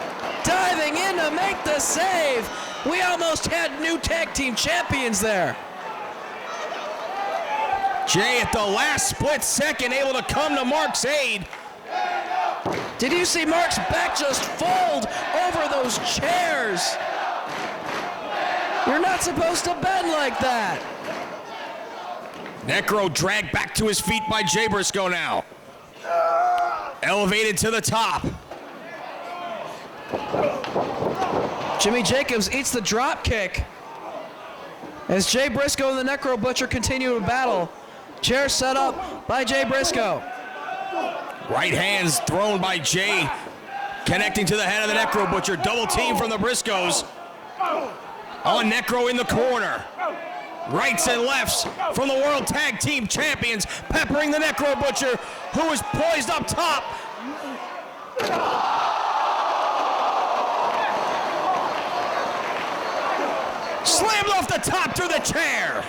Diving in to make the save. We almost had new tag team champions there. Jay at the last split second able to come to Mark's aid. Did you see Mark's back just fold over those chairs? You're not supposed to bend like that. Necro dragged back to his feet by Jay Briscoe now. Elevated to the top. Jimmy Jacobs eats the drop kick as Jay Briscoe and the Necro Butcher continue to battle. Chair set up by Jay Briscoe. Right hands thrown by Jay, connecting to the head of the Necro Butcher. Double team from the Briscoes. On Necro in the corner. Rights and lefts from the World Tag Team Champions, peppering the Necro Butcher, who is poised up top. Slammed off the top through the chair.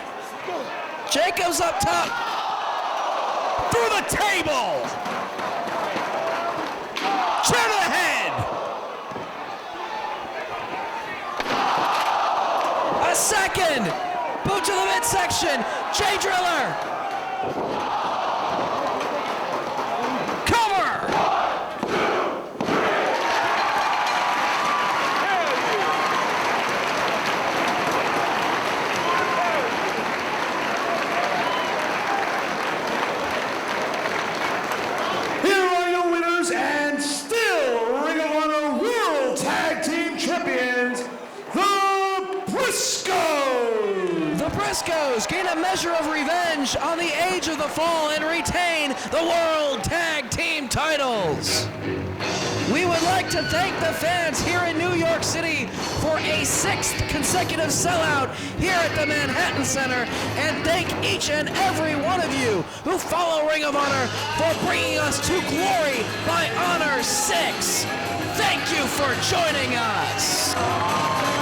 Jacobs up top. Through the table. Chair to the head. A second. Boot to the midsection. Jay Driller. Cover. Here are your winners and still Ring of Honor World Tag Team Champions, the Briscoes. The Briscoes gain a measure of revenge on the Age of the Fall and retain the World Tag Team titles. We would like to thank the fans here in New York City for a 6th consecutive sellout here at the Manhattan Center, and thank each and every one of you who follow Ring of Honor for bringing us to Glory by Honor 6. Thank you for joining us.